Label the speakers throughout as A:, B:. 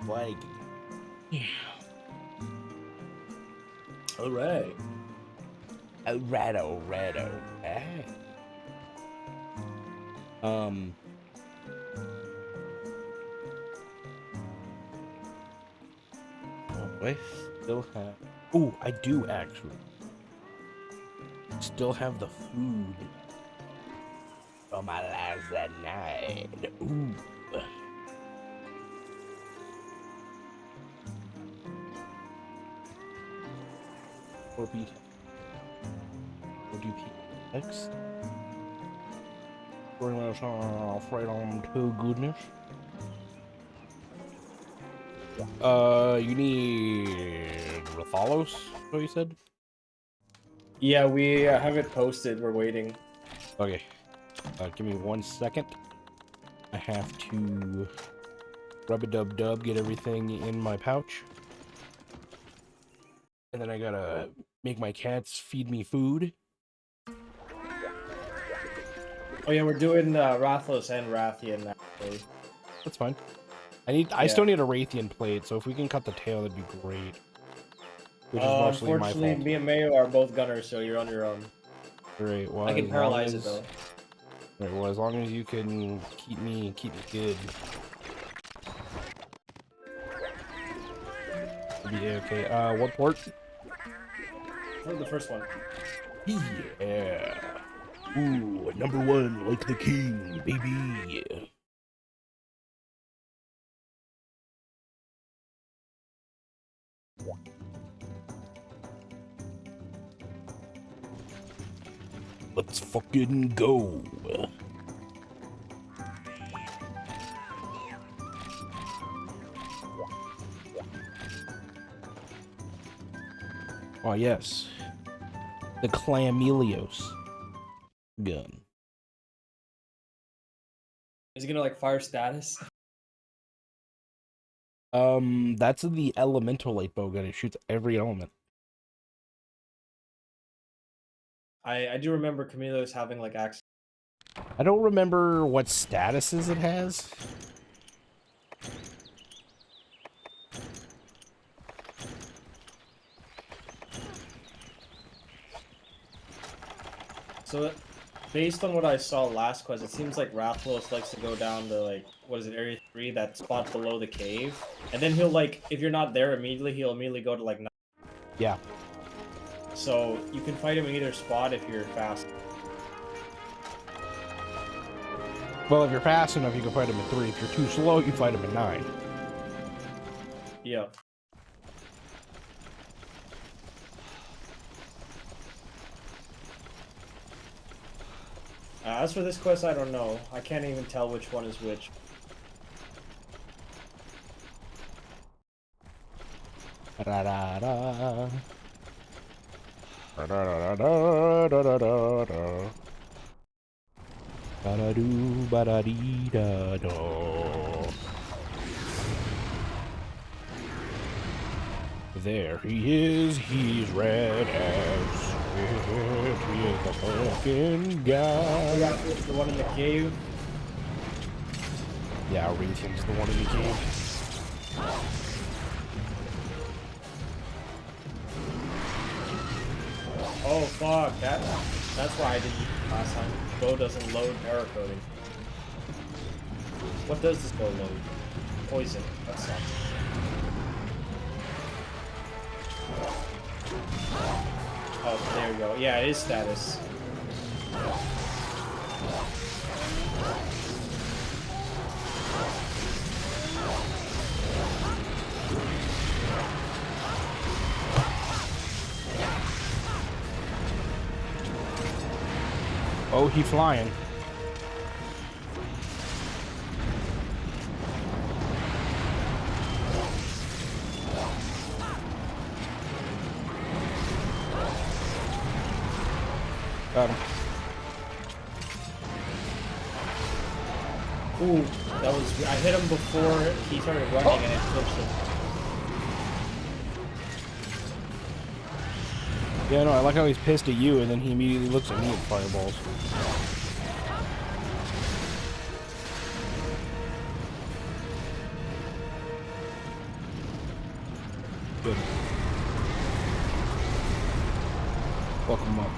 A: Flaggy.
B: Yeah.
A: Alright. Alright. Do I still have... Oh, I do actually. Still have the food from my last night. Ooh. Or beat. Or do next. Bring us off right on to goodness. You need Rathalos, what you said?
B: Yeah, we have it posted. We're waiting.
A: Okay. Give me 1 second. I have to rub-a-dub-dub, get everything in my pouch. And then I gotta make my cats feed me food.
B: Oh yeah, we're doing Rathlos and Rathian actually.
A: That's fine. I still need a Raytheon plate, so if we can cut the tail, that'd be great. Which is mostly my
B: unfortunately,
A: fault.
B: me and Mayo are both gunners, so you're on your own.
A: Great. Well,
B: I can paralyze it though.
A: Right, well, as long as you can keep me good. Yeah, okay. What port?
B: Oh, the first one.
A: Yeah. Ooh, #1 like the king, baby. Let's fucking go. Oh, yes. The Clamelios gun.
B: Is he gonna like fire status?
A: That's the elemental light bow gun. It shoots every element.
B: I do remember Camille's having like access.
A: I don't remember what statuses it has.
B: So, based on what I saw last quest, it seems like Rathlos likes to go down to like, what is it, Area 3, that spot below the cave. And then he'll like, if you're not there immediately, he'll immediately go to like 9.
A: Yeah.
B: So, you can fight him in either spot if you're fast.
A: Well, if you're fast enough, you can fight him at 3. If you're too slow, you fight him at 9.
B: Yeah. As for this quest, I don't know. I can't even tell which one is which.
A: Da da da. Da da da da da da da da. Ba da doo ba da dee da da. There he is. He's red as shit. He is the fucking guy.
B: Yeah, the one in the cave.
A: Yeah, Raytheon's the one in the cave.
B: Oh fuck, that's why I didn't use it last time. Bow doesn't load error coding. What does this bow load? Poison. That sucks. Oh, there you go. Yeah, it is status.
A: Oh, he flying. Got him.
B: Ooh, that was. I hit him before he started running and it flipped him.
A: Yeah, no, I like how he's pissed at you and then he immediately looks at me and fireballs. Good. Welcome up.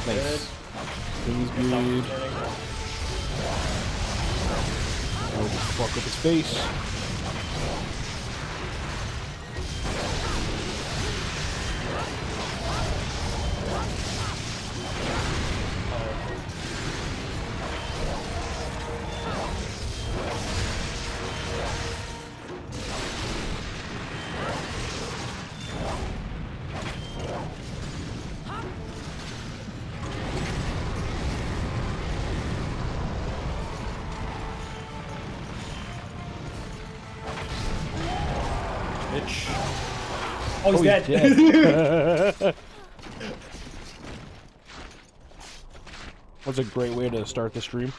A: Nice. Things good. I'll just fuck up his face.
B: Bitch. Oh, he's dead.
A: Dead. That's a great way to start the stream.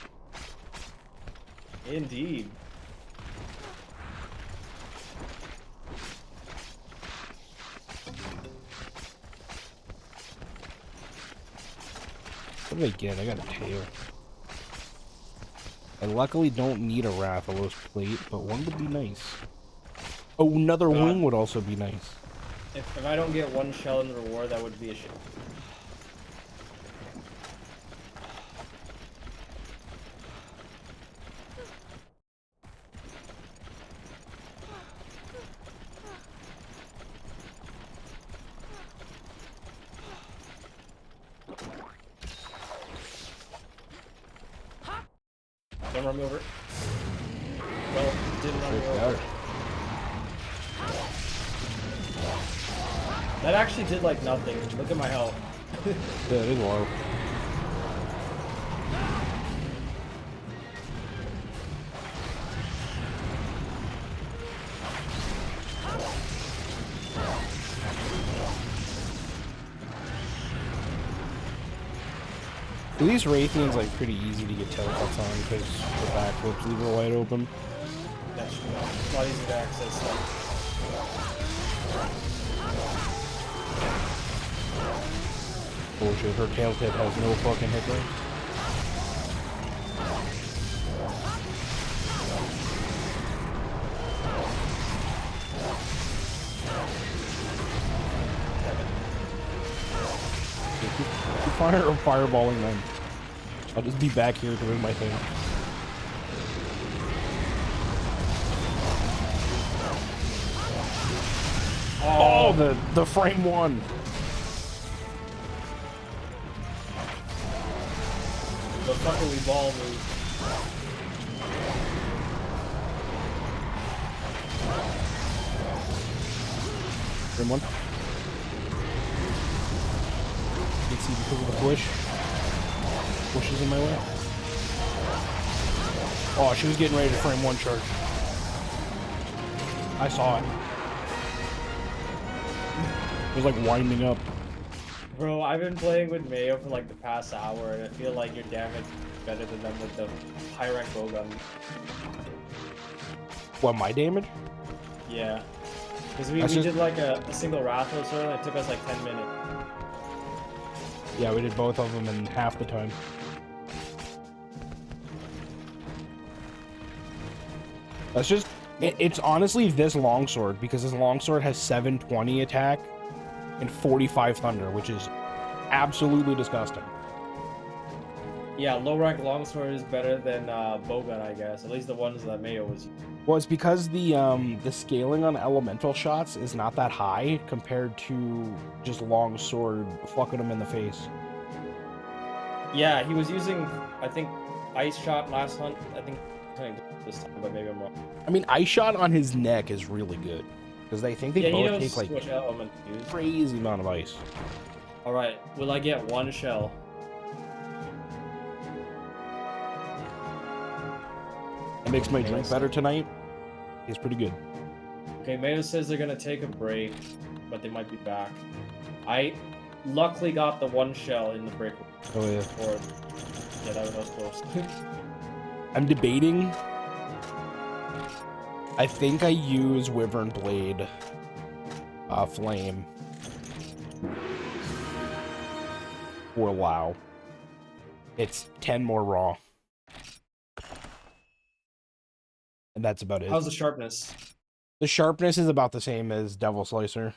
B: Indeed.
A: What did I get? I got a tail. I luckily don't need a Rathalos plate, but one would be nice. Oh, another wing would also be nice.
B: If I don't get one shell in reward, that would be a shit. Don't run me over. Well, didn't run me over. That actually did like nothing. Look at my health.
A: Yeah, it is low. These Raytheon's like pretty easy to get teleports on because the backflips leave her wide open.
B: That's true. It's not easy to access stuff.
A: Bullshit, her tail tip has no fucking hit rate. Keep fireballing them. I'll just be back here doing my thing. Oh, the frame one.
B: The fucking ball move.
A: Frame one. You can see because of the bush. Bush is in my way. Oh, she was getting ready to frame one charge. I saw it. It was like winding up.
B: Bro, I've been playing with Mayo for like the past hour, and I feel like your damage is better than them with the high rank bowgun.
A: What, my damage?
B: Yeah. Because we did like a single Rathalos earlier, and it took us like 10 minutes.
A: Yeah, we did both of them in half the time. That's just... It's honestly this longsword, because this longsword has 720 attack and 45 thunder, which is absolutely disgusting.
B: Yeah, low rank longsword is better than bowgun, I guess. At least the ones that Mayo was using.
A: Well, it's because the scaling on elemental shots is not that high compared to just longsword fucking them in the face.
B: Yeah, he was using, I think, ice shot last hunt. I think this time, but maybe I'm wrong.
A: I mean, ice shot on his neck is really good because they think they both take like crazy amount of ice.
B: All right, will I get one shell?
A: It makes my drink better tonight. It's pretty good.
B: Okay, Mayo says they're gonna take a break, but they might be back. I luckily got the one shell in the break.
A: Oh yeah.
B: Yeah, that was close.
A: I'm debating. I think I use Wyvern Blade Flame for Lao. It's 10 more raw. and that's about it.
B: How's the sharpness?
A: The sharpness is about the same as Devil Slicer.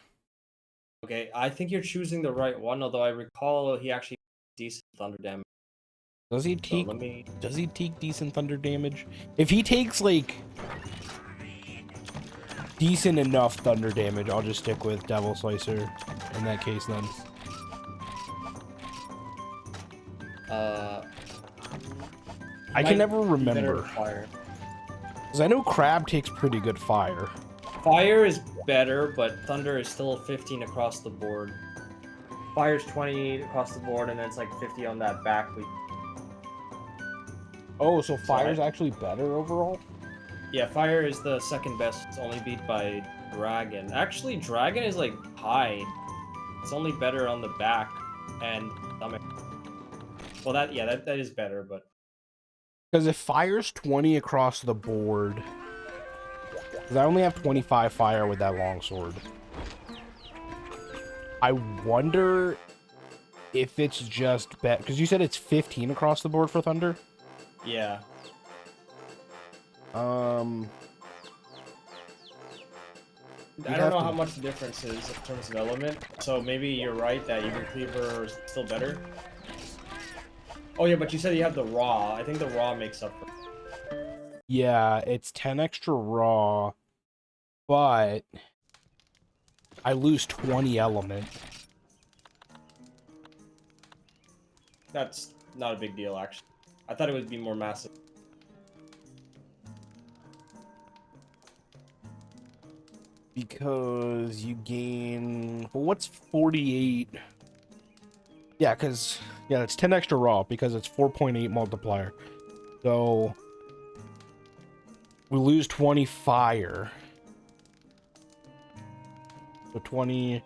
B: Okay, I think you're choosing the right one, although I recall he actually decent thunder damage.
A: Does he
B: So
A: take?
B: let me.
A: Does he take decent thunder damage? If he takes like decent enough thunder damage, I'll just stick with Devil Slicer in that case then. I can never remember.
B: Fire.
A: Because I know Crab takes pretty good fire.
B: Fire is better, but thunder is still 15 across the board. Fire's 20 across the board, and then it's like 50 on that back.
A: Oh, so fire's actually better overall?
B: Yeah, fire is the second best. It's only beat by dragon. Actually, dragon is like high. It's only better on the back and stomach. Well, that is better, but
A: because if fire's 20 across the board, because I only have 25 fire with that longsword, I wonder if it's just bet because you said it's 15 across the board for thunder.
B: Yeah.
A: I
B: don't know how much the difference is in terms of element. So maybe you're right that even cleaver is still better. Oh yeah, but you said you have the raw. I think the raw makes up for it.
A: Yeah, it's 10 extra raw, but I lose 20 element.
B: That's not a big deal, actually. I thought it would be more massive.
A: Because you gain... Well, what's 48? Yeah, because... Yeah, it's 10 extra raw because it's 4.8 multiplier. So... We lose 20 fire. So 20...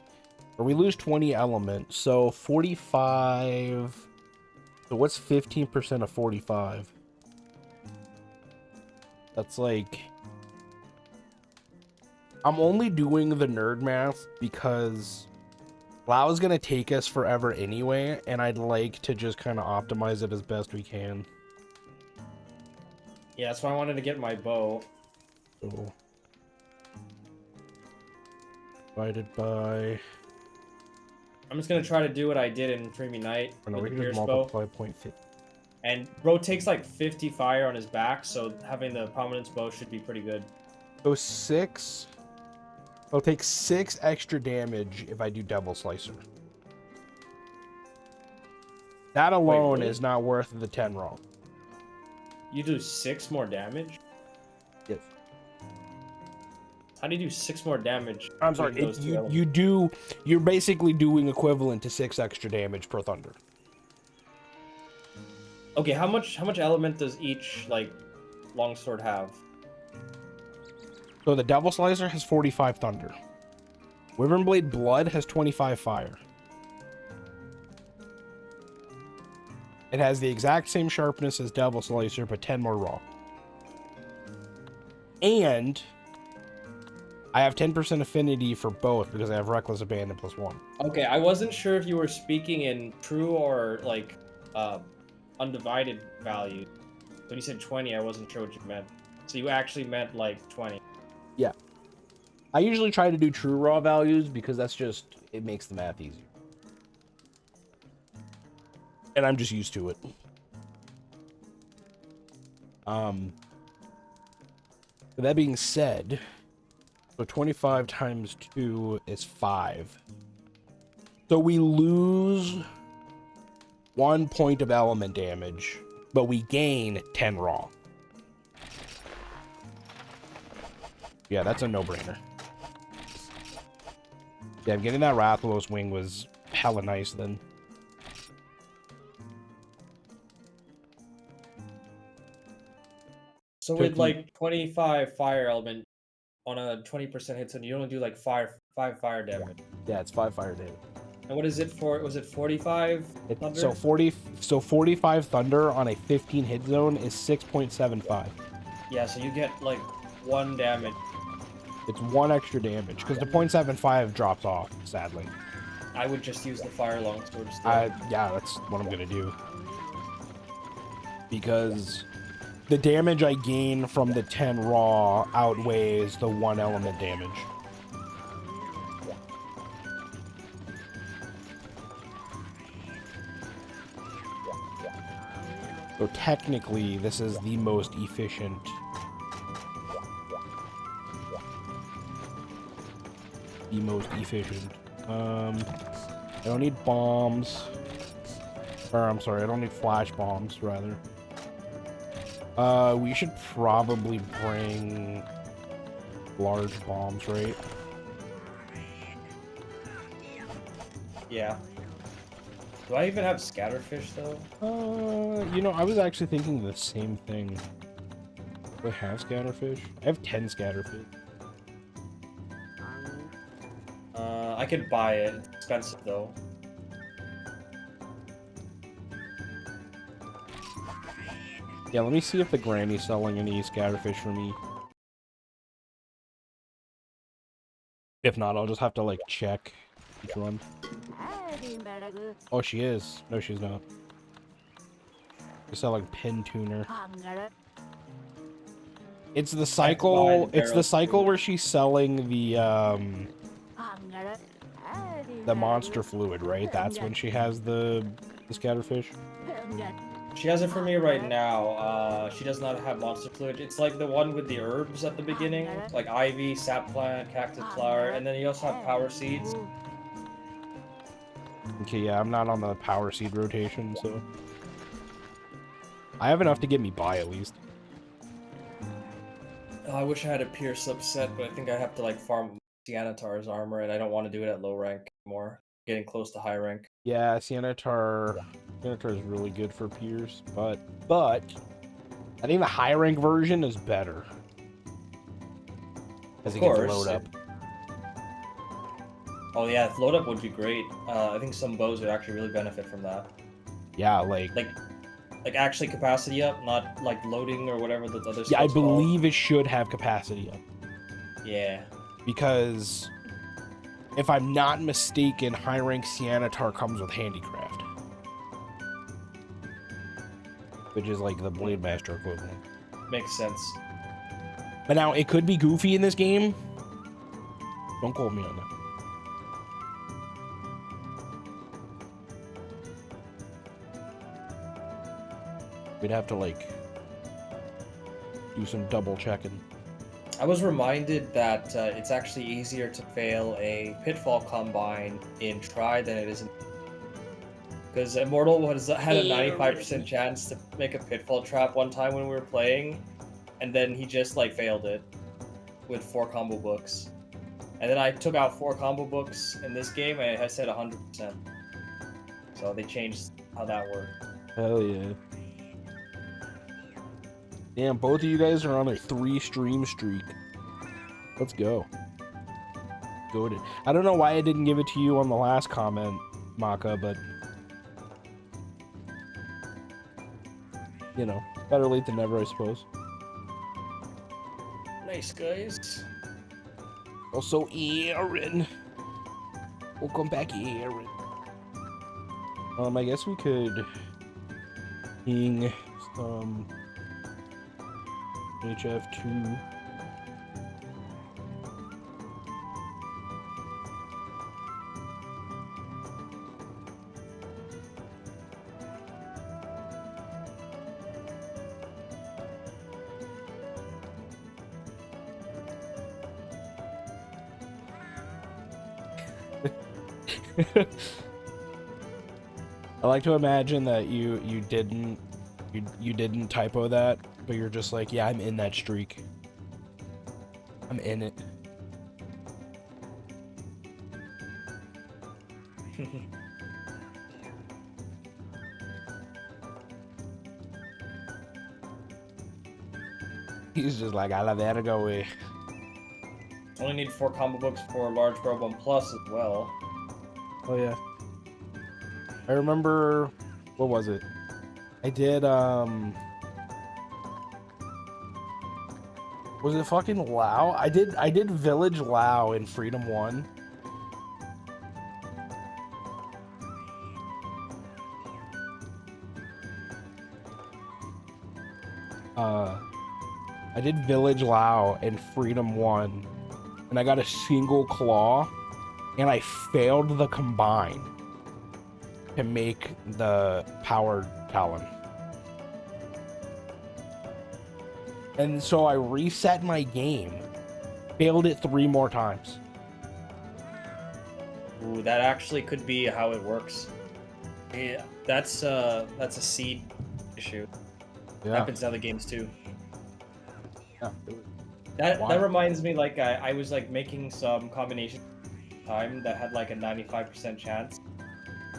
A: Or we lose 20 element. So 45... So what's 15% of 45? That's like... I'm only doing the nerd math because WoW is going to take us forever anyway, and I'd like to just kind of optimize it as best we can.
B: Yeah, that's why I wanted to get my bow.
A: So, divided by...
B: I'm just going to try to do what I did in Dreamy Night with the Pierce bow.
A: 0.50.
B: And bro takes like 50 fire on his back, so having the prominence bow should be pretty good.
A: So 6... I'll take 6 extra damage if I do Devil Slicer. That alone is not worth the 10 raw.
B: You do 6 more damage?
A: Yes.
B: How do you do 6 more damage?
A: I'm sorry, you're basically doing equivalent to 6 extra damage per thunder.
B: Okay, how much element does each like longsword have?
A: So the Devil Slicer has 45 thunder. Wyvernblade Blood has 25 fire. It has the exact same sharpness as Devil Slicer, but 10 more raw. And I have 10% affinity for both because I have Reckless Abandon +1.
B: Okay, I wasn't sure if you were speaking in true or like undivided value. When you said 20, I wasn't sure what you meant. So you actually meant like 20.
A: Yeah. I usually try to do true raw values because that's just, it makes the math easier. And I'm just used to it. With that being said, so 25 times 2 is 5. So we lose 1 point of element damage, but we gain 10 raw. Yeah, that's a no-brainer. Yeah, getting that Rathalos wing was hella nice then.
B: So with like 25 fire element on a 20% hit, so you only do like 5 fire damage.
A: Yeah, it's 5 fire damage.
B: And what is it for? Was it 45 thunder?
A: So 45 thunder on a 15 hit zone is 6.75.
B: Yeah, so you get like 1 damage.
A: It's 1 extra damage because the 0.75 drops off, sadly.
B: I would just use the fire longsword still.
A: Yeah, that's what I'm gonna do. Because the damage I gain from the 10 raw outweighs the 1 element damage. So technically, this is the most efficient. I don't need bombs. Or, I'm sorry, I don't need flash bombs, rather. We should probably bring large bombs, right?
B: Yeah. Do I even have scatterfish, though?
A: You know, I was actually thinking the same thing. Do I have scatterfish? I have 10 scatterfish.
B: I could buy it. It's expensive, though.
A: Yeah, let me see if the granny's selling any scatterfish for me. If not, I'll just have to, like, check each one. Oh, she is. No, she's not. She's selling pin tuner. It's the cycle. It's the cycle where she's selling the monster fluid, right? That's when she has the scatterfish.
B: She has it for me right now. She does not have monster fluid. It's like the one with the herbs at the beginning, like ivy, sap plant, cactus flower, and then you also have power seeds.
A: Okay, yeah, I'm not on the power seed rotation, so I have enough to get me by at least.
B: Oh, I wish I had a pure subset, but I think I have to like farm Sianatar's armor, and I don't want to do it at low rank anymore. Getting close to high rank.
A: Yeah, Sianatar is really good for peers, but I think the high rank version is better. As it gets load up.
B: Oh yeah, load up would be great. I think some bows would actually really benefit from that.
A: Yeah, like
B: actually capacity up, not like loading or whatever the other.
A: Yeah, I believe it should have capacity up.
B: Yeah.
A: Because if I'm not mistaken, high rank Sianatar comes with handicraft, which is like the Blade Master equivalent.
B: Makes sense.
A: But now it could be goofy in this game. Don't quote me on that. We'd have to like do some double checking.
B: I was reminded that it's actually easier to fail a Pitfall Combine in Try than it is in... Because Immortal had a 95% chance to make a Pitfall Trap one time when we were playing, and then he just like failed it with 4 combo books. And then I took out 4 combo books in this game, and it has said 100%. So they changed how that worked.
A: Hell yeah. Damn, both of you guys are on a 3-stream streak. Let's go. Goated. I don't know why I didn't give it to you on the last comment, Maka, but... you know, better late than never, I suppose.
B: Nice, guys.
A: Also, Aaron. Welcome back, Aaron. I guess we could... ping some... HF2. I like to imagine that you didn't typo that, but you're just like, yeah, I'm in that streak. I'm in it. He's just like, I love Vertigo way.
B: Only need 4 combo books for Large Bro 1 Plus as well.
A: Oh yeah. I remember, what was it? I did, was it fucking Lao? I did Village Lao in Freedom 1. I did Village Lao and Freedom 1, and I got a single claw, and I failed the combine to make the Power Talon. And so I reset my game, failed it 3 more times.
B: Ooh, that actually could be how it works. Yeah, that's a seed issue.
A: Yeah.
B: Happens in other games too.
A: Yeah.
B: That reminds me, like I was like making some combination time that had like a 95% chance,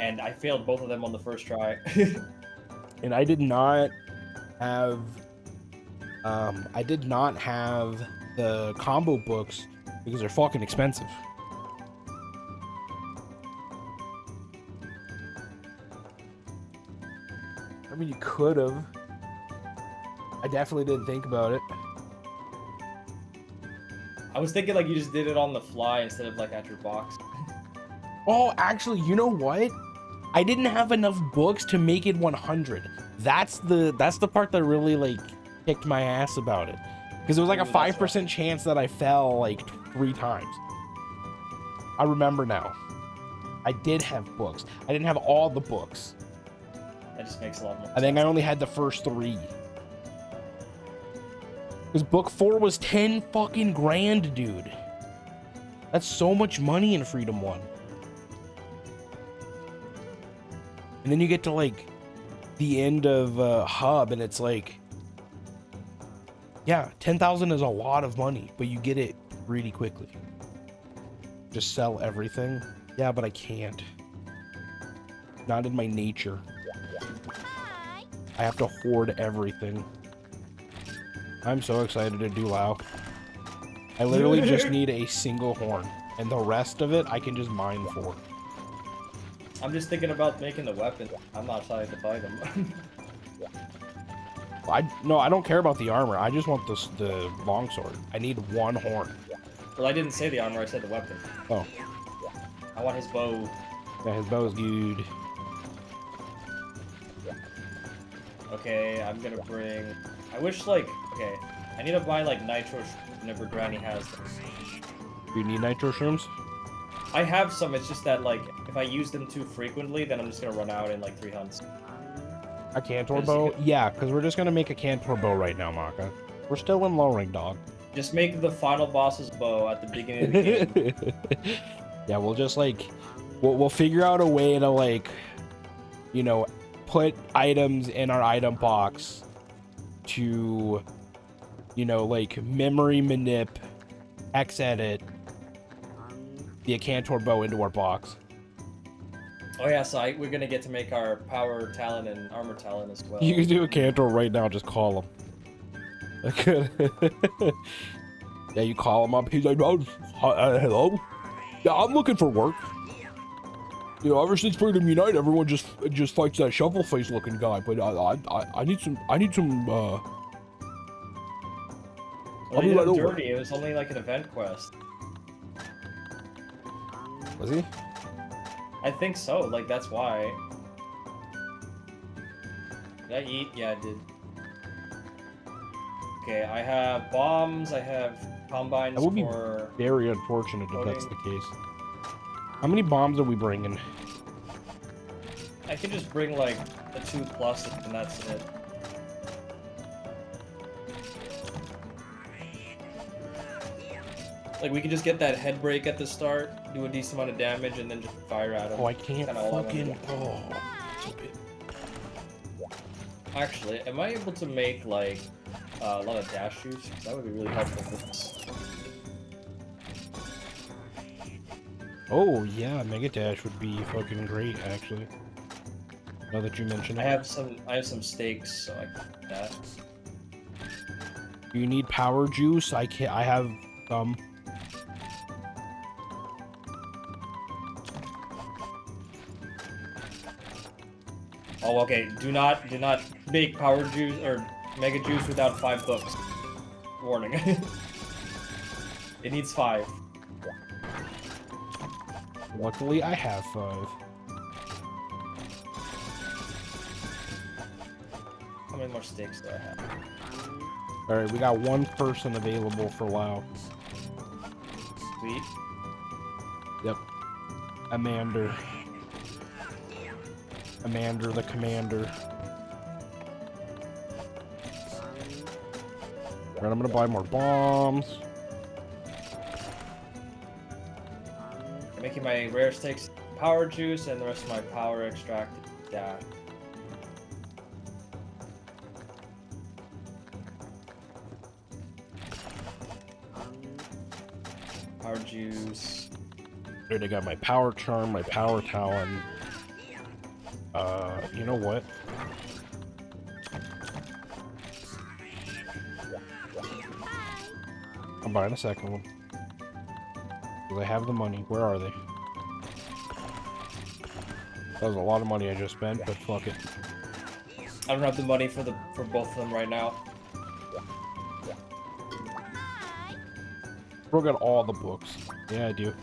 B: and I failed both of them on the first try.
A: And I did not have the combo books because they're fucking expensive. I mean, you could have. I definitely didn't think about it.
B: I was thinking like you just did it on the fly instead of like at your box.
A: Oh, actually, you know what? I didn't have enough books to make it 100. That's the part that really like kicked my ass about it, because it was like a 5% chance that I fell like 3 times. I remember now. I did have books. I didn't have all the books.
B: That just makes a lot more sense.
A: I think I only had the first 3. Because book 4 was 10 fucking grand, dude. That's so much money in Freedom 1. And then you get to like the end of Hub, and it's like, yeah, 10,000 is a lot of money, but you get it really quickly. Just sell everything. Yeah, but I can't. Not in my nature. I have to hoard everything. I'm so excited to do Lao. I literally just need a single horn, and the rest of it I can just mine for.
B: I'm just thinking about making the weapon. I'm not excited to buy them.
A: No, I don't care about the armor. I just want the longsword. I need 1 horn.
B: Well, I didn't say the armor, I said the weapon.
A: Oh.
B: I want his bow.
A: Yeah, his bow's good.
B: Okay, I'm gonna bring... I wish, like... Okay, I need to buy, like, nitro whenever Granny has them.
A: You need nitro shrooms?
B: I have some, it's just that, like, if I use them too frequently, then I'm just gonna run out in, like, 3 hunts.
A: A Cantor bow? Yeah, because we're just gonna make a Cantor bow right now, Maka. We're still in low rank, dog.
B: Just make the final boss's bow at the beginning of the game.
A: Yeah, we'll just, like... We'll figure out a way to, like... You know, put items in our item box to... You know, like, memory manip, X-edit the Cantor bow into our box.
B: Oh yeah, so we're gonna get to make our power talent and armor talent as well.
A: You can do a Cantor right now, just call him. Yeah, you call him up, he's like, oh, hello? Yeah, I'm looking for work. You know, ever since Freedom Unite, everyone just fights that shovel face looking guy, but I need some,
B: Well,
A: I'll
B: he
A: be
B: did
A: right
B: it
A: over.
B: dirty, it was only like an event quest.
A: Was he?
B: I think so, like, that's why. Did I eat? Yeah, I did. Okay, I have bombs, I have combines
A: That would be
B: for...
A: very unfortunate if that's the case. How many bombs are we bringing?
B: I can just bring, like, the 2+ and that's it. Like, we could just get that head break at the start, do a decent amount of damage, and then just fire at him.
A: Oh, I can't fucking... Oh,
B: actually, am I able to make, like, a lot of dash juice? That would be really helpful for this.
A: Oh, yeah, Mega Dash would be fucking great, actually. Now that you mention it.
B: I have some steaks, so I can do that.
A: Do you need power juice? I have some.
B: Oh, okay. Do not make power juice or mega juice without 5 books. Warning. It needs 5.
A: Luckily, I have 5.
B: How many more steaks do I have?
A: All right, we got one person available for WoW.
B: Sweet.
A: Yep. Amander the commander. All right, I'm gonna buy more bombs.
B: I'm making my rare stakes power juice and the rest of my power extract. Yeah. Power juice.
A: Dude, I got my power charm, my power talon. You know what? I'm buying a second one. Because I have the money. Where are they? That was a lot of money I just spent, but fuck it.
B: I don't have the money for both of them right now.
A: Bro got all the books. Yeah, I do.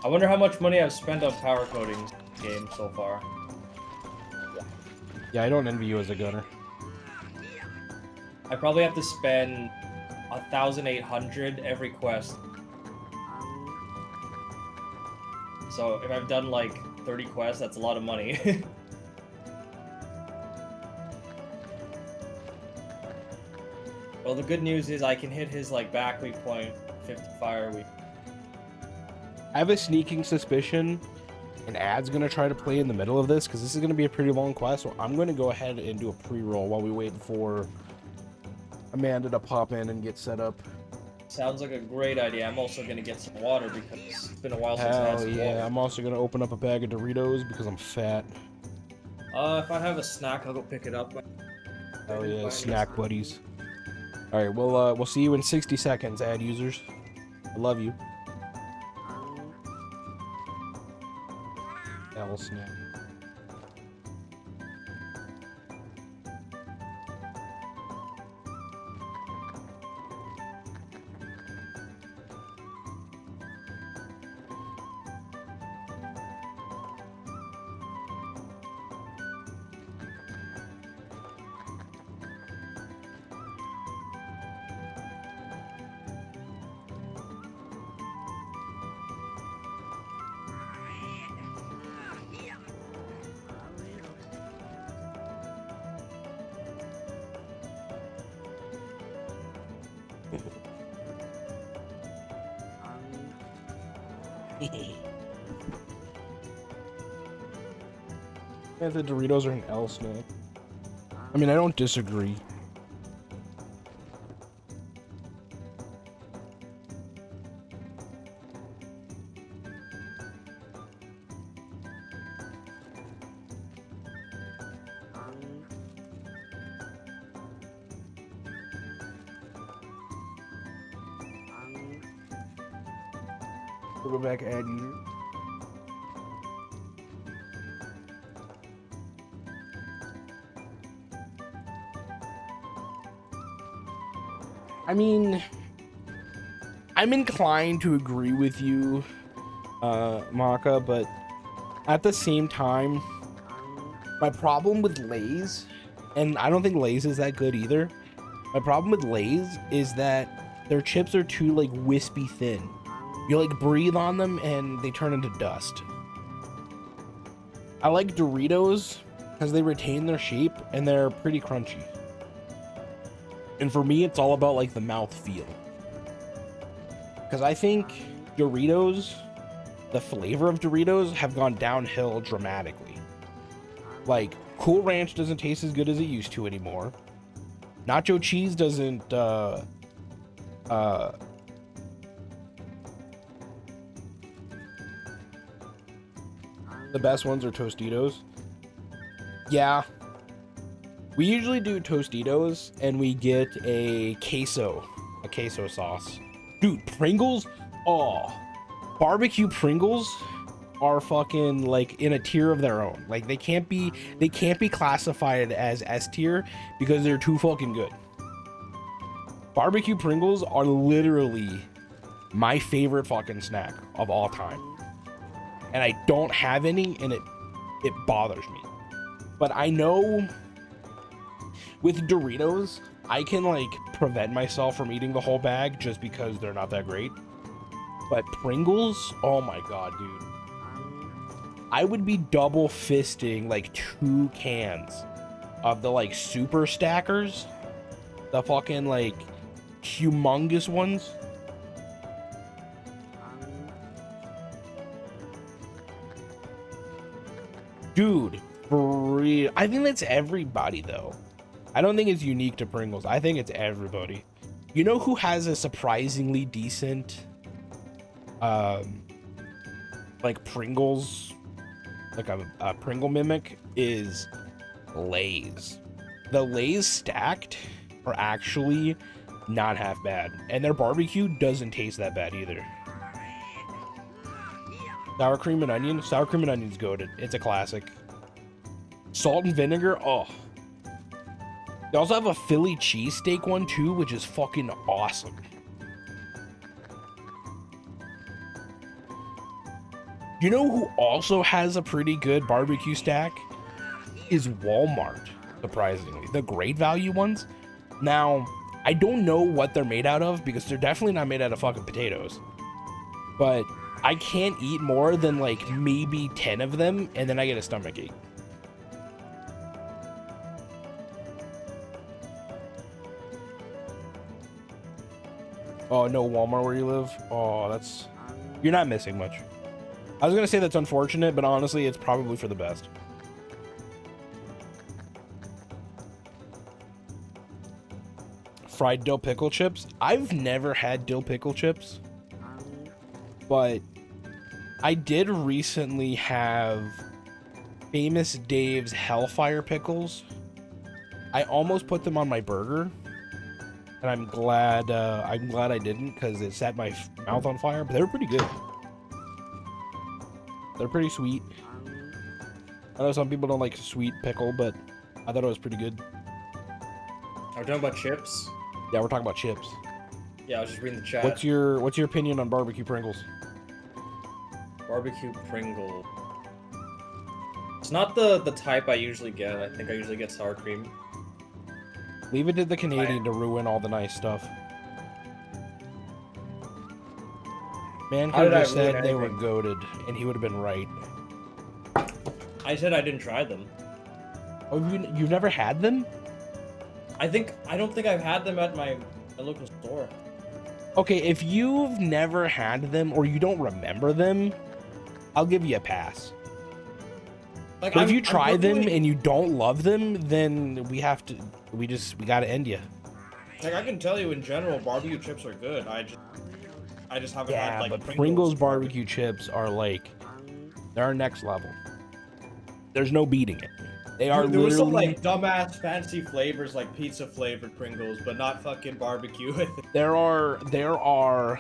B: I wonder how much money I've spent on power coding game so far.
A: Yeah, I don't envy you as a gunner.
B: I probably have to spend 1,800 every quest. So if I've done like 30 quests, that's a lot of money. Well, the good news is I can hit his like back weak point, 50 fire weak.
A: I have a sneaking suspicion an ad's gonna try to play in the middle of this because this is gonna be a pretty long quest. So I'm gonna go ahead and do a pre-roll while we wait for Amanda to pop in and get set up.
B: Sounds like a great idea. I'm also gonna get some water because it's been a while since I had
A: Hell
B: some
A: yeah!
B: water.
A: I'm also gonna open up a bag of Doritos because I'm fat.
B: If I have a snack, I'll go pick it up.
A: Hell yeah, snack buddies. All right, we'll see you in 60 seconds, ad users. I love you. L snack. Yeah, the Doritos are an L snack. I mean, I don't disagree. We'll go back ad user. I mean, I'm inclined to agree with you, Maka, but at the same time, my problem with Lay's, and I don't think Lay's is that good either. My problem with Lay's is that their chips are too like wispy thin. You like breathe on them and they turn into dust. I like Doritos because they retain their shape and they're pretty crunchy. And for me, it's all about like the mouth feel. Because I think Doritos, the flavor of Doritos have gone downhill dramatically. Like Cool Ranch doesn't taste as good as it used to anymore. Nacho cheese doesn't, the best ones are Tostitos. Yeah. We usually do Tostitos and we get a queso sauce. Dude, Pringles? Oh, barbecue Pringles are fucking like in a tier of their own. Like they can't be classified as S tier because they're too fucking good. Barbecue Pringles are literally my favorite fucking snack of all time. And I don't have any and it bothers me. But I know with Doritos, I can like prevent myself from eating the whole bag just because they're not that great. But Pringles, oh my god, dude. I would be double fisting like 2 cans of the like super stackers. The fucking like humongous ones. Dude, for real. I think that's everybody though. I don't think it's unique to Pringles. I think it's everybody. You know who has a surprisingly decent like Pringles, like a Pringle mimic, is Lay's. The Lay's stacked are actually not half bad, and their barbecue doesn't taste that bad either. Sour cream and onion. Sour cream and onion's goated. It's a classic. Salt and vinegar. Oh. They also have a Philly cheesesteak one too, which is fucking awesome. You know who also has a pretty good barbecue stack? Is Walmart, surprisingly. The great value ones. Now, I don't know what they're made out of because they're definitely not made out of fucking potatoes. But I can't eat more than like maybe 10 of them and then I get a stomach ache. Oh, no Walmart where you live? Oh, that's... You're not missing much. I was gonna say that's unfortunate, but honestly, it's probably for the best. Fried dill pickle chips. I've never had dill pickle chips, but I did recently have Famous Dave's Hellfire pickles. I almost put them on my burger, and I'm glad I didn't because it set my mouth on fire. But they were pretty good. They're pretty sweet. I know some people don't like sweet pickle, but I thought it was pretty good.
B: Are we talking about chips?
A: Yeah, we're talking about chips.
B: Yeah, I was just reading the chat.
A: What's your opinion on barbecue Pringles?
B: Barbecue Pringle. It's not the type I usually get. I think I usually get sour cream.
A: Leave it to the Canadian to ruin all the nice stuff. Man could have just said they were goated, and he would have been right.
B: I said I didn't try them.
A: Oh, you've never had them?
B: I don't think I've had them at my local store.
A: Okay, if you've never had them or you don't remember them, I'll give you a pass.
B: Like,
A: but if you try them and you don't love them, then we gotta end you.
B: Like, I can tell you in general, barbecue chips are good. I just haven't had like
A: but Pringles barbecue chips are like, they're next level. There's no beating it. They are
B: there
A: literally...
B: was some like dumbass fancy flavors like pizza flavored Pringles, but not fucking barbecue.
A: There are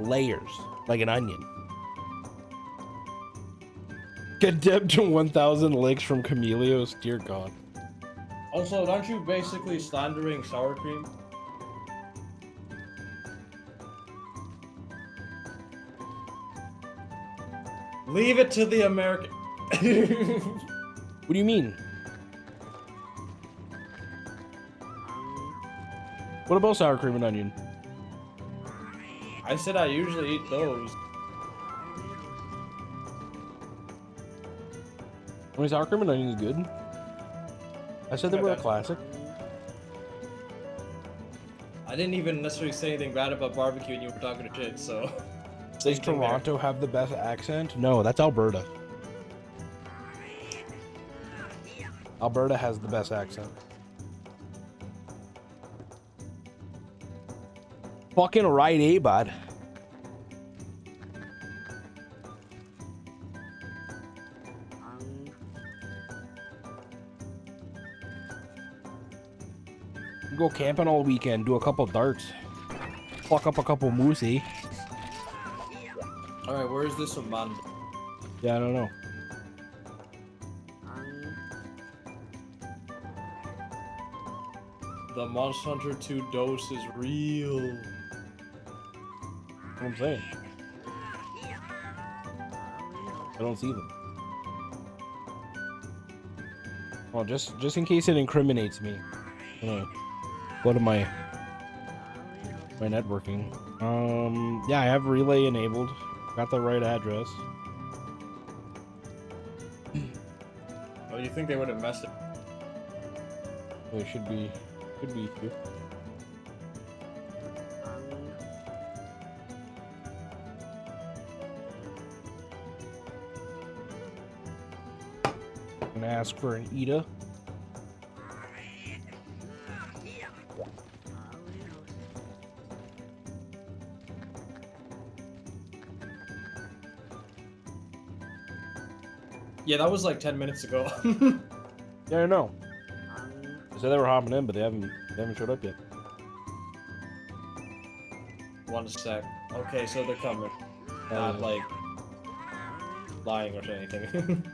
A: layers, like an onion. Get dipped to 1,000 licks from Camellios, dear God.
B: Also, aren't you basically slandering sour cream? Leave it to the American.
A: What do you mean? What about sour cream and onion?
B: I said I usually eat those.
A: I mean, sour cream and onion is good. I said they were a classic.
B: I didn't even necessarily say anything bad about barbecue and you were talking to shit, so...
A: Does Toronto have the best accent? No, that's Alberta. Alberta has the best accent. Fucking right, eh, bud? Go camping all weekend, do a couple darts. Fuck up a couple moose, eh?
B: Alright, where is this one, man?
A: Yeah, I don't know.
B: The Monster Hunter 2 dose is real.
A: What I'm saying. I don't see them. Well, just in case it incriminates me. go to my networking. Yeah, I have relay enabled. Got the right address.
B: Oh, you think they would have messed it?
A: It should be here. I'm gonna ask for an Ida.
B: Yeah, that was like 10 minutes ago.
A: Yeah, I know. They said they were hopping in, but they haven't showed up yet.
B: One sec. Okay, so they're coming.
A: Yeah.
B: Not like lying or anything.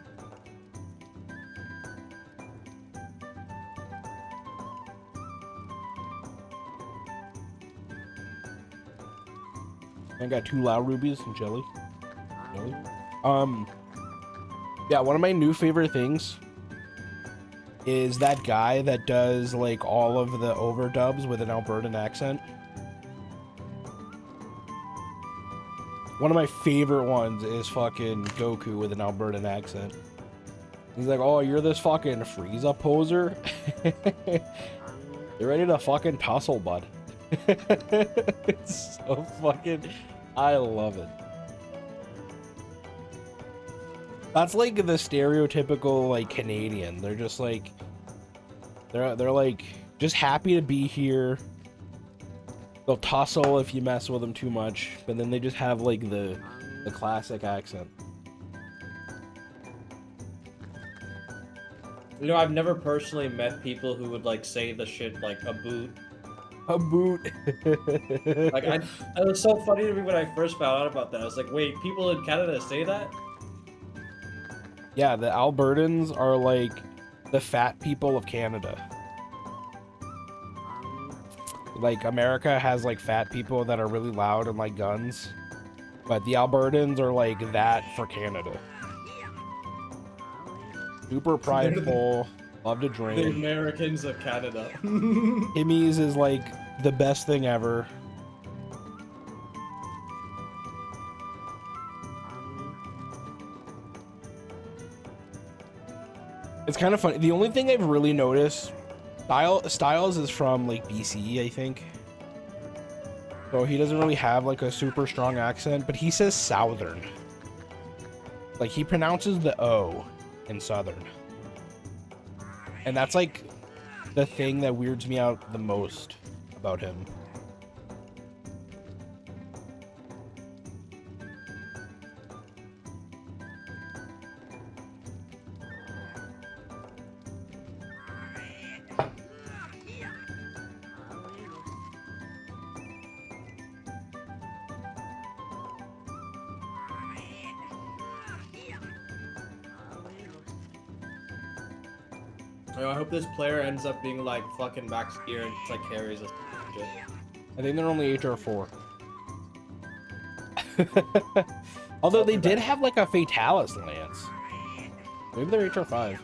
A: I got 2 Lao rubies and jelly. Yeah, one of my new favorite things is that guy that does like all of the overdubs with an Albertan accent. One of my favorite ones is fucking Goku with an Albertan accent. He's like, "Oh, you're this fucking Frieza poser? You're ready to fucking tussle, bud." It's so fucking... I love it. That's like the stereotypical like Canadian. They're just like they're like just happy to be here. They'll tussle if you mess with them too much, but then they just have like the classic accent.
B: You know, I've never personally met people who would like say the shit like a boot.
A: A boot.
B: Like it was so funny to me when I first found out about that. I was like, wait, people in Canada say that?
A: Yeah, the Albertans are like the fat people of Canada. Like, America has like fat people that are really loud and like guns, but the Albertans are like that for Canada. Super prideful, love to
B: The
A: drink.
B: Americans of Canada.
A: Timmy's is like the best thing ever. It's kind of funny. The only thing I've really noticed, Styles is from like BC, I think. So he doesn't really have like a super strong accent, but he says Southern. Like he pronounces the O in Southern. And that's like the thing that weirds me out the most about him.
B: I hope this player ends up being like fucking Max Gear and just like carries us.
A: I think they're only HR4. Although they did have like a Fatalis Lance. Maybe they're HR5.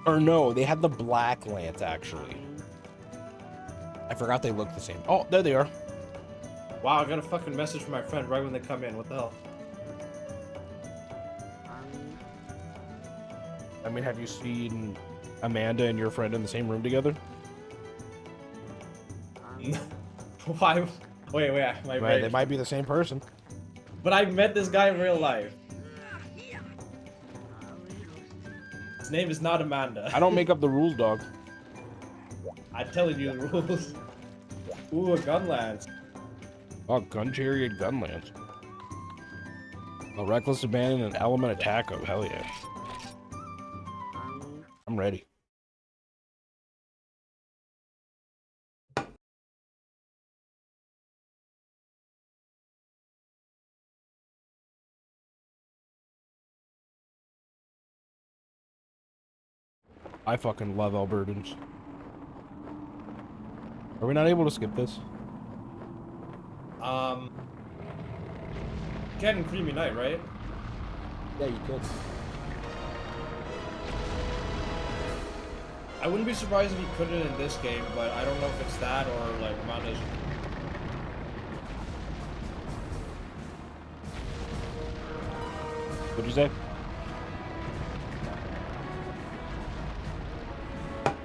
A: Or no, they had the Black Lance actually. I forgot they looked the same. Oh, there they are.
B: Wow, I got a fucking message from my friend right when they come in. What the hell?
A: I mean, have you seen Amanda and your friend in the same room together?
B: Why? Wait,
A: Right, they might be the same person.
B: But I met this guy in real life. His name is not Amanda.
A: I don't make up the rules, dog.
B: I'm telling you the rules. Ooh, a gun lance.
A: Oh, gun chariot, gun lance. A reckless abandon and element attack. Oh, hell yeah. I'm ready. I fucking love Albertans. Are we not able to skip this?
B: You can in Freedom Unite, right?
A: Yeah, you could.
B: I wouldn't be surprised if he couldn't in this game, but I don't know if it's that or like Mount.
A: What'd you say?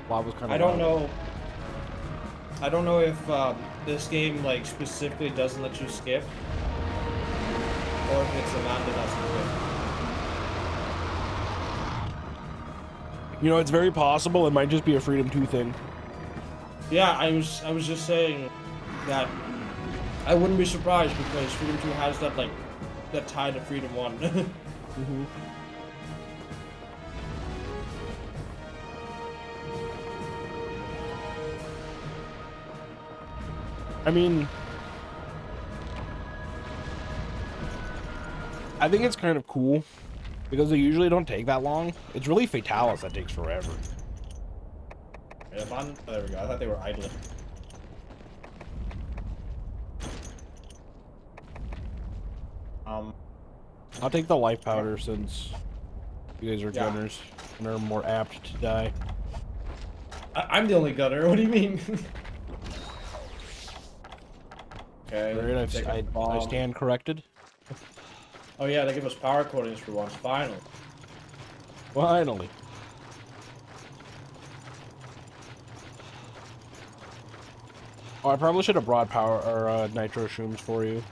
A: Well, I was kind of.
B: I don't know. I don't know if this game like specifically doesn't let you skip, or if it's the map that doesn't skip.
A: You know, it's very possible it might just be a Freedom 2 thing.
B: Yeah, I was just saying that I wouldn't be surprised because Freedom 2 has that like that tie to Freedom 1.
A: Mm-hmm. I mean, I think it's kind of cool because they usually don't take that long. It's really Fatalis that takes forever.
B: Yeah, oh, there we go. I thought they were idling.
A: I'll take the life powder since you guys are gunners and are more apt to die.
B: I'm the only gunner. What do you mean? Okay.
A: Right, I stand corrected.
B: Oh yeah, they give us power coatings for once. Finally.
A: Finally. Oh, I probably should have brought power or nitro shrooms for you.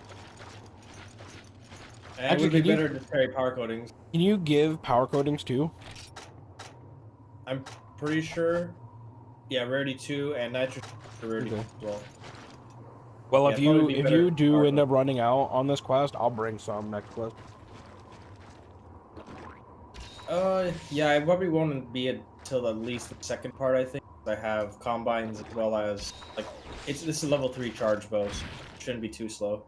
B: And actually, it would be better to carry power coatings.
A: Can you give power coatings too?
B: I'm pretty sure. Yeah, rarity 2 and nitro rarity as well.
A: Well, if you do end up running out on this quest, I'll bring some next quest.
B: Yeah, I probably won't be until at least the second part. I think I have combines as well as like this is a level 3 charge bow, so it shouldn't be too slow.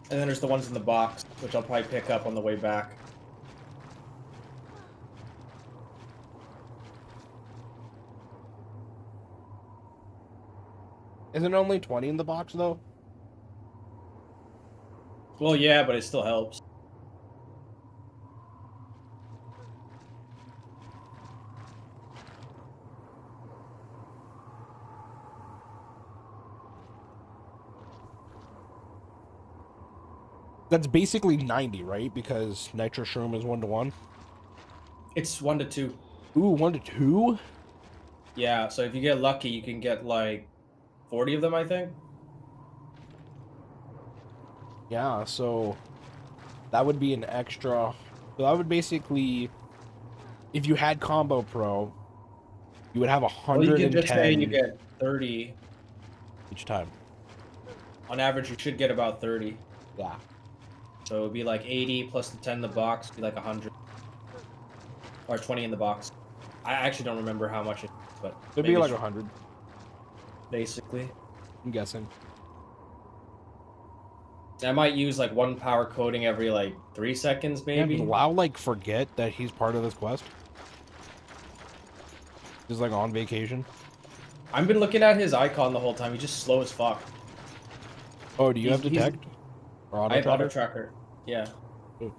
B: And then there's the ones in the box, which I'll probably pick up on the way back.
A: Isn't it only 20 in the box though?
B: Well, yeah, but it still helps.
A: That's basically 90, right? Because nitro shroom is 1-to-1.
B: It's 1 to 2.
A: Ooh, 1-to-2?
B: Yeah, so if you get lucky, you can get like 40 of them, I think.
A: Yeah, so that would be an extra. So that would basically, if you had Combo Pro, you would have 110.
B: Well, you can just say you get 30
A: each time.
B: On average, you should get about 30.
A: Yeah.
B: So it would be like 80 plus the 10 in the box, would be like 100. Or 20 in the box. I actually don't remember how much it is, but
A: it'd be like 100.
B: Basically.
A: I'm guessing.
B: I might use like one power coating every like 3 seconds, maybe.
A: Yeah, will Lau like forget that he's part of this quest? He's like on vacation.
B: I've been looking at his icon the whole time. He's just slow as fuck.
A: Oh, do you have detect? Or auto
B: I have
A: tracker?
B: auto tracker. Yeah.
A: Ooh.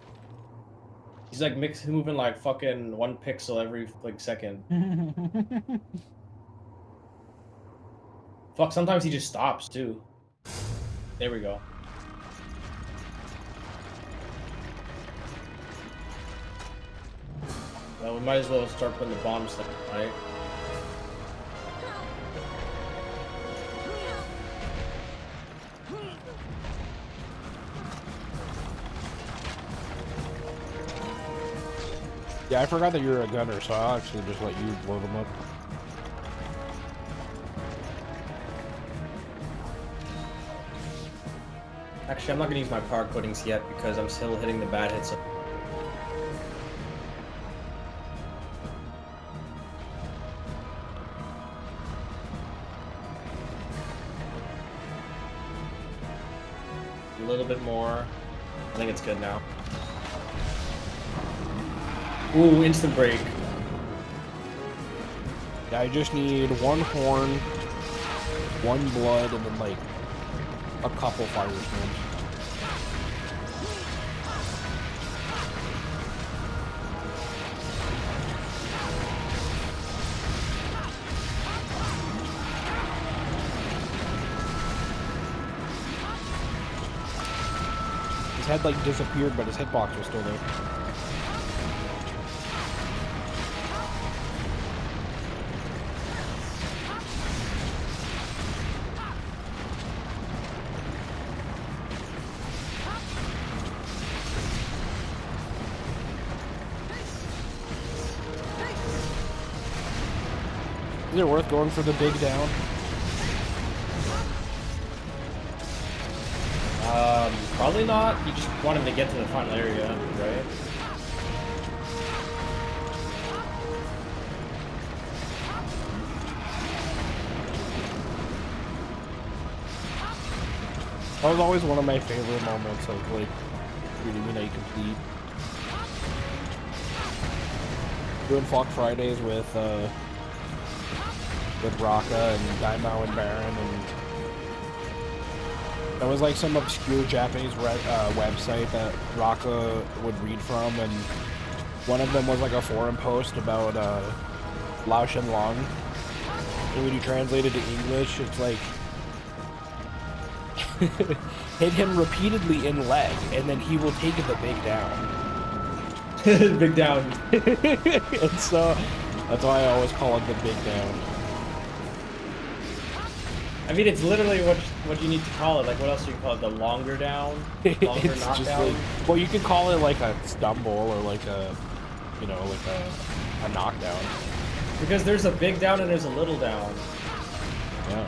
B: He's like moving like fucking 1 pixel every like second. Fuck, sometimes he just stops too. There we go. Well, we might as well start putting the bombs down, right?
A: Yeah, I forgot that you're a gunner, so I'll actually just let you blow them up.
B: Actually, I'm not gonna use my power coatings yet because I'm still hitting the bad hits. A little bit more. I think it's good now. Ooh, instant break.
A: Yeah, I just need 1 horn, 1 blood, and then like a couple fire stones. his head like disappeared, but his hitbox was still there. Is it worth going for the big down?
B: Probably not. You just want him to get to the final area, right?
A: That was always one of my favorite moments of like reading Night Complete. Doing Flock Fridays with Raka and Daimao and Baron, and that was like some obscure Japanese website that Raka would read from, and one of them was like a forum post about Lao Shenlong. And when you translate it to English, it's like hit him repeatedly in leg, and then he will take the big down.
B: Big down.
A: And so that's why I always call it the big down.
B: I mean, it's literally what you need to call it. Like, what else do you call it? The longer down? Longer
A: It's
B: knockdown?
A: just like, well, you could call it like a stumble or like a, you know, like a knockdown.
B: Because there's a big down and there's a little down.
A: Yeah.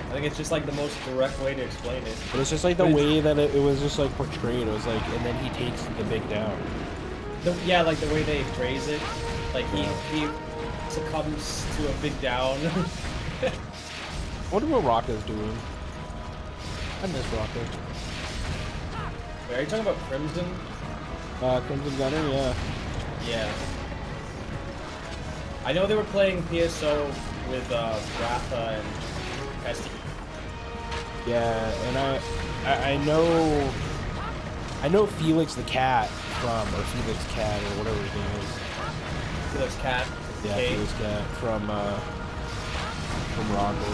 B: I think it's just like the most direct way to explain it.
A: But it's just like the way that it was just like portrayed. It was like, and then he takes the big down.
B: Yeah, like the way they phrase it. Like he succumbs to a big down.
A: I wonder what Rocka's doing. I miss Rocka.
B: Wait, are you talking about Crimson?
A: Crimson Gunner, yeah.
B: Yeah. I know they were playing PSO with Ratha and SD.
A: Yeah, and I know Felix the Cat from, or Felix Cat, or whatever his name is.
B: Felix Cat.
A: Yeah,
B: Kate.
A: Felix Cat from Rondo.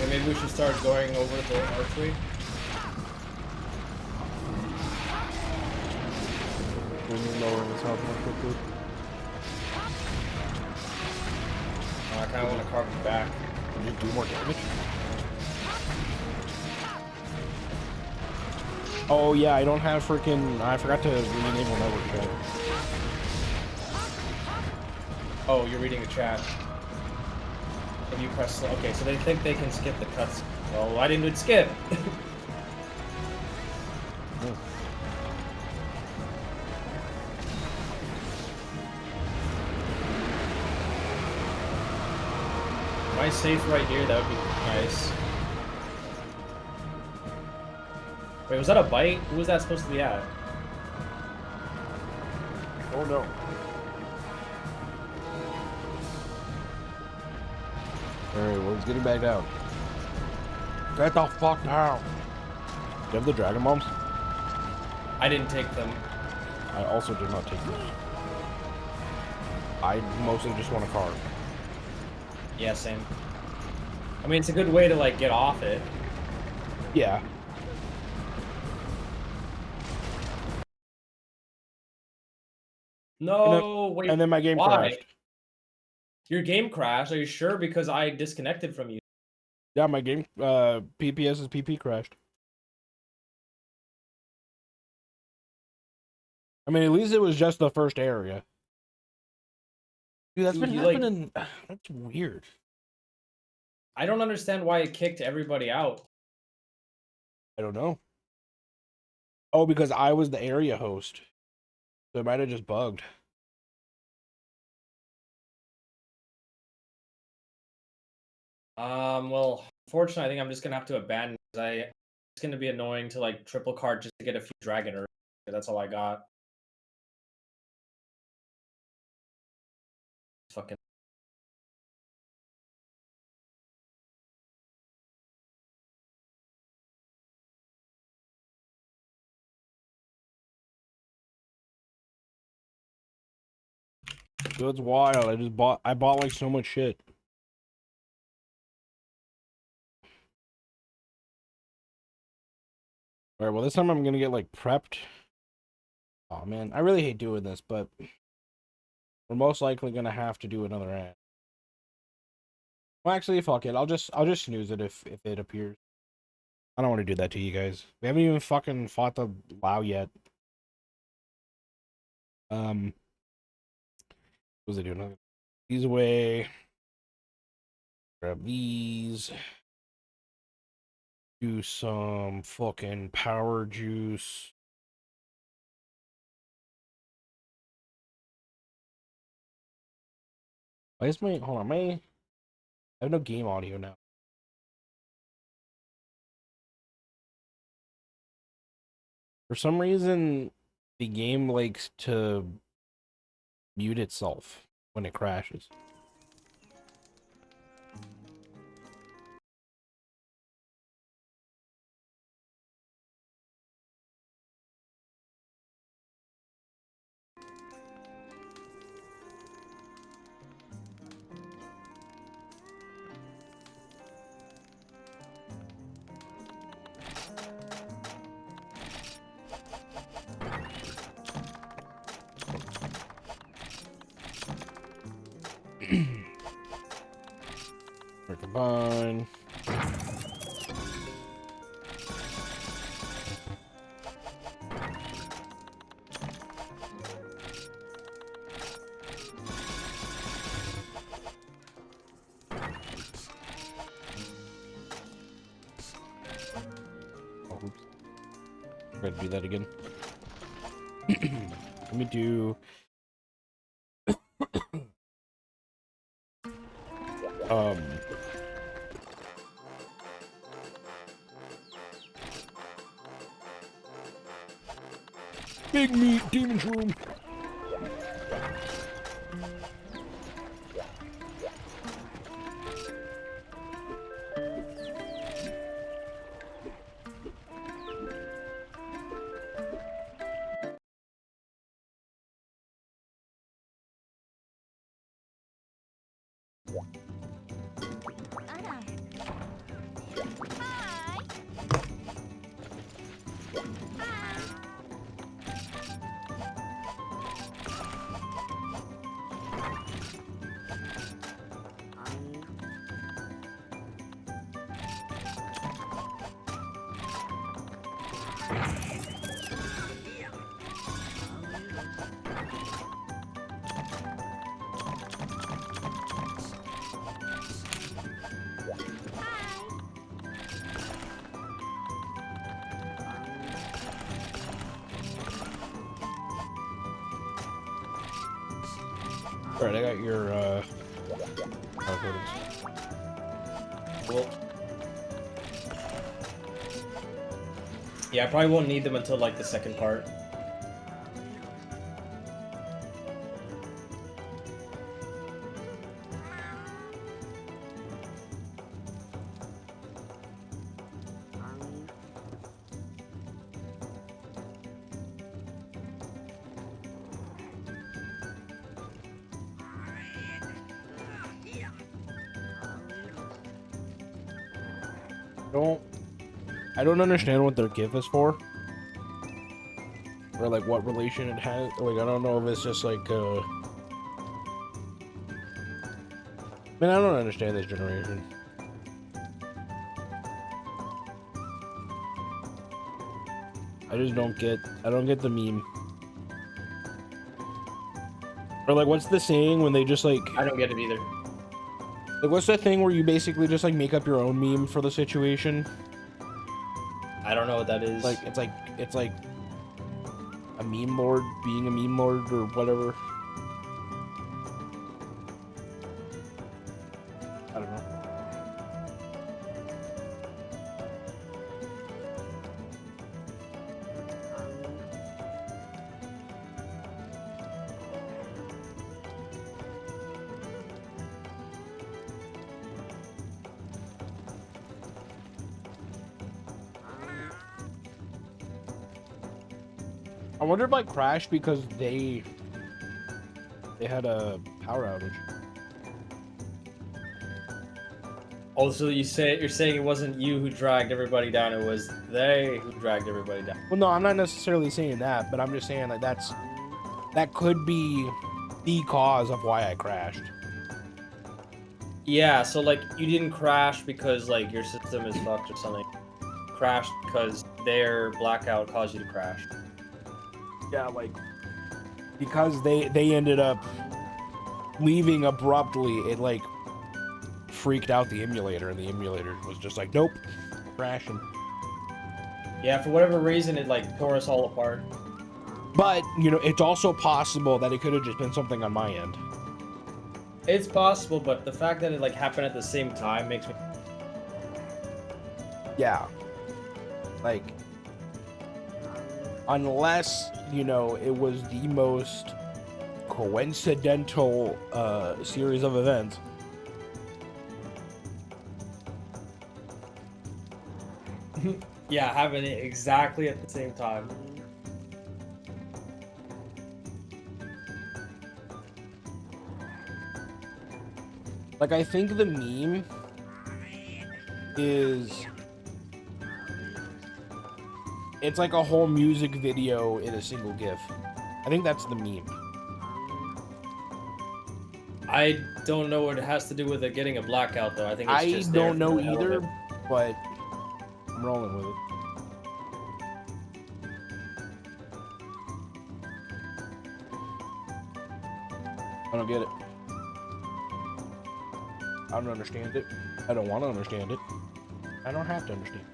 B: Maybe we should start going over the archery.
A: Lowering his health more quickly.
B: I kind of want to carve it back.
A: Would you do more damage? Oh yeah, I don't have freaking. I forgot to re-enable network chat.
B: Oh, you're reading the chat. If you press, okay, so they think they can skip the cuts. Well, why didn't it skip? Am I safe right here? That would be nice. Wait, was that a bite? Who was that supposed to be at?
A: Oh no. Alright, well, he's getting back down. Get the fuck down! Do you have the Dragon Bombs?
B: I didn't take them.
A: I also did not take those. I mostly just want to carve.
B: Yeah, same. I mean, it's a good way to, like, get off it.
A: Yeah.
B: No, wait.
A: And then my game
B: why?
A: crashed.
B: Your game crashed? Are you sure? Because I disconnected from you.
A: Yeah, my game, PPS's PP crashed. I mean, at least it was just the first area. Dude, that's been happening. Like, that's weird.
B: I don't understand why it kicked everybody out.
A: I don't know. Oh, because I was the area host. So it might have just bugged.
B: Well, unfortunately, I think I'm just gonna have to abandon because it's gonna be annoying to like triple card just to get a few dragon or that's all I got. Fucking
A: It was wild. I bought like so much shit. All right, well this time I'm gonna get like prepped. Oh man, I really hate doing this, but we're most likely gonna have to do another ad. Well, actually, fuck it. I'll just snooze it if it appears. I don't want to do that to you guys. We haven't even fucking fought the WoW yet. What was I doing? These away. Grab these. Do some fucking power juice. Why is my hold on? I have no game audio now. For some reason, the game likes to mute itself when it crashes. Combine. Oh, oops. I'm gonna do that again. Let me do. um. Big meat demon's room. Alright, I got your
B: Cool. Yeah, I probably won't need them until like the second part.
A: I don't understand what their GIF is for. Or like what relation it has. Like I don't know if it's just like Man, I don't understand this generation. I just don't get the meme. Or like what's the saying when they just like
B: I don't get it either.
A: Like what's that thing where you basically just like make up your own meme for the situation?
B: I don't know what that is.
A: Like it's like a meme lord being a meme lord or whatever. I don't know. I wonder if I crashed because they They had a power outage.
B: Oh, so you're saying it wasn't you who dragged everybody down, it was they who dragged everybody down.
A: Well, no, I'm not necessarily saying that, but I'm just saying like that could be the cause of why I crashed.
B: Yeah, so like you didn't crash because like your system is fucked or something. You crashed because their blackout caused you to crash.
A: Yeah, like because they ended up leaving abruptly, it like freaked out the emulator, and the emulator was just like, nope, we're crashing.
B: Yeah, for whatever reason, it like tore us all apart.
A: But you know, it's also possible that it could have just been something on my end.
B: It's possible, but the fact that it like happened at the same time makes me.
A: Yeah, like unless you know it was the most coincidental series of events.
B: Yeah, having it exactly at the same time.
A: Like, I think the meme is... It's like a whole music video in a single GIF. I think that's the meme.
B: I don't know what it has to do with it getting a blackout, though. I think it's just
A: I
B: there
A: don't know
B: for the hell of
A: either,
B: it.
A: but I'm rolling with it. I don't get it. I don't understand it. I don't want to understand it. I don't have to understand.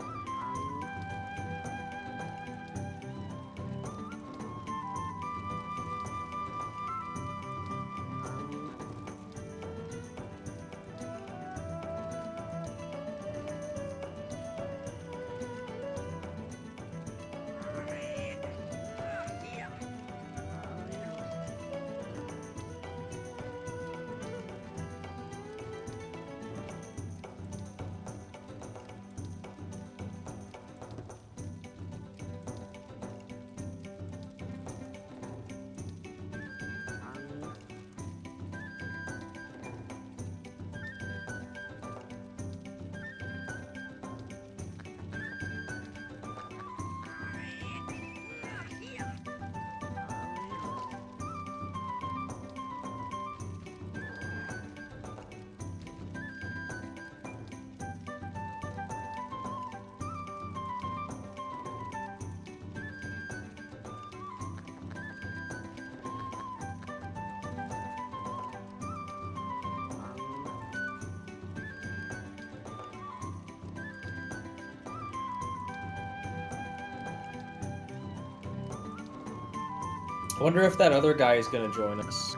B: I wonder if that other guy is gonna join us.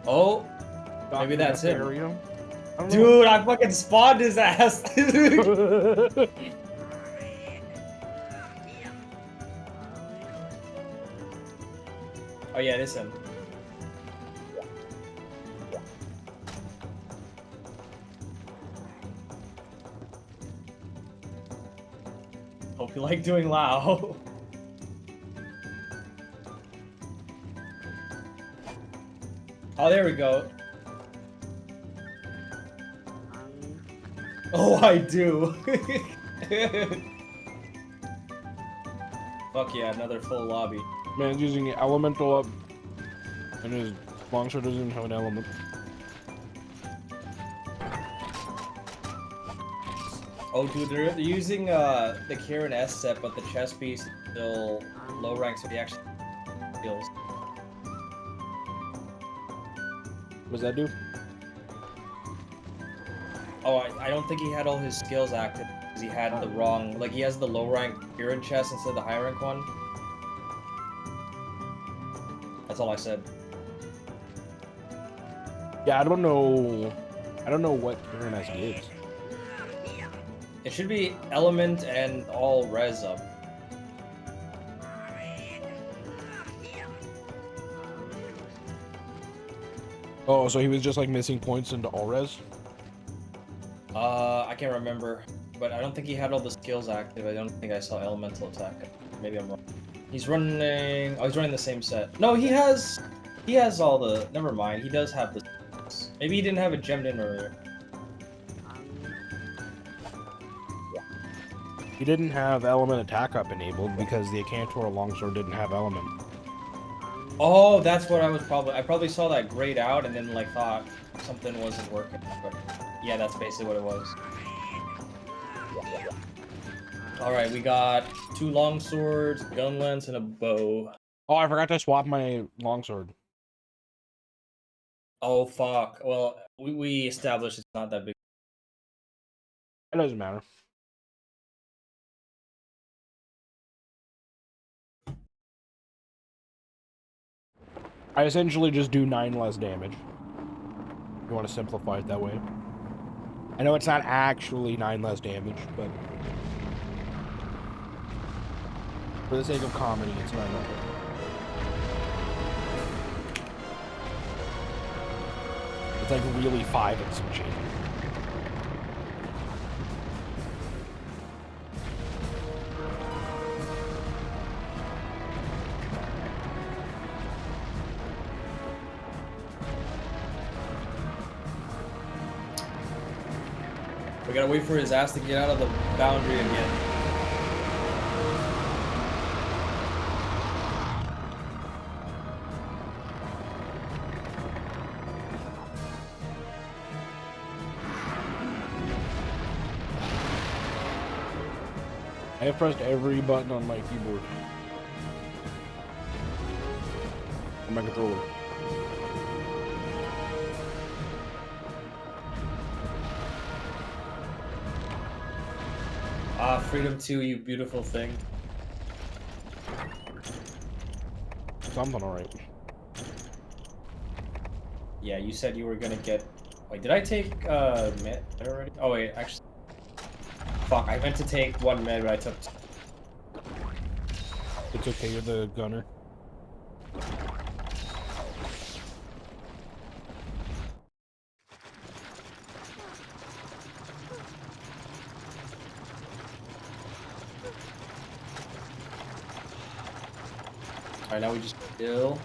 B: Oh, maybe that's him. Dude, I fucking spawned his ass. Oh yeah, it is him. Hope you like doing Lao. Oh, there we go. Oh, I do. Fuck yeah, another full lobby.
A: Man's using the elemental up, and his longsword doesn't even have an element.
B: Oh, dude, they're using the Kieran S set, but the chest piece is still low rank, so he actually skills.
A: What's that do?
B: Oh, I don't think he had all his skills active because he had the wrong. Like, he has the low rank Kieran chest instead of the high rank one. That's all I said.
A: Yeah, I don't know. I don't know what Kieran S gives.
B: It should be element and all res up.
A: Oh, so he was just like missing points into all res?
B: I can't remember, but I don't think he had all the skills active. I don't think I saw elemental attack. Maybe I'm wrong. He's running. Oh, he's running the same set. No, he has all the. Never mind. He does have the. Maybe he didn't have it gemmed in earlier.
A: He didn't have element attack up enabled because the Acantor longsword didn't have element.
B: Oh, that's what I was probably. I probably saw that grayed out and then like thought something wasn't working. But yeah, that's basically what it was. All right, we got 2 long swords, gun lance, and a bow.
A: Oh, I forgot to swap my longsword.
B: Oh fuck. Well, we established it's not that big.
A: It doesn't matter. I essentially just do 9 less damage. You want to simplify it that way. I know it's not actually 9 less damage, but for the sake of comedy, it's 9 less damage. It's like really 5 and some change.
B: We gotta wait for his ass to get out of the boundary again.
A: I have pressed every button on my keyboard. On my controller.
B: Ah, freedom 2, you beautiful thing.
A: Something alright.
B: Yeah, you said you were gonna get. Wait, did I take med already? Oh wait, actually. Fuck, I meant to take 1 med, but I took.
A: It's okay, you're the gunner.
B: Alright, now we just kill.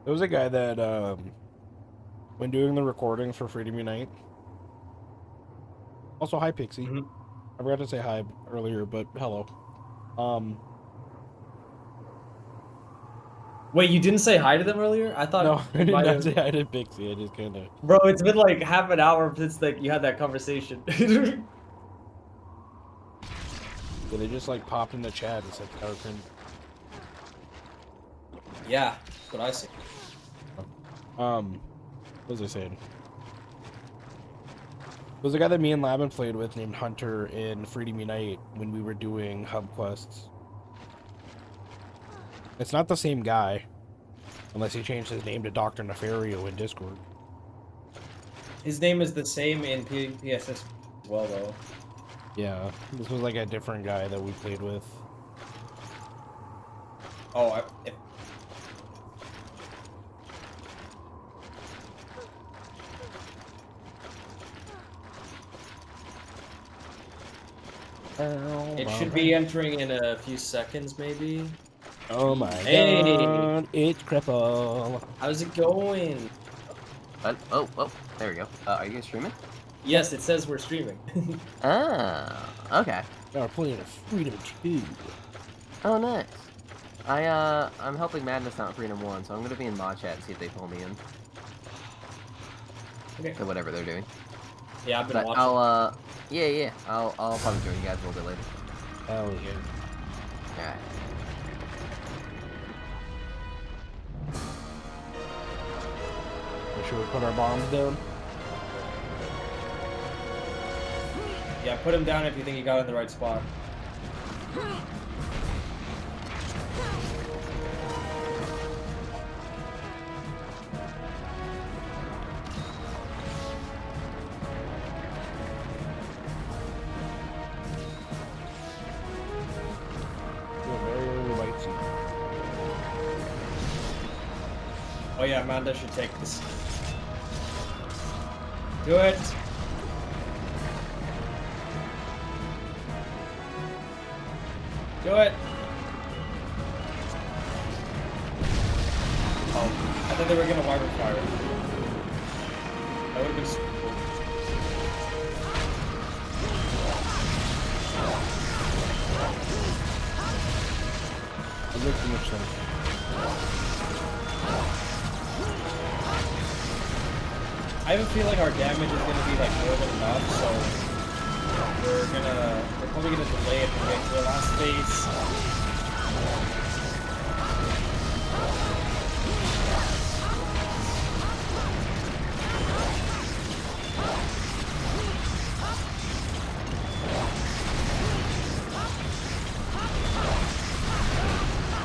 A: There was a guy that, when doing the recordings for Freedom Unite. Also, hi, Pixie.
B: Mhm.
A: I forgot to say hi earlier, but hello.
B: Wait, you didn't say hi to them earlier? I thought.
A: No, I
B: you
A: did
B: might
A: not
B: have-
A: say hi to Pixie. I just kind of.
B: Bro, it's been like half an hour since like you had that conversation.
A: Yeah, they just like popped in the chat and said Tower
B: Yeah, that's what I see.
A: What was I saying? There was a guy that me and Labin played with named Hunter in Freedom Unite when we were doing hub quests. It's not the same guy, unless he changed his name to Dr. Nefario in Discord.
B: His name is the same in PSS as well, though.
A: Yeah, this was like a different guy that we played with.
B: Oh, it should be entering in a few seconds, maybe.
A: Oh my
B: Hey.
A: god, it's Cripple.
B: How's it going?
C: Oh, there we go. Are you guys streaming?
B: Yes, it says we're streaming.
C: Ah, okay.
A: Now we're playing a Freedom 2.
C: Oh, nice. I'm helping Madness out Freedom 1, so I'm gonna be in mod chat and see if they pull me in.
B: Okay.
C: To whatever they're doing.
B: Yeah, I've been
C: But
B: watching.
C: yeah, I'll probably join you guys a little bit later.
A: Hell yeah.
C: Alright.
A: sure we put our bombs down.
B: Yeah, put him down if you think you got in the right spot. Oh yeah, Amanda should take this. Do it! Do it! Oh, I thought they were gonna wire fire. That would've been so cool.
A: It makes too much sense.
B: I have a feel like our damage is gonna be like more than enough, so we're probably gonna delay it and wait to the last phase.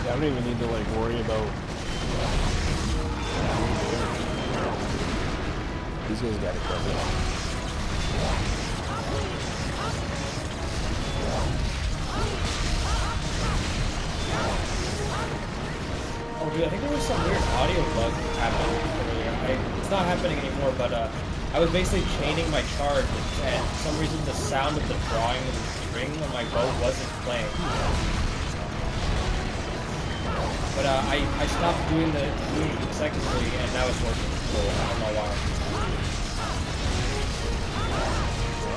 A: Yeah, I don't even need to like worry about. These guys got it covered.
B: Oh dude, I think there was some weird audio bug happening earlier. It's not happening anymore, but I was basically chaining my charge, and for some reason the sound of the drawing of the string on my bow wasn't playing. But I stopped doing the consecutively, and now it's working. So I don't know why.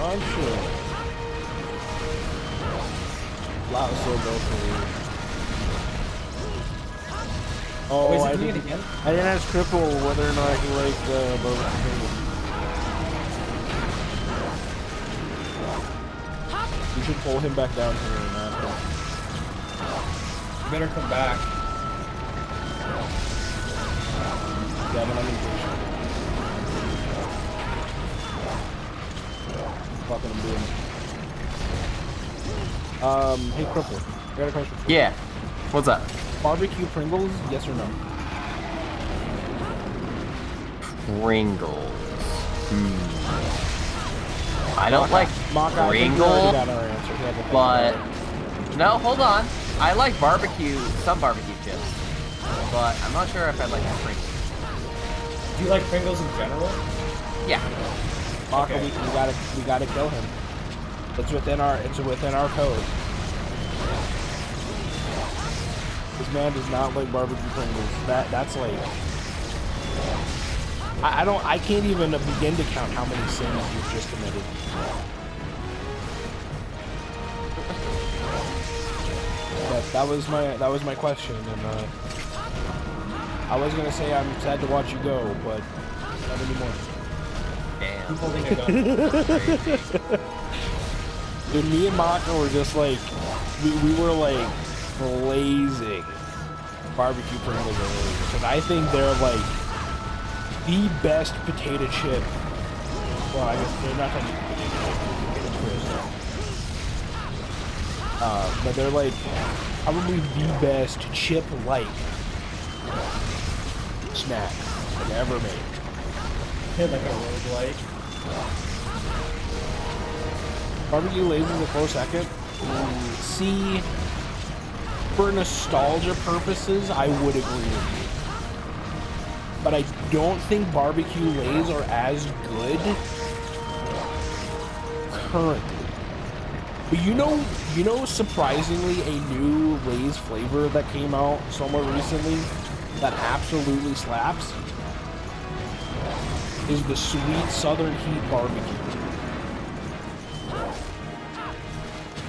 A: I'm sure. Lot of so broken. Oh,
B: Wait, is
A: I
B: it doing it
A: didn't,
B: again?
A: I didn't ask Cripple whether or not he liked Boba Fett. You should pull him back down here and ask him.
B: You better come back.
A: Yeah, I'm an impatient. Fucking him doing. Hey Cripple, I got a question for you.
C: Yeah. What's up?
A: Barbecue Pringles, yes or no?
C: Pringles. I don't like
A: Pringles,
C: but no, hold on. I like some barbecue chips, but I'm not sure if I like Pringles.
B: Do you like Pringles in general?
C: Yeah.
A: Maka,
B: Okay.
A: we gotta kill him. It's within our code. This man does not like barbecue Pringles. That's like I can't even begin to count how many sins you've just committed. But that was my question, and I was gonna say I'm sad to watch you go, but not anymore.
C: Damn.
B: I'm holding a gun.
A: Dude, me and Maka were just like we were like blazing barbecue Pringles earlier, because I think they're like the best potato chip. Well, I guess they're not technically potato chips, but they're like probably the best chip-like snack like ever made.
B: Like a roguelike.
A: Barbecue Lays is a close second. See, for nostalgia purposes, I would agree with you. But I don't think barbecue Lays are as good currently. But you know, surprisingly, a new Lay's flavor that came out somewhat recently that absolutely slaps is the sweet Southern Heat barbecue.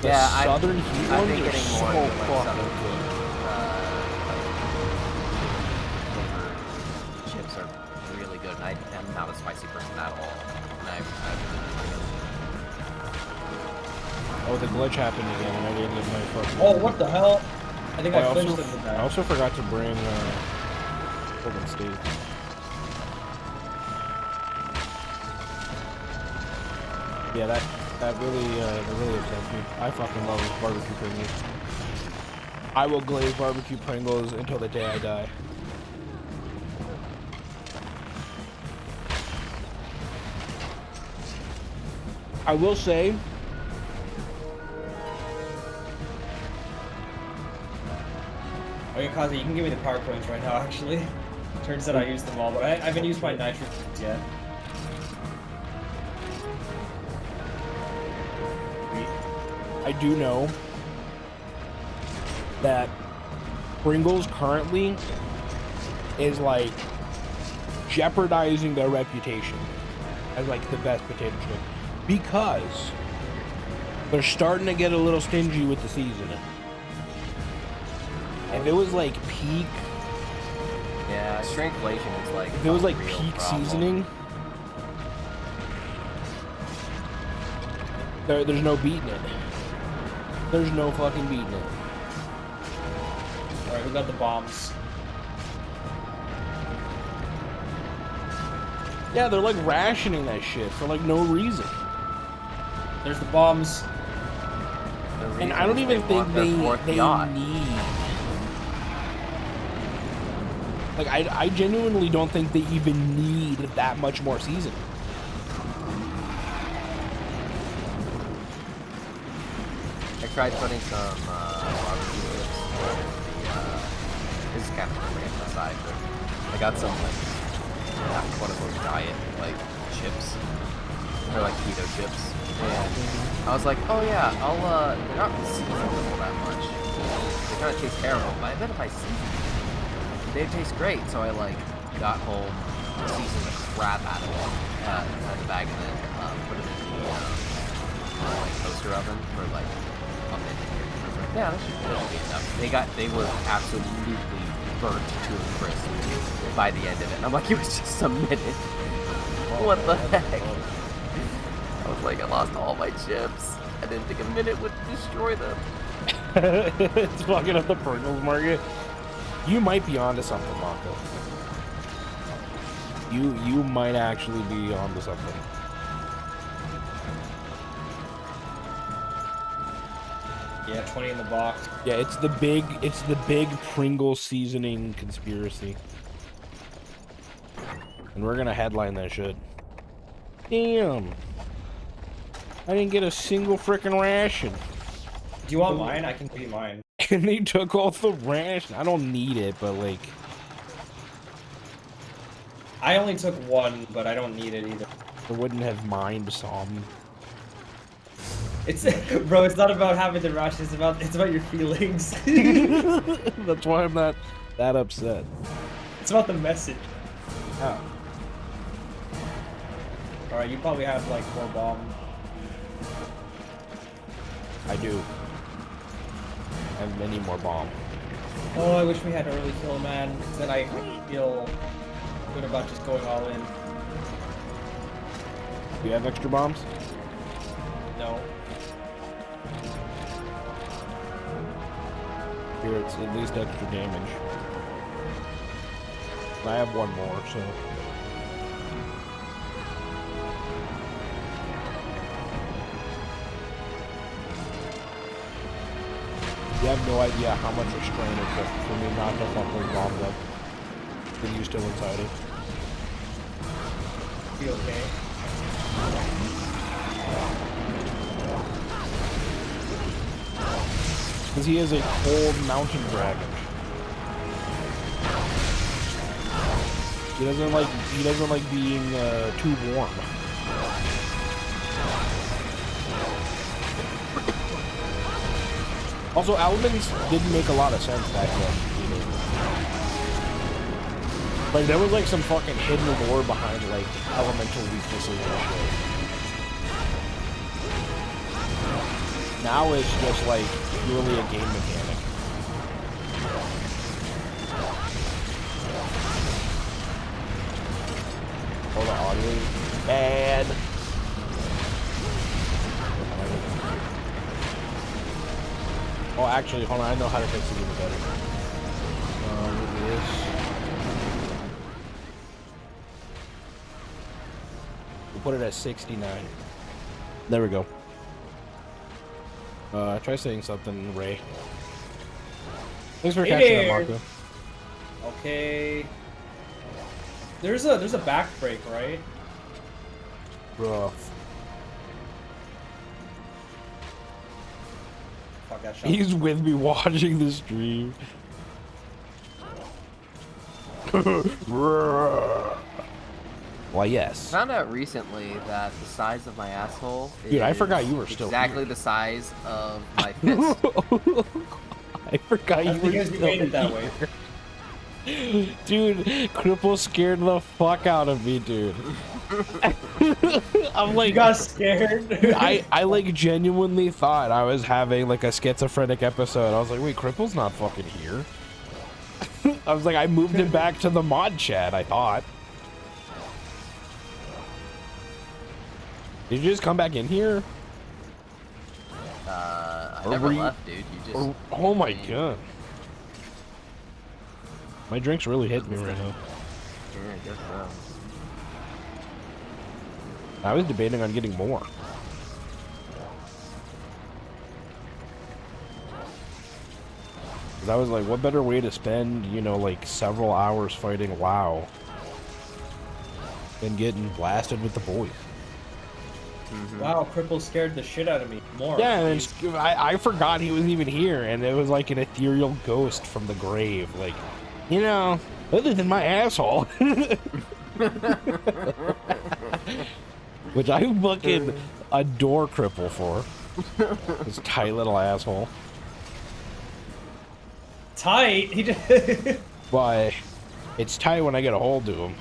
A: The
C: Yeah,
A: Southern Heat
C: I've
A: ones
C: been
A: are
C: getting
A: so
C: more into, like,
A: fucking
C: Southern
A: good.
C: Chips are really good. I am not a spicy person at all. And
A: Oh, the glitch happened again, and I didn't get my fucking.
B: Oh, what the hell? I think I flinched
A: also,
B: it with
A: I
B: that.
A: also forgot to bring Golden State. Yeah, that really upsets me. I fucking love barbecue Pringles. I will glaze barbecue Pringles until the day I die. I will say,
B: Oh, yeah, Kazi, you can give me the power coins right now, actually. Turns out I used them all, but I haven't used my nitrous yet.
A: I do know that Pringles currently is like jeopardizing their reputation as like the best potato chip because they're starting to get a little stingy with the seasoning. If it was like peak,
C: Yeah, shrinkflation is like.
A: if it was like
C: a real
A: peak
C: problem.
A: seasoning, there's no beating it. There's no fucking beating it.
B: Alright, who got the bombs?
A: Yeah, they're like rationing that shit for like no reason.
B: There's the bombs.
C: The
A: And I don't
C: reason is
A: even think
C: want their fourth
A: they
C: yacht.
A: need. Like, I genuinely don't think they even need that much more seasoning.
C: I tried putting some barbecue chips on the, this is kind of random aside, but I got some, like, not quote-unquote diet, like, chips. They're like keto chips. And I was like, oh yeah, they're not seasoned all that much. They kind of taste terrible, but I bet if I season them, they'd taste great. So I, like, got home, seasoned the crap out of them, out of the bag, and then put them in the, like, toaster oven for, like, a minute. I was like, yeah, that should be enough. They were absolutely burnt to a crisp by the end of it. And I'm like, it was just a minute. What the heck? I was like, I lost all my chips. I didn't think a minute would destroy them.
A: It's fucking up the Pringles market. You might be onto something, Marco. You might actually be onto something.
B: Yeah, 20 in the box.
A: Yeah, it's the big Pringles seasoning conspiracy. And we're gonna headline that shit. Damn. I didn't get a single frickin' ration.
B: Do you want mine? I can give you mine.
A: And they took off the ration. I don't need it, but like...
B: I only took one, but I don't need it either.
A: I wouldn't have mind some.
B: It's bro, it's not about having the rush, it's about your feelings.
A: That's why I'm not that upset.
B: It's about the message.
A: Oh.
B: Alright, you probably have like 4 bombs.
A: I do. I have many more bombs.
B: Oh, I wish we had early kill, man. 'Cause then I feel good about just going all in.
A: Do you have extra bombs?
B: No.
A: Here, it's at least extra damage. I have one more, so... You have no idea how much restraint it took for me not to fuck those bombs up. With you still inside it.
B: Be okay.
A: Because he is a cold mountain dragon. He doesn't like being too warm. Also, elements didn't make a lot of sense back then. Like, there was like some fucking hidden lore behind like elemental weaknesses and shit. Now it's just like purely a game mechanic. Oh, the audio is bad. Oh, actually, hold on. I know how to fix it even better. Look at this. We'll put it at 69. There we go. Try saying something, Ray. Thanks for catching that, Marco.
B: Okay. There's a back break, right?
A: Rough.
B: Fuck that shot.
A: He's with me watching the stream. Why, yes.
C: Found out recently that the size of my asshole is
A: Dude, I forgot you were still
C: exactly
A: here.
C: the size of my fist.
A: I forgot
B: That's
A: you were
B: because you
A: still
B: made it that
A: here.
B: way.
A: Dude, Cripple scared the fuck out of me, dude. I'm like,
B: You got scared?
A: I like genuinely thought I was having like a schizophrenic episode. I was like, wait, Cripple's not fucking here. I was like, I moved him back to the mod chat, I thought. Did you just come back in here?
C: I
A: Or
C: never
A: were you-
C: left, dude. You just.
A: Oh my god. My drink's really hitting me right now.
C: Yeah, I guess so.
A: I was debating on getting more. 'Cause I was like, what better way to spend, you know, like several hours fighting WoW than getting blasted with the boys?
B: Wow, Cripple scared the shit out of me. More.
A: Yeah, and then I forgot he was even here, and it was like an ethereal ghost from the grave. Like, you know, other than my asshole. Which I fucking adore Cripple for. This tight little asshole.
B: Tight. He just.
A: But it's tight when I get a hold of him.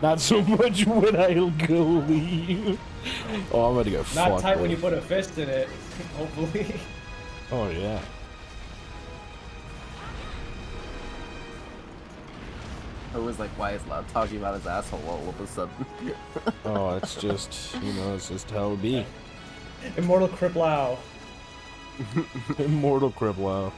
A: Not so much when I go leave. Oh, I'm gonna go fucked.
B: Not tight when you put a fist in it. Hopefully.
A: Oh yeah.
C: It was like, why is Loud talking about his asshole all of a sudden?
A: Oh, it's just, you know, it's just how it be.
B: Immortal Criplow.
A: Immortal Criplow.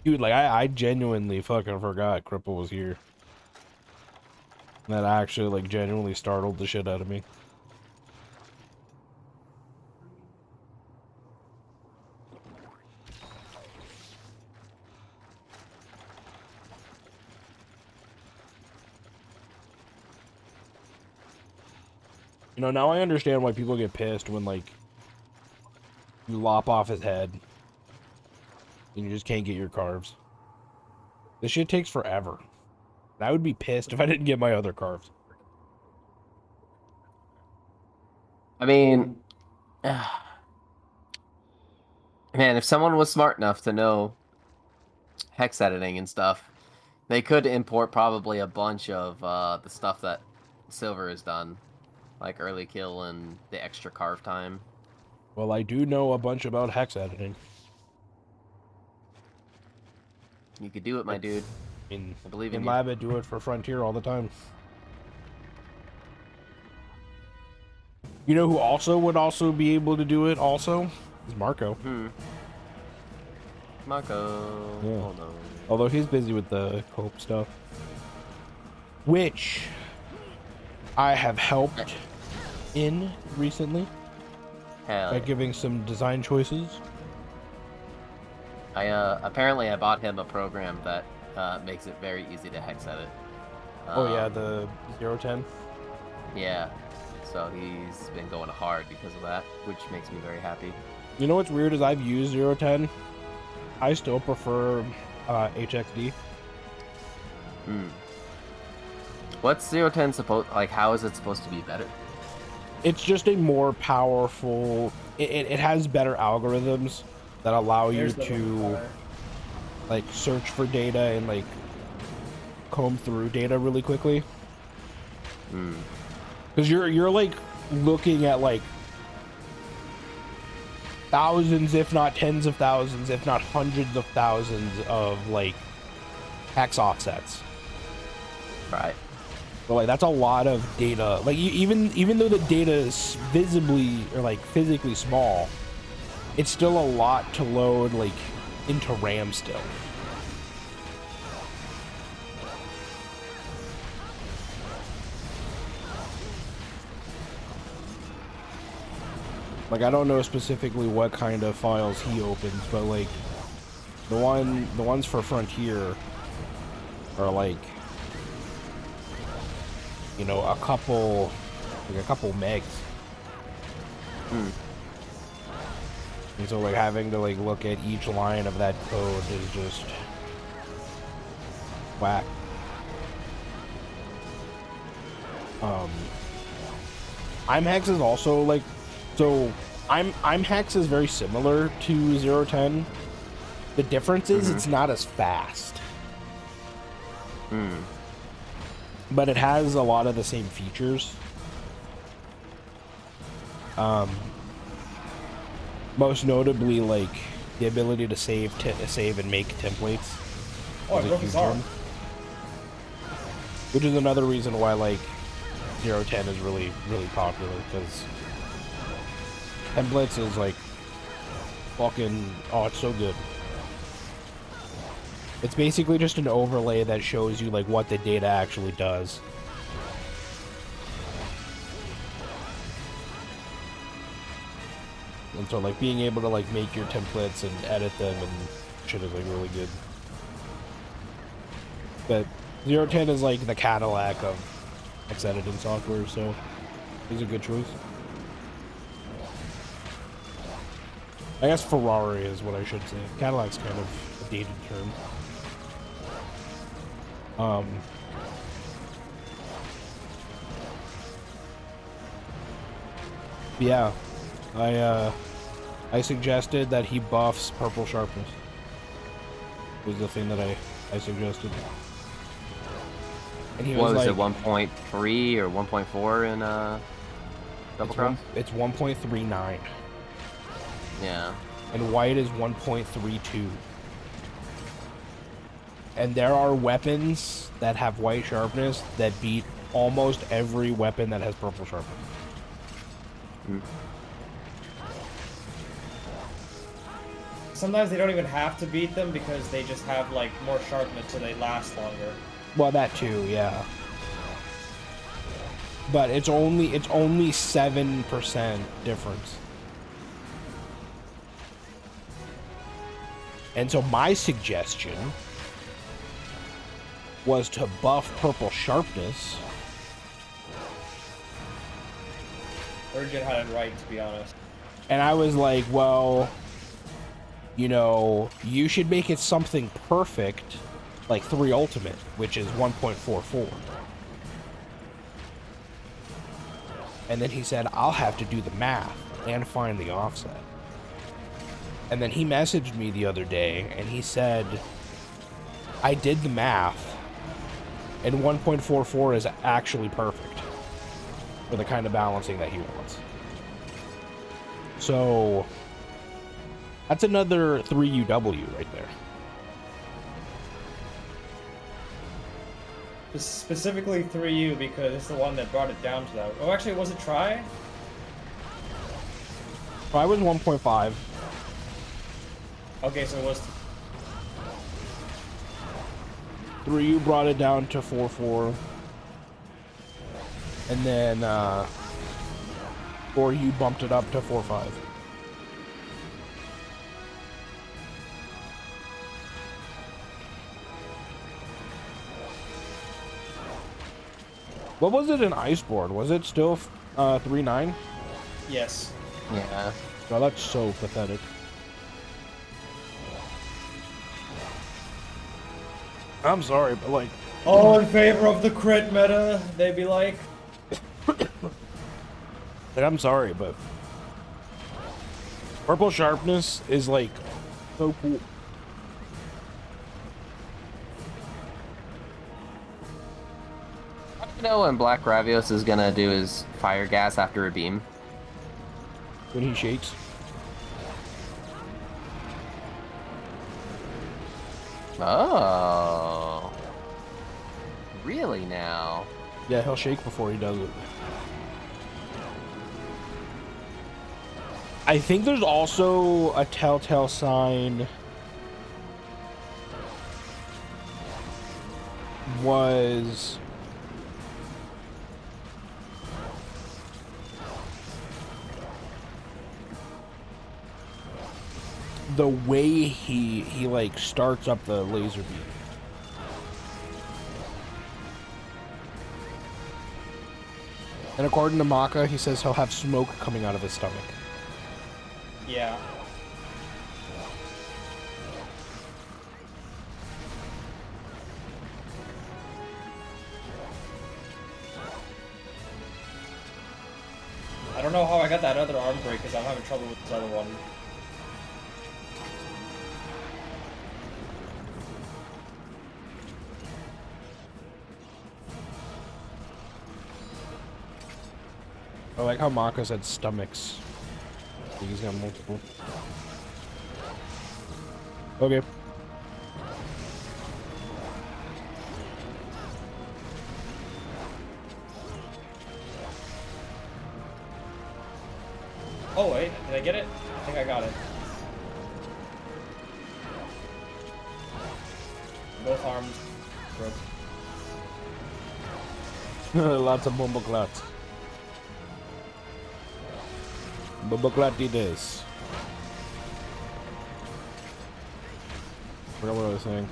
A: Dude, like, I genuinely fucking forgot Cripple was here. That actually, like, genuinely startled the shit out of me. You know, now I understand why people get pissed when, like, you lop off his head and you just can't get your carves. This shit takes forever. I would be pissed if I didn't get my other carves.
C: I mean, man, if someone was smart enough to know hex editing and stuff, they could import probably a bunch of the stuff that Silver has done, like early kill and the extra carve time.
A: Well, I do know a bunch about hex editing.
C: You could do it, my dude.
A: In
C: I believe in you.
A: lab, I do it for Frontier all the time. You know who also would also be able to do it also? Is Marco.
C: Marco.
A: Yeah.
C: Hold on.
A: Although he's busy with the cope stuff. Which I have helped in recently
C: Hell
A: by
C: yeah.
A: giving some design choices.
C: Apparently I bought him a program that makes it very easy to hex edit.
A: Oh yeah, the 010.
C: Yeah. So he's been going hard because of that, which makes me very happy.
A: You know what's weird is I've used 010. I still prefer HXD.
C: What's 010 supposed, like, how is it supposed to be better?
A: It's just a more powerful. It has better algorithms that allow you
B: There's the
A: to
B: fire.
A: like search for data and like comb through data really quickly. Because you're like looking at like thousands, if not tens of thousands, if not hundreds of thousands of like hex offsets.
C: Right.
A: But like that's a lot of data. Like even though the data is visibly or like physically small, it's still a lot to load like into RAM still. Like, I don't know specifically what kind of files he opens, but like the ones for Frontier are like, you know, a couple megs. And so like having to like look at each line of that code is just whack. IMHEX is also like, so IMHEX is very similar to 010. The difference is it's not as fast. But it has a lot of the same features. Most notably, like the ability to save and make templates.
B: Oh, I broke his arm.
A: Which is another reason why like 010 is really popular, because templates is like fucking, oh, it's so good. It's basically just an overlay that shows you like what the data actually does. And so like being able to like make your templates and edit them and shit is like really good. But 010 is like the Cadillac of text editing software, so it's a good choice. I guess Ferrari is what I should say. Cadillac's kind of a dated term. Yeah, I suggested that he buffs purple sharpness. Was the thing that I suggested. And he was
C: What was
A: like,
C: it, 1.3 or 1.4 in Double Cross?
A: It's 1.39.
C: Yeah.
A: And white is 1.32. And there are weapons that have white sharpness that beat almost every weapon that has purple sharpness.
B: Sometimes they don't even have to beat them because they just have like more sharpness so they last longer.
A: Well, that too, yeah. But it's only 7% difference. And so my suggestion was to buff purple sharpness.
B: Urgent had it right, to be honest.
A: And I was like, well, you know, you should make it something perfect, like 3 ultimate, which is 1.44. And then he said, I'll have to do the math and find the offset. And then he messaged me the other day and he said, I did the math and 1.44 is actually perfect for the kind of balancing that he wants. So that's another 3 UW right there.
B: Specifically 3U because it's the one that brought it down to that. Oh, actually, was it Tri?
A: Tri was 1.5.
B: Okay, so it was
A: 3U brought it down to 4.4. And then 4U bumped it up to 4.5. What was it in Iceboard? Was it still 3.9?
B: Yes.
C: Yeah.
A: Oh, that's so pathetic. I'm sorry, but like...
B: All in favor of the crit meta, they'd be like.
A: Like, I'm sorry, but... Purple sharpness is like so cool.
C: You know when Black Ravios is gonna do his fire gas after a beam?
A: When he shakes.
C: Oh. Really now?
A: Yeah, he'll shake before he does it. I think there's also a telltale sign was... the way he like starts up the laser beam. And according to Maka, he says he'll have smoke coming out of his stomach.
B: Yeah. I don't know how I got that other arm break because I'm having trouble with this other one.
A: I like how Maka said stomachs. I think he's got multiple. Okay.
B: Oh wait, did I get it? I think I got it. Both arms broke.
A: Lots of bumbleclats. Bumbleclatty this. Forgot what I was saying.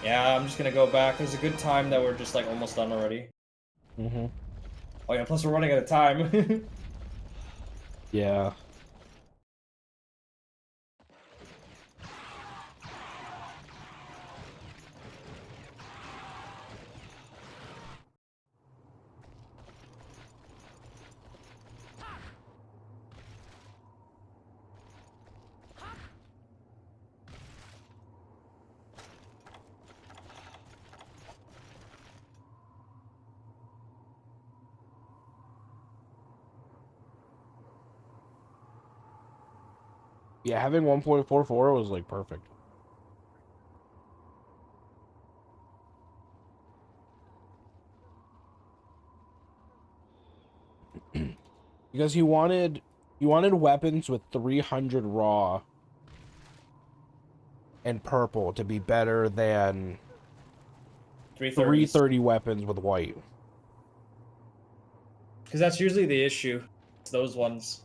B: Yeah, I'm just gonna go back. There's a good time that we're just like almost done already.
A: Mm-hmm.
B: Oh yeah, plus we're running out of time.
A: Yeah. Yeah, having 1.44 was like perfect. Because he wanted weapons with 300 raw and purple to be better than 330 weapons with white.
B: Because that's usually the issue. It's those ones.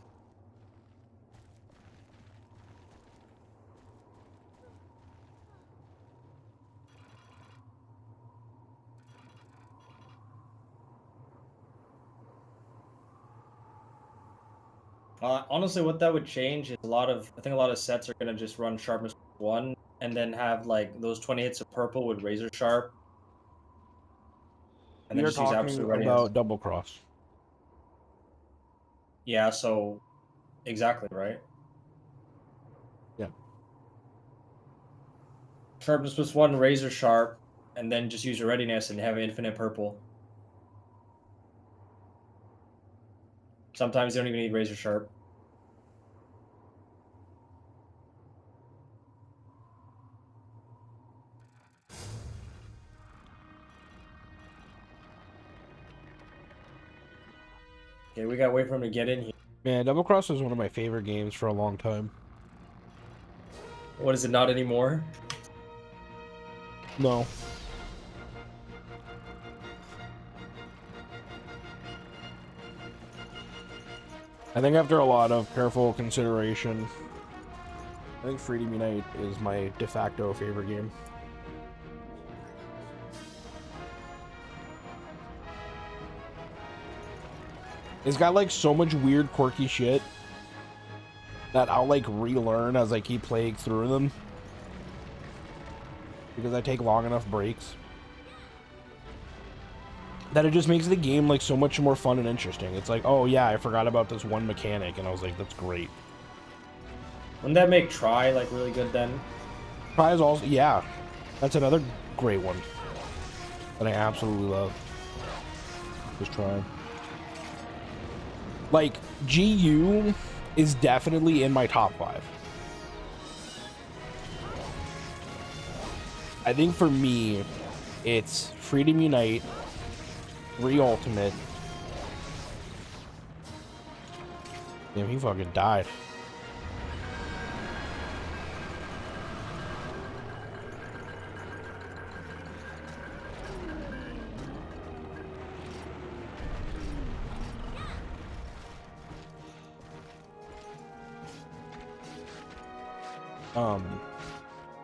B: Honestly, what that would change is I think a lot of sets are gonna just run sharpness 1 and then have like those 20 hits of purple with razor sharp. And
A: We
B: then
A: are
B: just use
A: talking
B: absolute readiness.
A: about double cross.
B: Yeah, so exactly right.
A: Yeah.
B: Sharpness plus 1, razor sharp, and then just use your readiness and have infinite purple. Sometimes you don't even need razor sharp. Okay, we gotta wait for him to get in here.
A: Man, double cross was one of my favorite games for a long time.
B: What is it, not anymore?
A: No. I think after a lot of careful consideration, I think Freedom Unite is my de facto favorite game. It's got like so much weird quirky shit that I'll like relearn as I keep playing through them, because I take long enough breaks, that it just makes the game like so much more fun and interesting. It's like, oh yeah, I forgot about this one mechanic, and I was like, that's great.
B: Wouldn't that make Try like really good then?
A: Try is also, yeah, that's another great one that I absolutely love. Just Try. Like, GU is definitely in my top 5. I think for me, it's Freedom Unite, 3 Ultimate, Damn, he fucking died.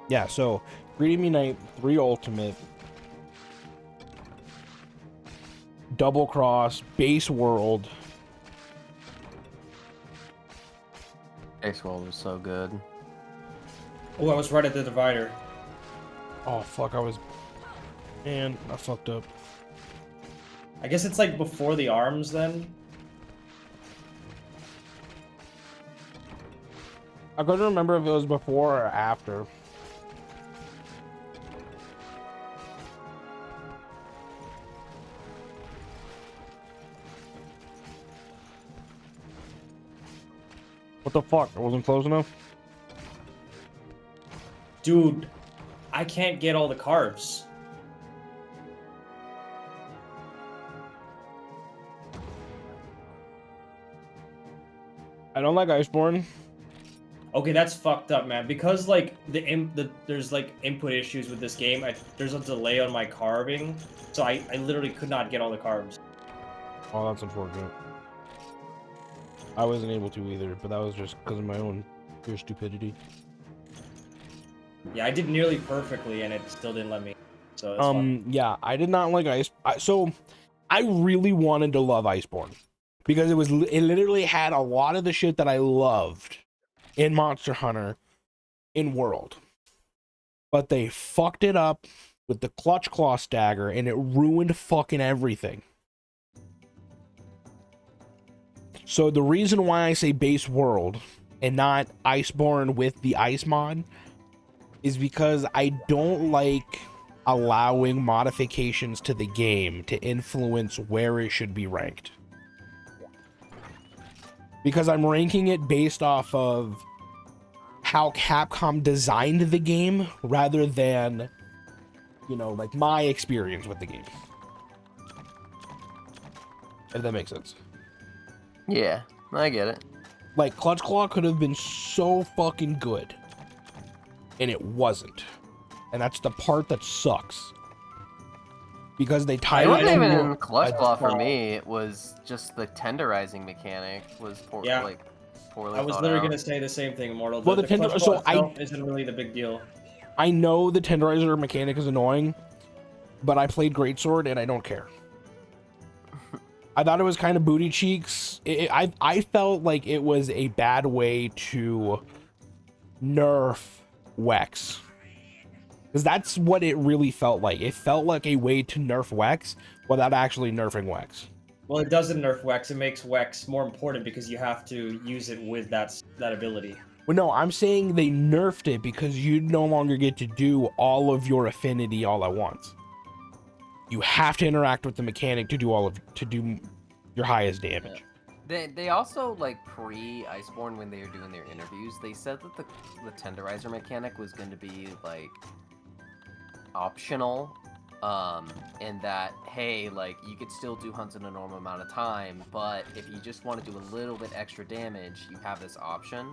A: Yeah, so Greedy Night 3 Ultimate, Double Cross, Base World.
C: Base World was so good.
B: Oh, I was right at the divider.
A: Oh fuck, man, I fucked up.
B: I guess it's like before the arms then.
A: I couldn't remember if it was before or after. What the fuck? I wasn't close enough?
B: Dude, I can't get all the carbs.
A: I don't like Iceborne.
B: Okay, that's fucked up, man. Because like there's like input issues with this game. There's a delay on my carving, so I literally could not get all the carbs.
A: Oh, that's unfortunate. I wasn't able to either, but that was just because of my own pure stupidity.
B: Yeah, I did nearly perfectly, and it still didn't let me. So that's fine.
A: Yeah, I did not like so I really wanted to love Iceborne because it literally had a lot of the shit that I loved in Monster Hunter in World, but they fucked it up with the Clutch Claw Stagger, and it ruined fucking everything. So the reason why I say Base World and not Iceborne with the Ice mod is because I don't like allowing modifications to the game to influence where it should be ranked. Because I'm ranking it based off of how Capcom designed the game rather than, you know, like my experience with the game. If that makes sense.
C: Yeah, I get it.
A: Like, Clutch Claw could have been so fucking good, and it wasn't. And that's the part that sucks. Because they tied
C: It wasn't even
A: to
C: in Clutch Claw for me. It was just the tenderizing mechanic was poorly
B: I was
C: thought
B: literally
C: out.
B: gonna say the same thing, Immortal.
A: Well,
B: the Clutch Claw itself isn't really the big deal.
A: I know the tenderizer mechanic is annoying, but I played Greatsword and I don't care. I thought it was kind of booty cheeks. I felt like it was a bad way to nerf Wex. Because that's what it really felt like. It felt like a way to nerf Wex without actually nerfing Wex.
B: Well, it doesn't nerf Wex. It makes Wex more important because you have to use it with that ability.
A: Well, no, I'm saying they nerfed it because you no longer get to do all of your affinity all at once. You have to interact with the mechanic to do your highest damage.
C: They also, like, pre-Iceborne, when they were doing their interviews, they said that the tenderizer mechanic was going to be, like, optional, and that, hey, like, you could still do hunts in a normal amount of time, but if you just want to do a little bit extra damage, you have this option.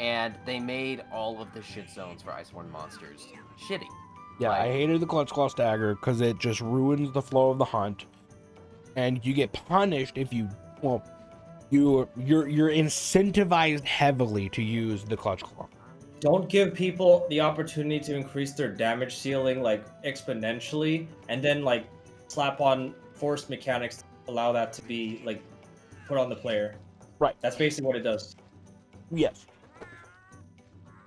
C: And they made all of the shit zones for Iceborne monsters shitty.
A: Yeah,
C: like,
A: I hated the Clutch Claw Stagger because it just ruins the flow of the hunt, and you get punished if you, well, you're incentivized heavily to use the Clutch Claw.
B: Don't give people the opportunity to increase their damage ceiling like exponentially, and then like slap on forced mechanics to allow that to be like put on the player.
A: Right.
B: That's basically what it does.
A: Yes.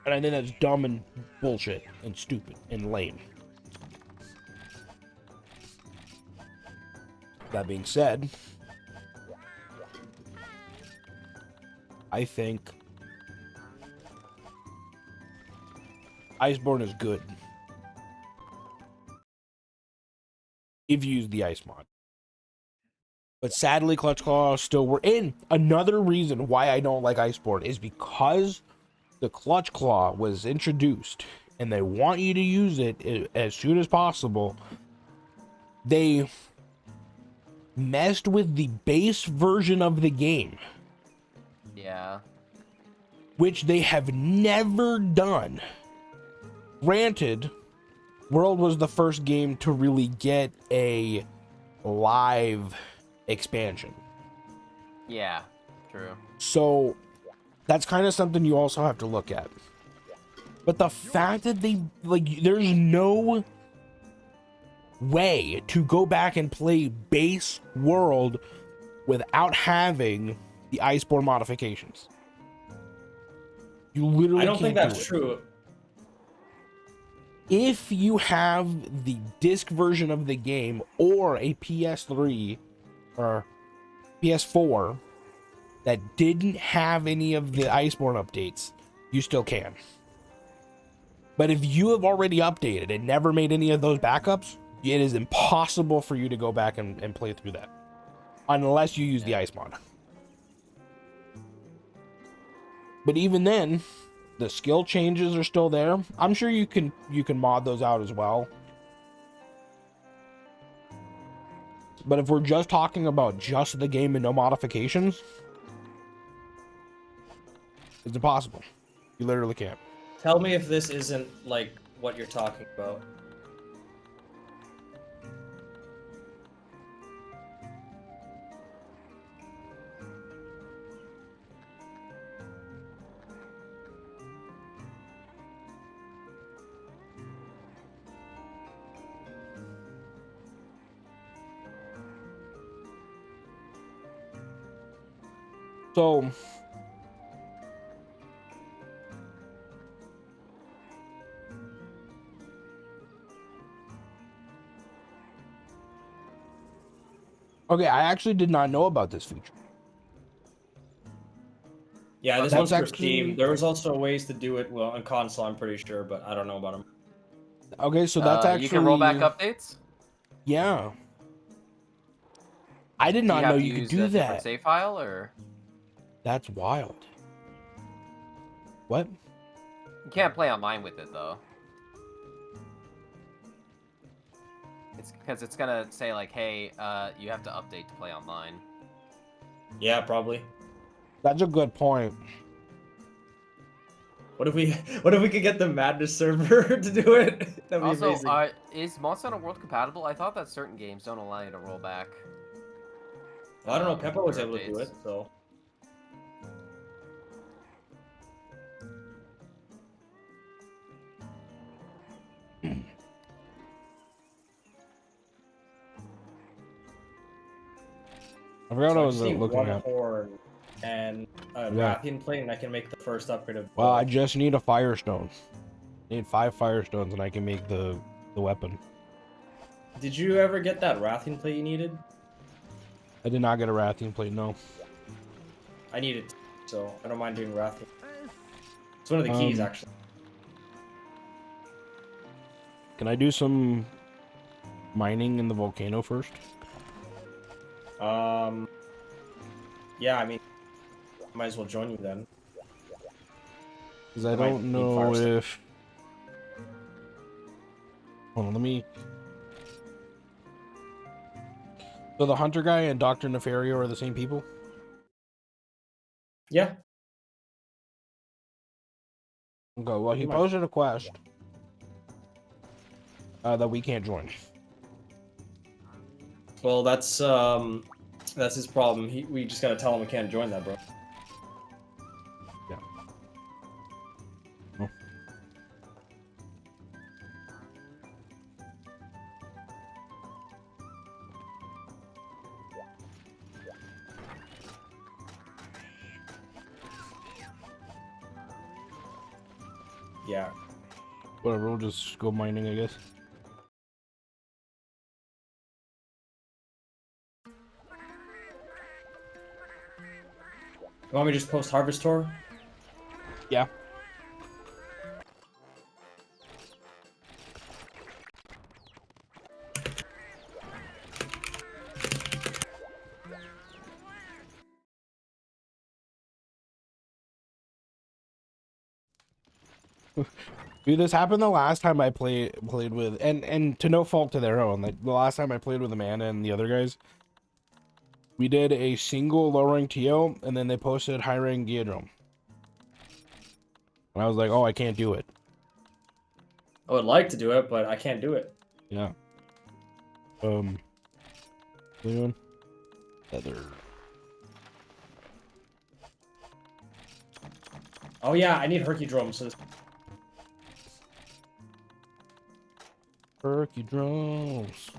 A: And I think that's dumb and bullshit and stupid and lame. That being said, I think Iceborne is good if you use the ice mod. But sadly, Clutch Claw still were in. Another reason why I don't like Iceborne is because the Clutch Claw was introduced and they want you to use it as soon as possible. They messed with the base version of the game.
C: Yeah.
A: which they have never done. Granted, World was the first game to really get a live expansion.
C: Yeah, true.
A: So that's kind of something you also have to look at. But the fact that they, like, there's no way to go back and play base World without having the Iceborne modifications. You literally
B: I don't think
A: can't
B: that's
A: do it.
B: true.
A: If you have the disc version of the game or a PS3 or PS4 that didn't have any of the Iceborne updates, you still can. But if you have already updated and never made any of those backups, it is impossible for you to go back and play through that. Unless you use the ice mod. But even then, the skill changes are still there. I'm sure you can mod those out as well. But if we're just talking about just the game and no modifications, it's impossible. You literally can't.
B: Tell me if this isn't like what you're talking about.
A: So okay, I actually did not know about this feature.
B: Yeah, this
A: That's
B: one's for
A: actually-
B: Steam. There was also ways to do it well on console, I'm pretty sure, but I don't know about them.
A: Okay, so that's actually
C: You can roll back updates.
A: Yeah. I did
C: Do
A: not
C: you have
A: know
C: to
A: you could
C: use
A: do
C: a different
A: that.
C: save file, or
A: That's wild. What?
C: you can't play online with it though. It's because it's gonna say like, hey, you have to update to play online.
B: Yeah, probably.
A: That's a good point.
B: What if we could get the Madness server to do it? That'd be
C: Also,
B: amazing.
C: is Monster Hunter World compatible? I thought that certain games don't allow you to roll back.
B: Well, I don't know. Peppa was
C: their
B: able to do
C: updates.
B: it, so.
A: I forgot what I
B: So
A: was
B: just need
A: looking
B: one
A: at.
B: horn and a
A: Yeah.
B: Rathian plate, and I can make the first upgrade of.
A: Well, I just need a firestone. I need 5 firestones and I can make the weapon.
B: Did you ever get that Rathian plate you needed?
A: I did not get a Rathian plate, no.
B: I need it, so I don't mind doing Rathian. It's one of the keys, actually.
A: Can I do some mining in the volcano first?
B: Yeah, I mean, might as well join you then.
A: Because I
B: might
A: don't
B: need
A: know
B: firestone.
A: if... Hold on, let me... So the hunter guy and Dr. Nefario are the same people?
B: Yeah.
A: Okay, well, he
B: Pretty much.
A: posted a quest that we can't join.
B: Well, that's his problem. We just gotta tell him we can't join that, bro.
A: Yeah. Oh.
B: Yeah.
A: Whatever, we'll just go mining, I guess.
B: You want me to just post Harvest Tour?
A: Yeah. Dude, this happened the last time I played with, and to no fault to their own. Like the last time I played with Amanda and the other guys, We did a single low rank TO, and then they posted high rank Geodrome. And I was like, oh, I can't do it.
B: I would like to do it, but I can't do it.
A: Yeah. Anyone? Feather.
B: Oh yeah, I need Hercudrome, so this...
A: Hercudromes.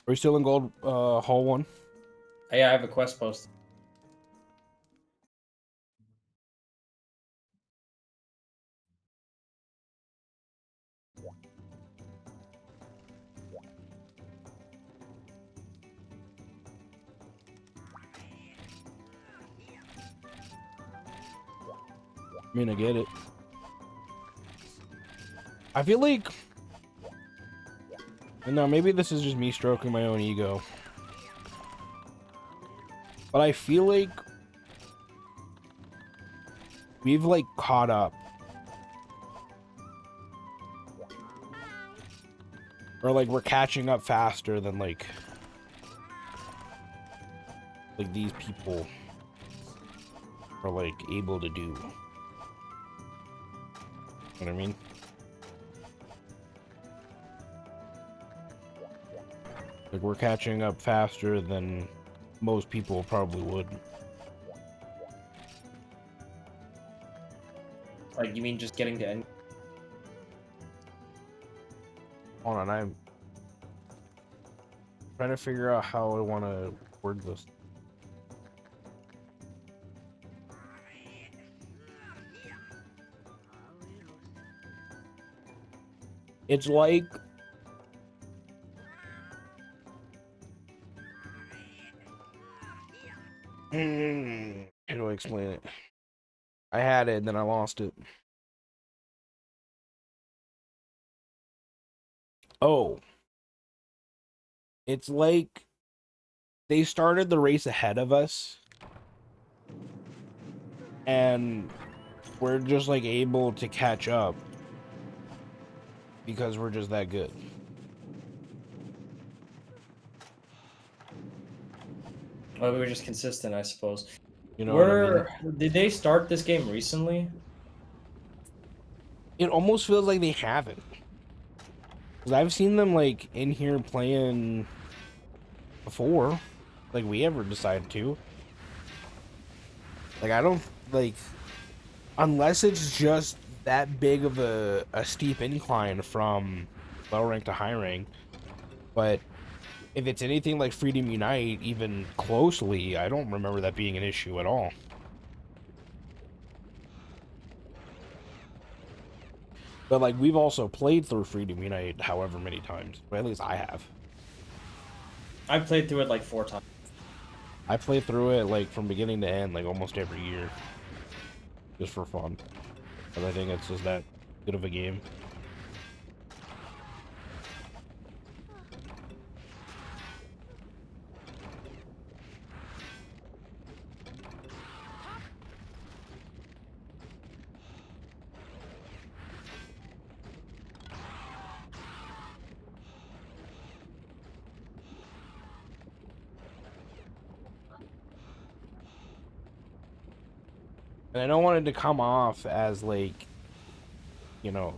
A: Are we still in gold hall 1?
B: Yeah, I have a quest post.
A: I mean, I get it. I feel like... And now, maybe this is just me stroking my own ego. But I feel like... we've, like, caught up. Or, like, we're catching up faster than, like these people are, like, able to do. You know what I mean? Like, we're catching up faster than most people probably would.
B: Like, you mean just getting to end?
A: Hold on, I'm trying to figure out how I want to word this. It's like... how do I explain it? I had it, and then I lost it. Oh. It's like they started the race ahead of us, and we're just, like, able to catch up because we're just that good.
B: Well, we were just consistent, I suppose.
A: You know what I mean?
B: Did they start this game recently?
A: It almost feels like they haven't. Because I've seen them, like, in here playing before. Like, we ever decided to. Like, I don't, like... Unless it's just that big of a steep incline from low rank to high rank. But if it's anything like Freedom Unite, even closely, I don't remember that being an issue at all. But, like, we've also played through Freedom Unite however many times. Or at least I have.
B: I've played through it like 4 times.
A: I play through it, like, from beginning to end, like, almost every year. Just for fun. Because I think it's just that good of a game. And I don't want it to come off as, like, you know,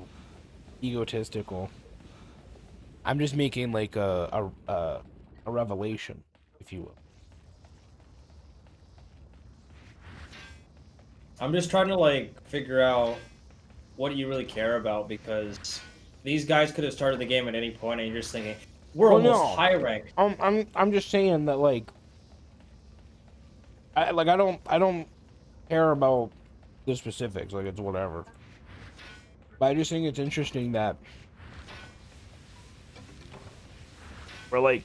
A: egotistical. I'm just making, like, a revelation, if you will.
B: I'm just trying to, like, figure out what you really care about, because these guys could have started the game at any point, and you're just thinking, we're
A: Well,
B: almost
A: no.
B: high rank.
A: I'm just saying that, like, I don't care about the specifics, like, it's whatever. But I just think it's interesting that we're like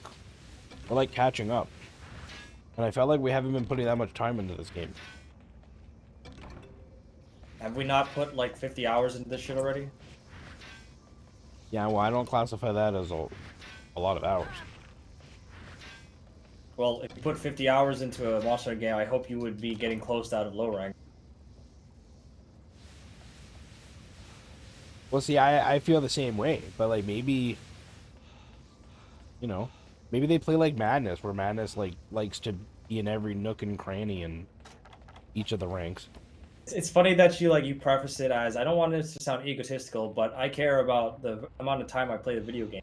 A: catching up. And I felt like we haven't been putting that much time into this game.
B: Have we not put like 50 hours into this shit already?
A: Yeah, well, I don't classify that as a lot of hours.
B: Well, if you put 50 hours into a Monster Hunter game, I hope you would be getting close out of low rank.
A: Well, see, I feel the same way, but like maybe, you know, maybe they play like Madness, where Madness like likes to be in every nook and cranny in each of the ranks.
B: It's funny that you preface it as I don't want this to sound egotistical, but I care about the amount of time I play the video game.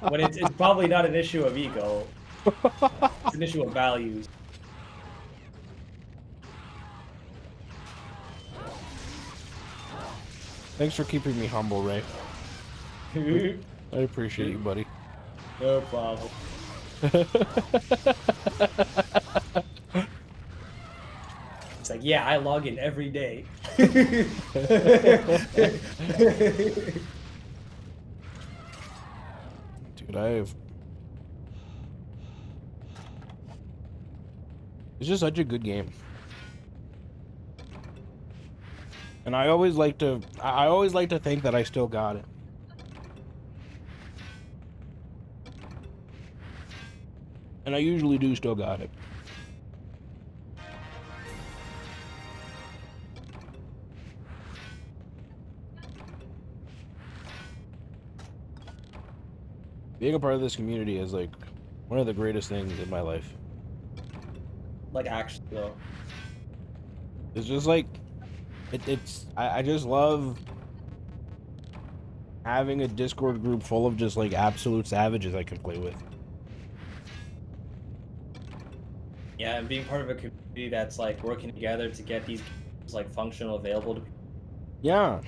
B: When it's probably not an issue of ego, it's an issue of values.
A: Thanks for keeping me humble, Ray. I appreciate you, buddy.
B: No problem. It's like, yeah, I log in every day.
A: Dude, it's just such a good game. And I always like to think that I still got it. And I usually do still got it. Being a part of this community is like one of the greatest things in my life.
B: Like, actually, though.
A: It's just like I just love having a Discord group full of just like absolute savages I can play with.
B: Yeah, and being part of a community that's like working together to get these games like functional, available to people.
A: Yeah.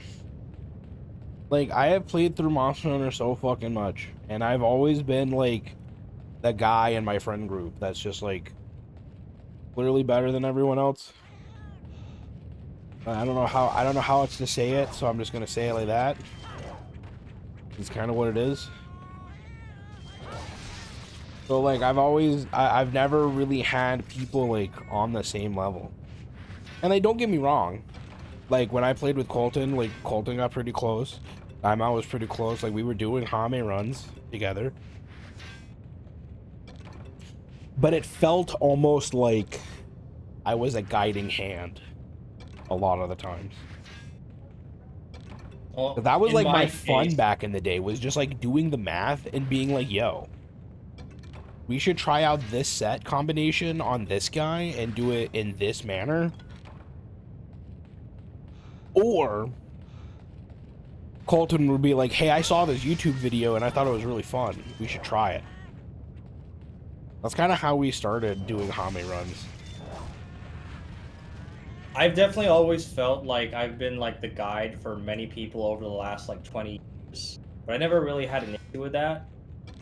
A: Like, I have played through Monster Hunter so fucking much, and I've always been like the guy in my friend group that's just like clearly better than everyone else. I don't know how else to say it, so I'm just gonna say it like that. It's kind of what it is. So like I've never really had people like on the same level. And like, don't get me wrong, like when I played with Colton, like Colton got pretty close. I was pretty close. Like we were doing Hame runs together. But it felt almost like I was a guiding hand a lot of the times.
B: Well,
A: That was like my fun
B: case,
A: back in the day, was just like doing the math and being like, yo, we should try out this set combination on this guy and do it in this manner. Or Colton would be like, hey, I saw this YouTube video and I thought it was really fun. We should try it. That's kind of how we started doing Hame runs.
B: I've definitely always felt like I've been like the guide for many people over the last like 20 years, but I never really had an issue with that.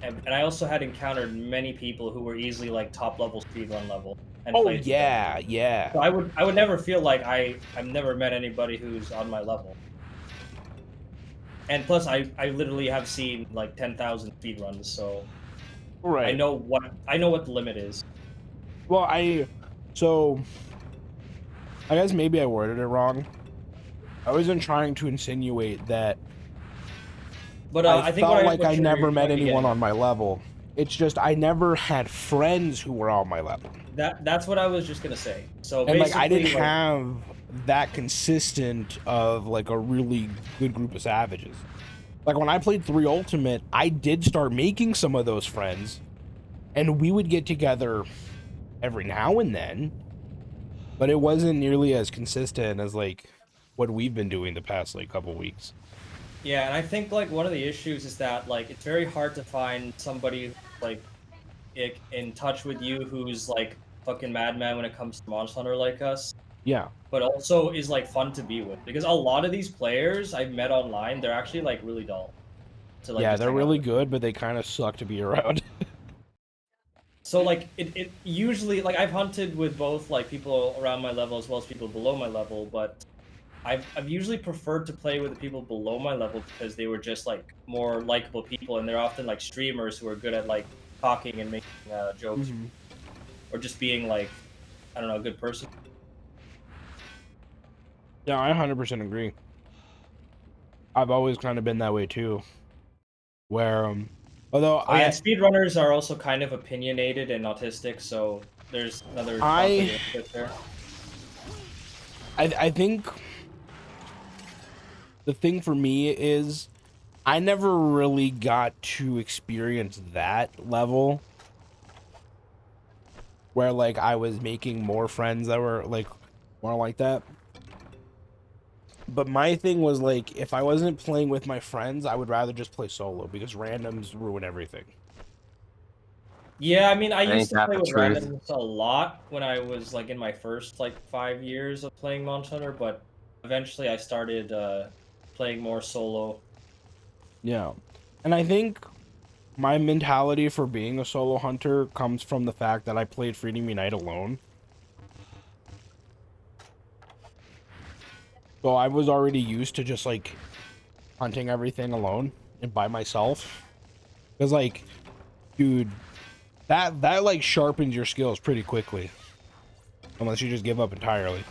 B: And I also had encountered many people who were easily like top level speedrun level. And
A: Oh
B: played
A: yeah,
B: them.
A: yeah.
B: So I would never feel like I've never met anybody who's on my level. And plus, I literally have seen like 10,000 speedruns, so
A: Right.
B: I know what the limit is.
A: Well, I guess maybe I worded it wrong. I wasn't trying to insinuate that.
B: But
A: I
B: think
A: felt
B: what
A: like I
B: what
A: never
B: you're
A: met
B: going to
A: anyone
B: get
A: on my level. It's just I never had friends who were on my level.
B: That's what I was just gonna say. So
A: And like I didn't
B: basically,
A: have that consistent of like a really good group of savages. Like when I played 3 Ultimate, I did start making some of those friends, and we would get together every now and then, but it wasn't nearly as consistent as like what we've been doing the past like couple weeks.
B: yeah, and I think like one of the issues is that like it's very hard to find somebody like in touch with you who's like fucking madman when it comes to Monster Hunter like us,
A: Yeah.
B: but also is like fun to be with, because a lot of these players I've met online, they're actually like really dull. To, like,
A: Yeah,
B: just
A: they're
B: hang out
A: really
B: with.
A: good, but they kind of suck to be around.
B: So like it usually, like I've hunted with both like people around my level as well as people below my level, but I've usually preferred to play with the people below my level because they were just like more likable people, and they're often like streamers who are good at like talking and making jokes, or just being like, I don't know, a good person.
A: Yeah, I 100% agree. I've always kind of been that way too. Where, although
B: Oh yeah, speedrunners are also kind of opinionated and autistic, so there's another conflict there.
A: I think the thing for me is I never really got to experience that level where like I was making more friends that were like more like that. But my thing was like, if I wasn't playing with my friends, I would rather just play solo because randoms ruin everything.
B: Yeah, I mean, I used
C: Ain't
B: to
C: that
B: play
C: the
B: with
C: truth?
B: randoms a lot when I was like in my first like 5 years of playing Monster Hunter, but eventually I started playing more solo.
A: Yeah. And I think my mentality for being a solo hunter comes from the fact that I played Freedom Unite alone. So I was already used to just like hunting everything alone and by myself. Because like, dude, that like sharpens your skills pretty quickly. Unless you just give up entirely.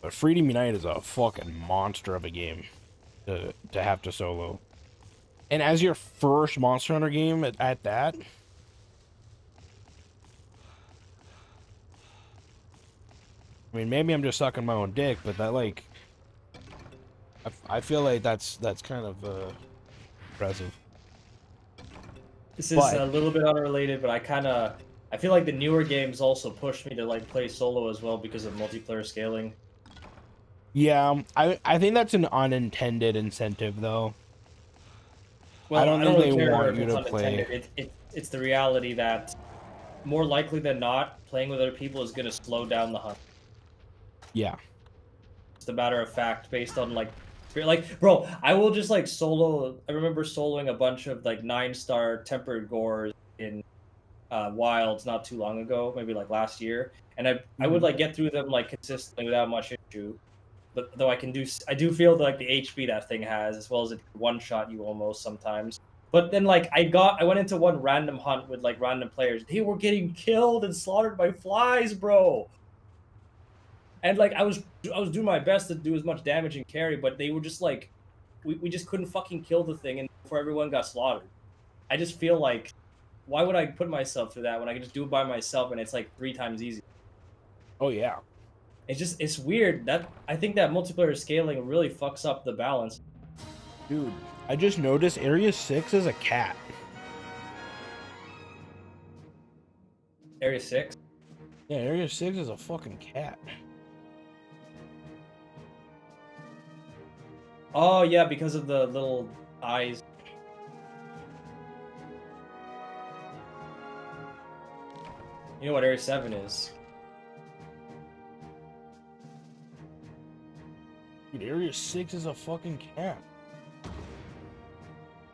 A: But Freedom Unite is a fucking monster of a game to have to solo. And as your first Monster Hunter game at that, I mean, maybe I'm just sucking my own dick, but that like, I feel like that's kind of impressive.
B: This is
A: But
B: a little bit unrelated, but I feel like the newer games also push me to like play solo as well because of multiplayer scaling.
A: yeah, I think that's an unintended incentive though. I
B: Well,
A: don't
B: I don't
A: think
B: really
A: they
B: care
A: want
B: if
A: you
B: it's
A: to play.
B: unintended. It's the reality that more likely than not, playing with other people is going to slow down the hunt.
A: Yeah,
B: It's a matter of fact based on like bro, I will just like solo. I remember soloing a bunch of like 9-star tempered gores in wilds not too long ago, maybe like last year, and I would like get through them like consistently without much issue. But though I do feel like the HP that thing has, as well as it one shot you almost sometimes. But then like I went into one random hunt with like random players. They were getting killed and slaughtered by flies, bro. And like I was doing my best to do as much damage and carry, but they were just like we just couldn't fucking kill the thing and before everyone got slaughtered. I just feel like why would I put myself through that when I can just do it by myself and it's like 3 times easier?
A: oh yeah,
B: It's weird that I think that multiplayer scaling really fucks up the balance.
A: dude. I just noticed Area 6 is a cat.
B: Area 6.
A: Yeah, Area 6 is a fucking cat.
B: Oh yeah, because of the little eyes. You know what Area 7 is?
A: Dude, Area 6 is a fucking cat.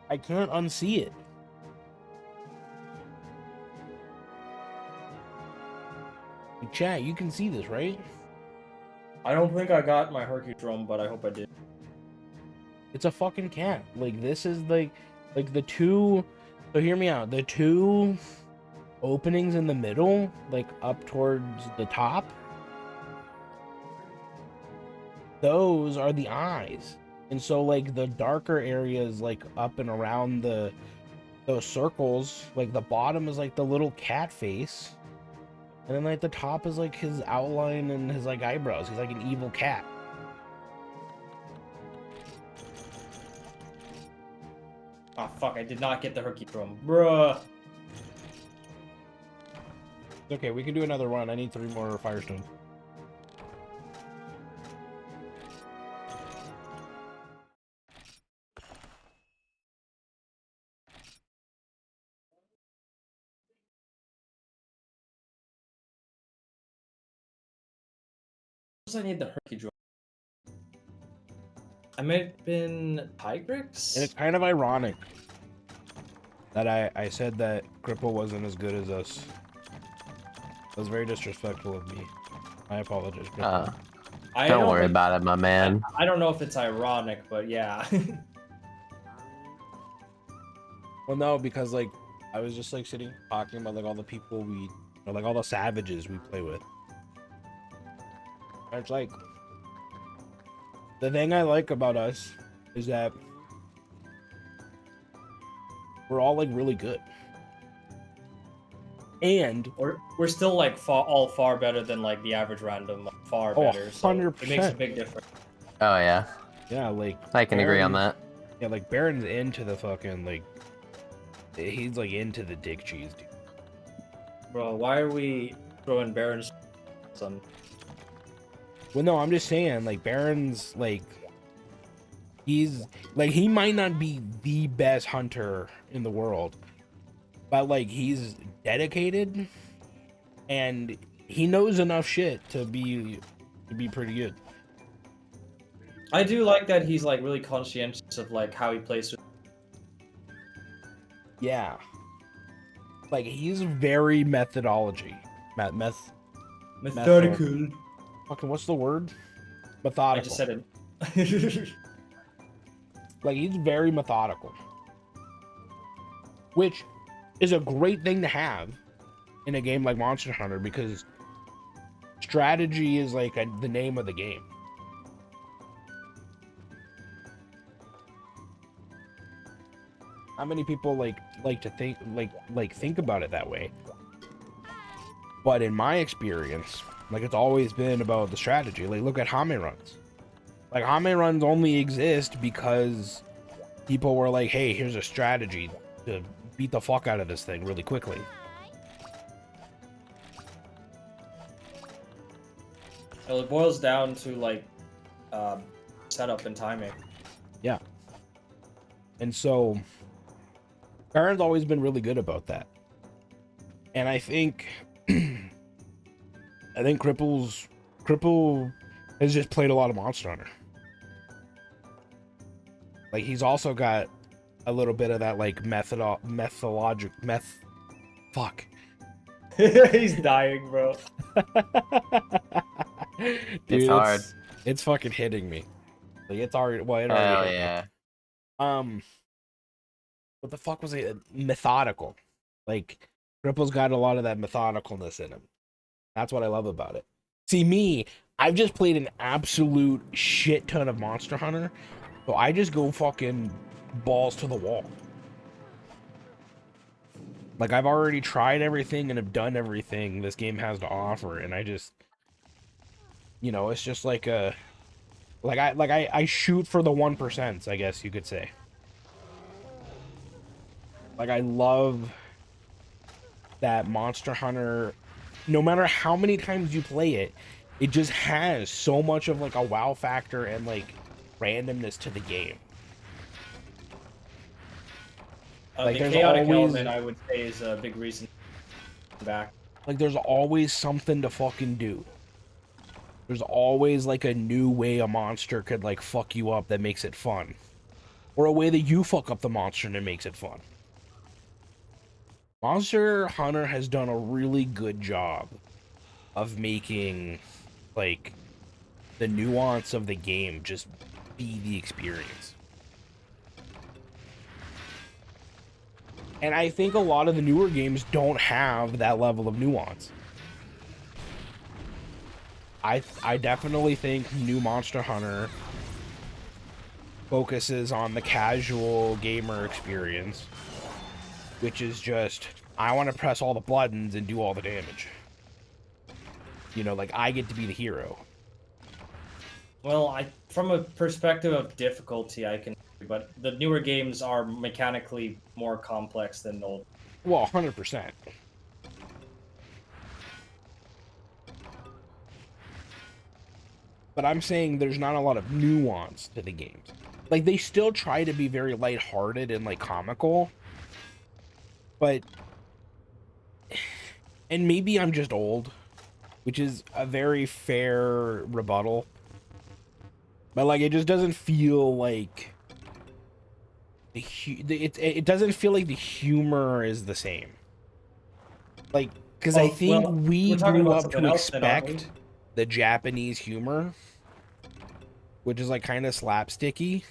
A: I can't unsee it. Chat, you can see this, right?
B: I don't think I got my Hercudrome, but I hope I did.
A: It's a fucking cat. Like this is like the two. So hear me out. The two openings in the middle, like up towards the top, those are the eyes. And so like the darker areas, like up and around those circles, like the bottom is like the little cat face. And then like the top is like his outline and his like eyebrows. He's like an evil cat.
B: Oh fuck, I did not get the Hercudrome. Bruh.
A: Okay, we can do another run. I need 3 more Firestones.
B: What does I need the Hercudrome? I might have been Tigrex?
A: And it's kind of ironic that I said that Cripple wasn't as good as us. That was very disrespectful of me. I apologize, Cripple.
C: Don't worry about it, my man.
B: I don't know if it's ironic, but yeah.
A: Well, no, because like I was just like sitting talking about like all the people or like all the savages we play with. And it's like the thing I like about us is that we're all like really good. And
B: we're still like all far better than like the average random, far better. So
A: 100%.
B: it makes a big difference.
C: Oh yeah,
A: Yeah, like
C: I can agree on
A: Baron-
C: that.
A: Yeah, like Baron's into the fucking like he's like into the dick cheese, dude.
B: Bro, why are we throwing Baron's on?
A: Well, no, I'm just saying, like Baron's like he's like he might not be the best hunter in the world, but like he's dedicated and he knows enough shit to be pretty good.
B: I do like that he's like really conscientious of like how he plays.
A: Yeah. Like he's very methodology.
B: Methodical.
A: Fucking what's the word?
B: I
A: Methodical.
B: just said it.
A: Like he's very methodical. Which is a great thing to have in a game like Monster Hunter because strategy is like the name of the game. How many people like to think think about it that way? But in my experience, like it's always been about the strategy. Like look at Hame runs. Like Hame runs only exist because people were like, "Hey, here's a strategy to beat the fuck out of this thing really quickly."
B: Well, it boils down to like setup and timing.
A: Yeah. And so Baron's always been really good about that. And I think Cripple has just played a lot of Monster Hunter. Like he's also got a little bit of that like fuck.
B: He's dying, bro.
A: Dude,
C: It's hard.
A: It's fucking hitting me. Like it's already it already
C: Hell
A: hit me.
C: yeah.
A: What the fuck was it? Methodical. Like Cripple's got a lot of that methodicalness in him. That's what I love about it. See me, I've just played an absolute shit ton of Monster Hunter, so I just go fucking balls to the wall. Like I've already tried everything and have done everything this game has to offer, and I just, you know, it's just like a, I shoot for the 1%, I guess you could say. Like I love that Monster Hunter, no matter how many times you play it, it just has so much of like a wow factor and like randomness to the game.
B: The chaotic element, I would say, is a big reason back.
A: Like there's always something to fucking do. There's always like a new way a monster could like fuck you up that makes it fun. Or a way that you fuck up the monster and it makes it fun. Monster Hunter has done a really good job of making like the nuance of the game just be the experience. And I think a lot of the newer games don't have that level of nuance. I definitely think new Monster Hunter focuses on the casual gamer experience, which is just, I want to press all the buttons and do all the damage. You know, like, I get to be the hero.
B: Well, from a perspective of difficulty, I can, but the newer games are mechanically more complex than the old.
A: Well, 100%. But I'm saying there's not a lot of nuance to the games. Like, they still try to be very lighthearted and, like, comical. But... And maybe I'm just old, which is a very fair rebuttal. But, like, it just doesn't feel like... It doesn't feel like the humor is the same. Like, because I think we grew up to expect the Japanese humor, which is like kind of slapsticky.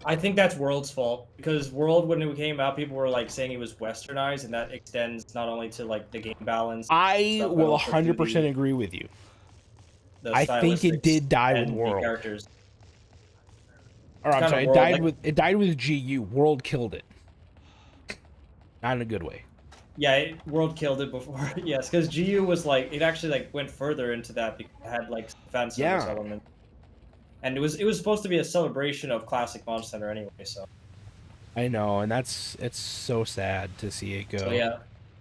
B: I think that's World's fault, because World, when it came out, people were like saying it was westernized, and that extends not only to like the game balance.
A: I will 100% agree with you. I think it did die with World.
B: Characters.
A: Or I'm sorry, it died with GU. World killed it. Not in a good way.
B: Yeah, World killed it before. Yes, because GU was like, it actually like went further into that because it had like fan service element. And it was supposed to be a celebration of classic Monster Hunter anyway, so.
A: I know, and it's so sad to see it go.
B: So yeah,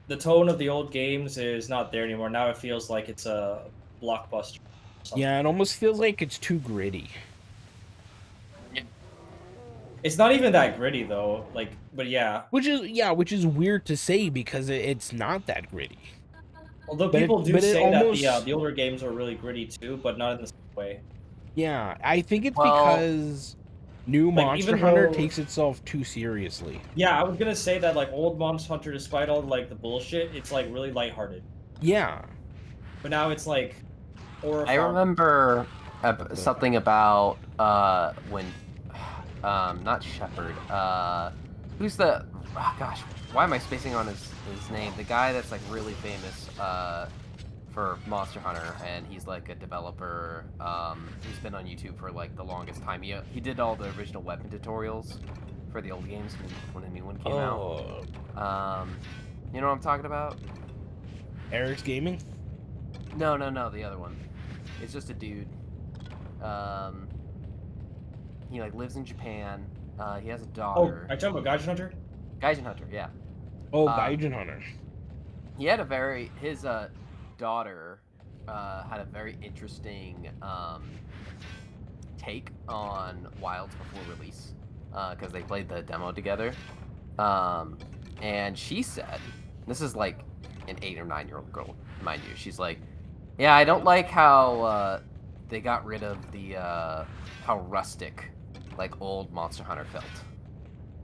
B: the tone of the old games is not there anymore. Now it feels like it's a blockbuster.
A: Yeah, it almost feels like it's too gritty.
B: It's not even that gritty though. Like, but yeah.
A: Which is weird to say because it's not that gritty.
B: Although
A: But
B: people do
A: it
B: say
A: almost,
B: that the older games are really gritty too, but not in the same way.
A: Yeah, I think it's
C: Well,
A: because new
B: like,
A: Monster
B: even
A: Hunter
B: though-
A: takes itself too seriously.
B: Yeah, I was gonna say that like old Monster Hunter, despite all like the bullshit, it's like really lighthearted.
A: Yeah.
B: But now it's like
C: I remember something about when not Shepard, who's the gosh, why am I spacing on his name? The guy that's like really famous for Monster Hunter, and he's like a developer who's been on YouTube for like the longest time. He did all the original weapon tutorials for the old games when a new one came out. You know what I'm talking about?
A: Eric's Gaming?
C: No, the other one. It's just a dude. He like lives in Japan. He has a
B: Oh,
C: daughter.
B: are you talking about Gaijin Hunter?
C: Gaijin Hunter, yeah.
A: Oh, Gaijin Hunter.
C: He had his daughter had a very interesting take on Wilds before release because they played the demo together. And she said, this is like an 8 or 9-year-old girl, mind you. She's like, yeah, I don't like how they got rid of the how rustic like old Monster Hunter felt.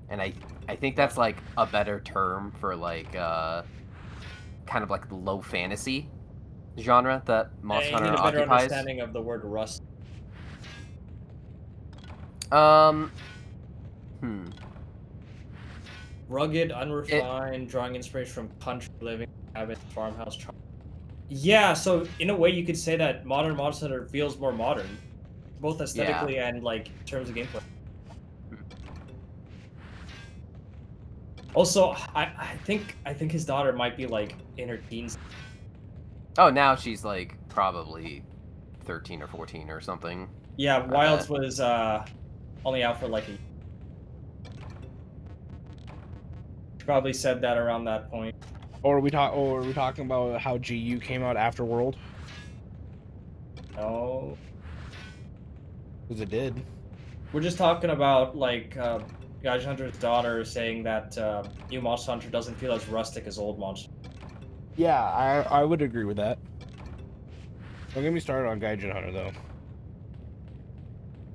C: And I think that's like a better term for like kind of like the low fantasy genre that Monster Hunter
B: need a better
C: occupies.
B: understanding of the word rust. Rugged, unrefined, drawing inspiration from country living habits, farmhouse charm. Yeah, so in a way you could say that modern Monster Hunter feels more modern, both aesthetically and like in terms of gameplay. Also, I think his daughter might be like in her teens.
C: Oh, now she's like probably 13 or 14 or something.
B: Yeah, Wilds was only out for like a year. She probably said that around that point.
A: Or are we talking about how GU came out after World?
B: No.
A: Because it did.
B: We're just talking about like Gaijin Hunter's daughter saying that new Monster Hunter doesn't feel as rustic as old Monster.
A: Yeah, I would agree with that. Don't get me started on Gaijin Hunter though.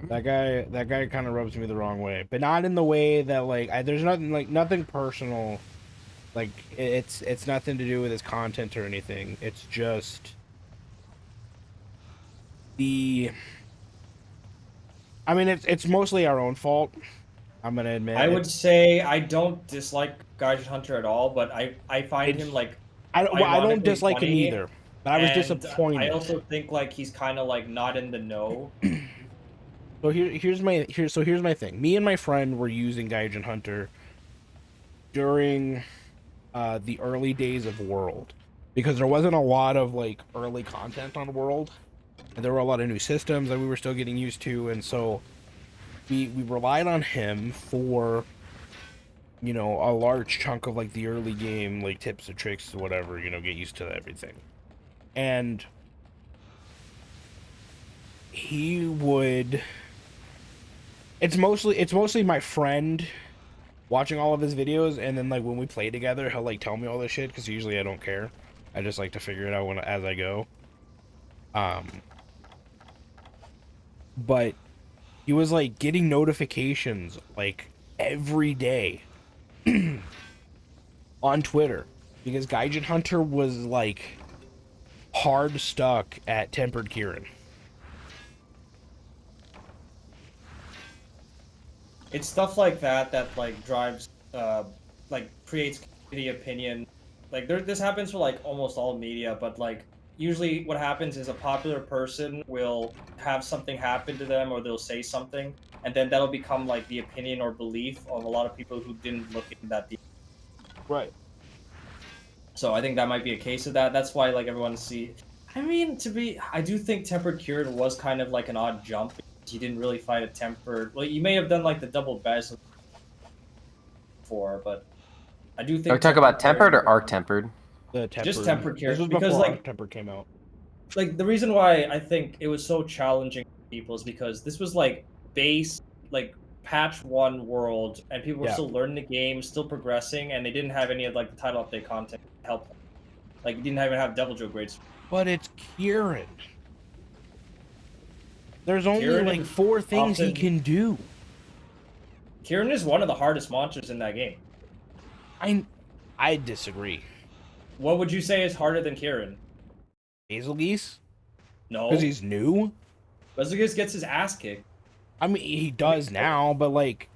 A: That guy kind of rubs me the wrong way, but not in the way that like there's nothing personal. Like it's nothing to do with his content or anything. It's just I mean, it's mostly our own fault. I'm gonna admit.
B: I would say I don't dislike Gaijin Hunter at all, but I find him like
A: I don't dislike him
B: funny,
A: either. But I was disappointed.
B: I also think like he's kind of like not in the know.
A: So here's my thing. Me and my friend were using Gaijin Hunter during the early days of World, because there wasn't a lot of like early content on World, and there were a lot of new systems that we were still getting used to, and so we relied on him for, you know, a large chunk of like the early game, like tips and tricks, whatever, you know, get used to everything. And he would, it's mostly my friend watching all of his videos, and then like when we play together, he'll like tell me all this shit, because usually I don't care. I just like to figure it out as I go. But he was like getting notifications like every day on Twitter, because Gaijin Hunter was like hard stuck at Tempered Kieran.
B: It's stuff like that like drives like creates community opinion. Like this happens for like almost all media, but like usually what happens is a popular person will have something happen to them, or they'll say something, and then that'll become like the opinion or belief of a lot of people who didn't look in that deep.
A: Right.
B: So I think that might be a case of that. That's why like everyone I mean, I do think Tempered Kieran was kind of like an odd jump. you didn't really fight a tempered. Well, you may have done like the double bezel before, but I do
C: Are we
B: think
C: talking about
B: Kieran,
C: tempered or arc tempered?
A: The tempered.
B: just tempered
A: This
B: Kieran,
A: was
B: because
A: before
B: like
A: tempered came out.
B: the reason why I think it was so challenging for people is because this was like base like patch 1 world, and people were
A: Yeah.
B: still learning the game, still progressing, and they didn't have any of like the title update content to help them. Like you didn't even have Devil Joe grades.
A: But it's Kieran. There's only
B: Kieran
A: like
B: is
A: 4 things he
B: often-
A: can do.
B: Kieran is one of the hardest monsters in that game.
A: I disagree.
B: What would you say is harder than Kieran?
A: Hazel Geese?
B: No,
A: Because he's new?
B: Bezelgeuse gets his ass kicked.
A: I mean, he does now, but like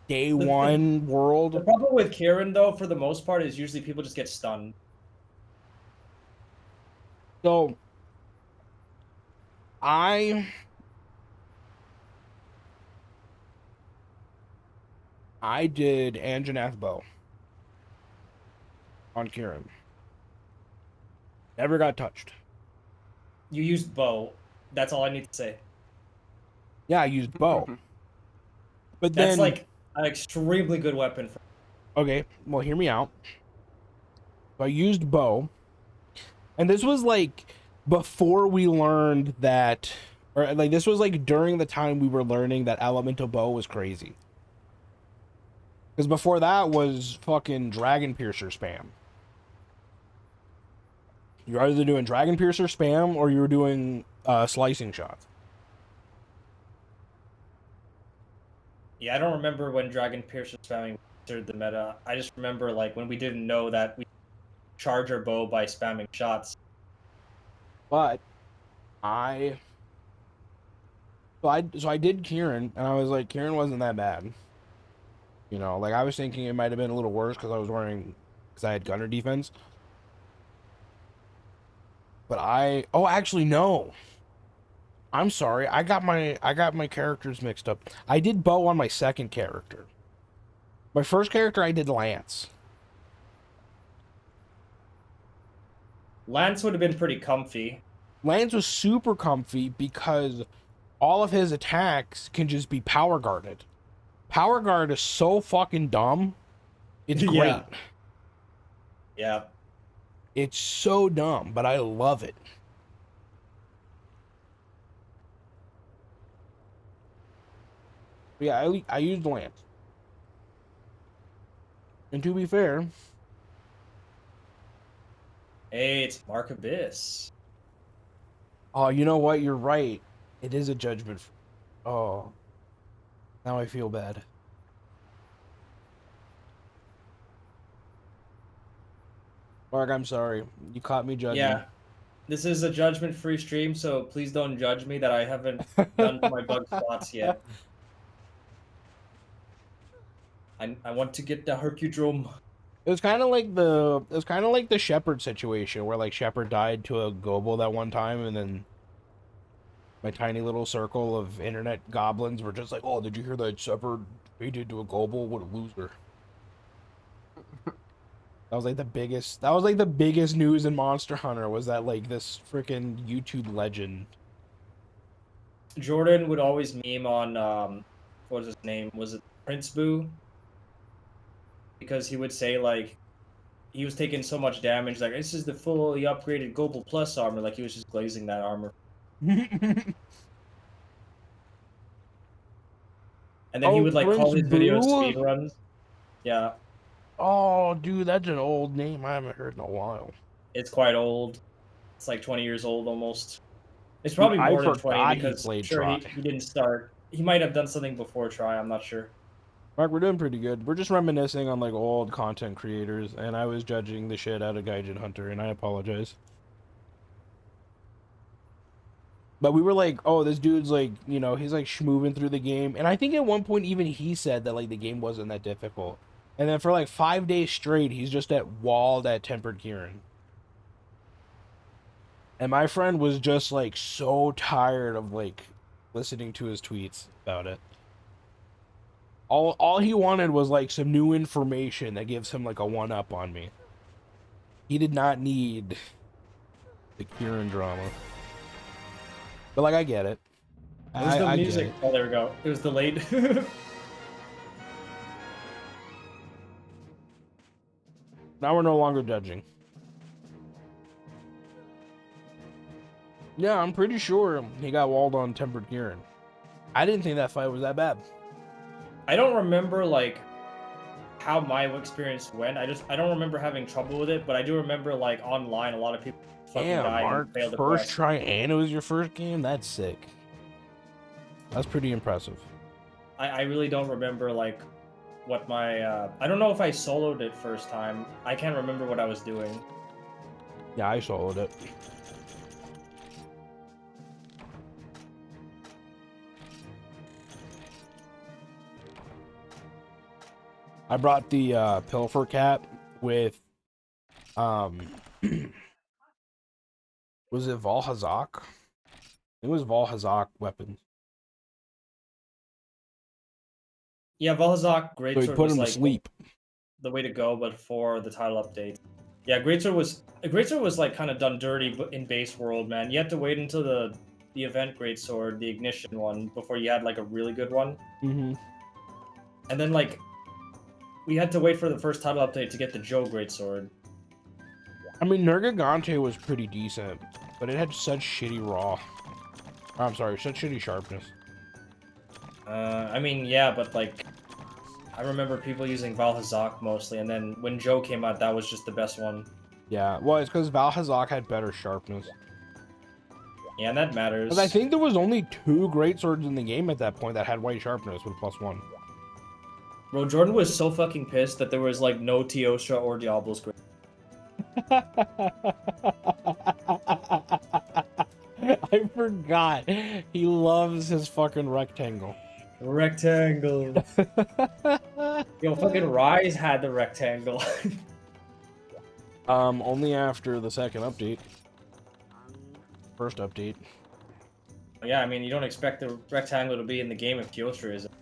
A: day
B: The- the-
A: one
B: The
A: world.
B: problem with Kieran, though, for the most part, is usually people just get stunned.
A: So I did Anjanath Bow on Kieran. Never got touched.
B: You used bow. That's all I need to say.
A: Yeah, I used bow. But
B: That's
A: then
B: like an extremely good weapon.
A: okay, well hear me out. So I used bow. And this was like before we learned that, or like this was like during the time we were learning that elemental bow was crazy. Because before that was fucking Dragon Piercer spam. You're either doing Dragon Piercer spam or you were doing slicing shots.
B: Yeah, I don't remember when Dragon Piercer spamming entered the meta. I just remember like when we didn't know that we charge our bow by spamming shots.
A: But so I did Kieran, and I was like, Kieran wasn't that bad. You know, like I was thinking it might have been a little worse because I had gunner defense. But actually no. I'm sorry. I got my characters mixed up. I did bow on my second character. My first character I did Lance.
B: Lance would have been pretty comfy.
A: Lance was super comfy because all of his attacks can just be power guarded. Power guard is so fucking dumb. It's great.
B: Yeah. Yeah.
A: It's so dumb, but I love it. Yeah, I used Lance. And to be fair,
B: Hey, it's Mark Abyss.
A: oh, you know what? You're right. It is a judgment. Oh, now I feel bad. Mark, I'm sorry. You caught me judging.
B: Yeah. This is a judgment-free stream, so please don't judge me that I haven't done my bug spots yet. I want to get the Hercudrome.
A: It was kind of like the Shepherd situation where like Shepherd died to a Gobel that one time, and then my tiny little circle of internet goblins were just like, "Oh, did you hear that Shepherd did to a Gobel? What a loser!" That was like the biggest news in Monster Hunter was that like this freaking YouTube legend.
B: Jordan would always meme on what was his name? Was it Prince Boo? Because he would say like he was taking so much damage, like this is the fully upgraded Global Plus armor, like he was just glazing that armor. And then he would like call his
A: Prince
B: videos
A: Boo?
B: speedruns. Yeah,
A: Oh, dude, that's an old name I haven't heard in a while.
B: it's quite old. It's like 20 years old almost. It's probably
A: I
B: more than
A: forgot
B: 20
A: he
B: because
A: played
B: sure
A: Try.
B: he didn't start. He might have done something before Try, I'm not sure.
A: Mark, we're doing pretty good. We're just reminiscing on like old content creators, and I was judging the shit out of Gaijin Hunter, and I apologize. But we were like, oh, this dude's like, you know, he's like schmoving through the game, and I think at one point even he said that like the game wasn't that difficult, and then for like 5 days straight, he's just walled at Tempered Kieran. And my friend was just like so tired of like listening to his tweets about it. All he wanted was like some new information that gives him like a 1-up on me. He did not need the Kieran drama. But like I get it.
B: It was the
A: I get
B: music.
A: it.
B: Oh, there we go. It was delayed.
A: Now we're no longer judging. Yeah, I'm pretty sure he got walled on Tempered Kieran. I didn't think that fight was that bad.
B: I don't remember like how my experience went. I don't remember having trouble with it, but I do remember like online a lot of people fucking
A: Damn,
B: died
A: Mark,
B: and failed the
A: first
B: quest.
A: try and it was your first game? That's sick. That's pretty impressive.
B: I really don't remember like what my I don't know if I soloed it first time. I can't remember what I was doing.
A: Yeah, I soloed it. I brought the Pilfer Cat with was it Valhazak? It was Valhazak weapons.
B: Yeah, Valhazak
A: So he
B: Greatsword
A: put
B: was
A: him to
B: like
A: sleep.
B: the way to go, but for the title update. Yeah, Greatsword was like kind of done dirty in base world, man. You had to wait until the event Greatsword, the ignition one, before you had like a really good one.
A: Mm-hmm.
B: And then like we had to wait for the first title update to get the Joe Greatsword.
A: I mean, Nergigante was pretty decent, but it had such shitty raw. I'm sorry, such shitty sharpness.
B: I mean, yeah, but like I remember people using Valhazak mostly, and then when Joe came out, that was just the best one.
A: Yeah, well, it's because Valhazak had better sharpness.
B: Yeah, and that matters.
A: Because I think there was only 2 great swords in the game at that point that had white sharpness with +1.
B: Bro, Jordan was so fucking pissed that there was like no Teostra or Diablo's Great.
A: I forgot. He loves his fucking rectangle.
B: Rectangle. Yo, fucking Rise had the rectangle.
A: Only after the second update. First update.
B: Yeah, I mean, you don't expect the rectangle to be in the game if Teostra isn't.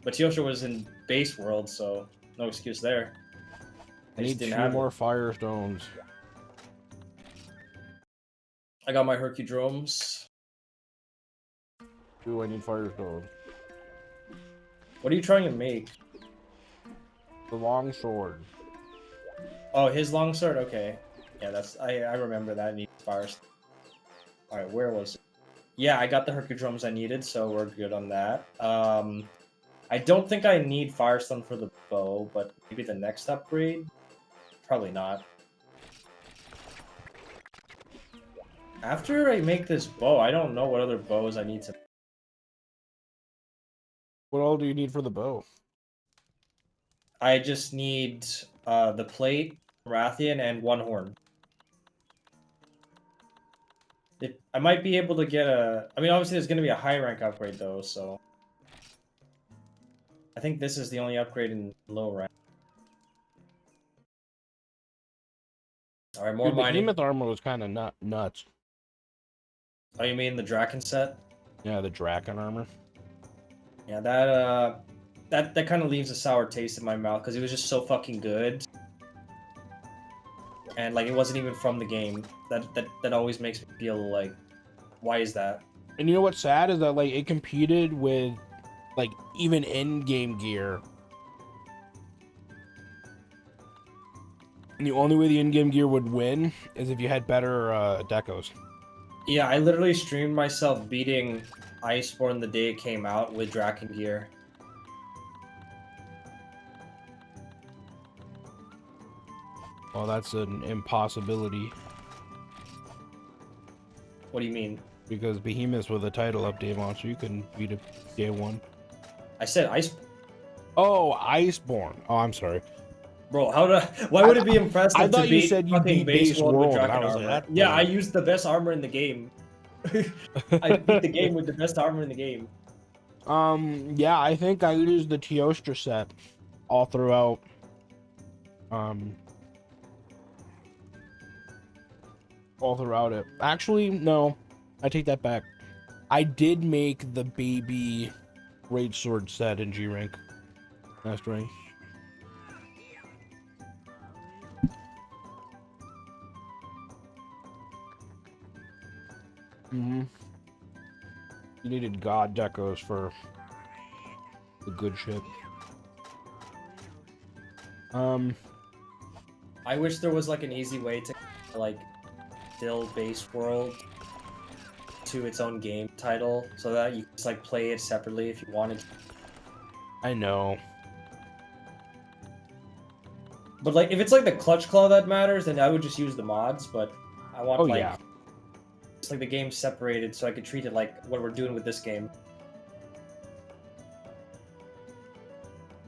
B: But Teostra was in base world, so no excuse there.
A: I
B: just
A: need
B: didn't
A: 2
B: have
A: more
B: it.
A: Firestones.
B: I got my Hercudromes.
A: Ooh, I need Firestones.
B: What are you trying to make?
A: The long sword.
B: Oh, his longsword? Okay. Yeah, that's I remember that needs fires. Alright, where was it? Yeah, I got the Hercudromes I needed, so we're good on that. I don't think I need Firestone for the bow, but maybe the next upgrade? Probably not. After I make this bow, I don't know what other bows I need to...
A: What all do you need for the bow?
B: I just need the plate, Rathian, and one horn. I might be able to get a... I mean, obviously there's going to be a high rank upgrade, though, so... I think this is the only upgrade in low rank. Alright, more
A: Dude, the
B: mining.
A: Behemoth armor was kind of nuts.
B: Oh, you mean the Draken set?
A: Yeah, the Draken armor.
B: Yeah, that kind of leaves a sour taste in my mouth, because it was just so fucking good. And, like, it wasn't even from the game. That always makes me feel like, why is that?
A: And you know what's sad is that, like, it competed with, like, even in-game gear. And the only way the in-game gear would win is if you had better decos.
B: Yeah, I literally streamed myself beating Iceborne the day it came out with Draken gear.
A: Well, that's an impossibility.
B: What do you mean?
A: Because Behemoth's with a title update launch, so you couldn't beat it day 1.
B: I said Ice...
A: Oh, Iceborne. Oh, I'm sorry.
B: Bro, why would it be impressive
A: I
B: to
A: thought you
B: beat
A: said you
B: fucking
A: beat
B: base
A: base
B: world with
A: world, and
B: Draken
A: I was
B: armor?
A: like, that-
B: Yeah, I used the best armor in the game. I beat the game with the best armor in the game.
A: Yeah, I think I used the Teostra set all throughout. All throughout it. Actually, no, I take that back. I did make the baby Rage Sword set in G rank. Last rank. You needed god decos for the good shit.
B: I wish there was like an easy way to like build base world to its own game title so that you can just like play it separately if you wanted to.
A: I know.
B: But like if it's like the clutch claw that matters, then I would just use the mods, but I want like
A: Yeah.
B: just like the game separated so I could treat it like what we're doing with this game.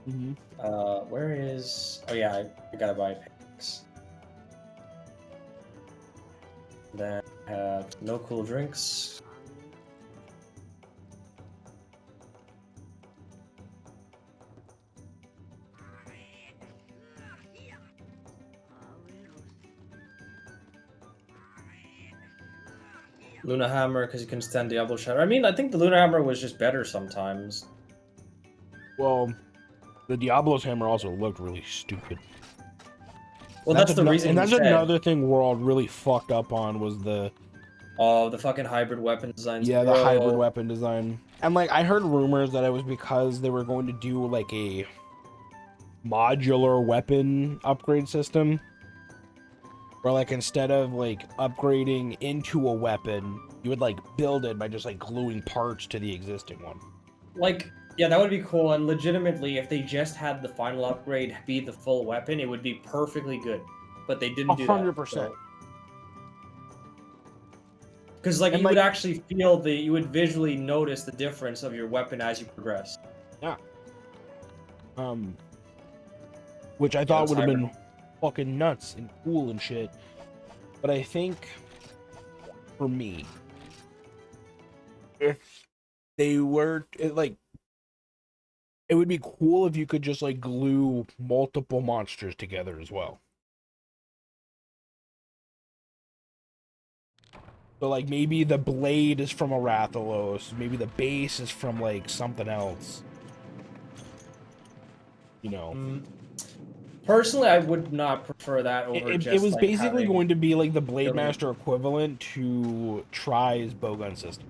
A: Mm-hmm.
B: Where is... Oh yeah, I gotta buy packs. Then I have no cool drinks. Luna Hammer, because you can stand Diablo Shadow. I mean, I think the Luna Hammer was just better sometimes.
A: Well, the Diablo's hammer also looked really stupid.
B: Well, that's the reason.
A: And that's
B: he said,
A: another thing World really fucked up on was the...
B: Oh, the fucking hybrid weapon designs.
A: Yeah, the
B: bro.
A: hybrid weapon design. And like, I heard rumors that it was because they were going to do like a modular weapon upgrade system. Where like, instead of like upgrading into a weapon, you would like build it by just like gluing parts to the existing one.
B: Like, yeah, that would be cool. And legitimately, if they just had the final upgrade be the full weapon, it would be perfectly good. But they didn't do that.
A: 100%.
B: Because like
A: And,
B: you would
A: like-
B: actually feel you would visually notice the difference of your weapon as you progress.
A: Yeah. Which I thought
B: it's
A: would have been
B: hybrid.
A: fucking nuts and cool and shit. But I think, for me, if they were, it would be cool if you could just, like, glue multiple monsters together as well. So, like, maybe the blade is from a Rathalos, maybe the base is from, like, something else. You know.
B: Personally, I would not prefer that over just
A: It was
B: like,
A: basically
B: having...
A: going to be like the Blade
B: building-
A: Master equivalent to Try's bowgun system.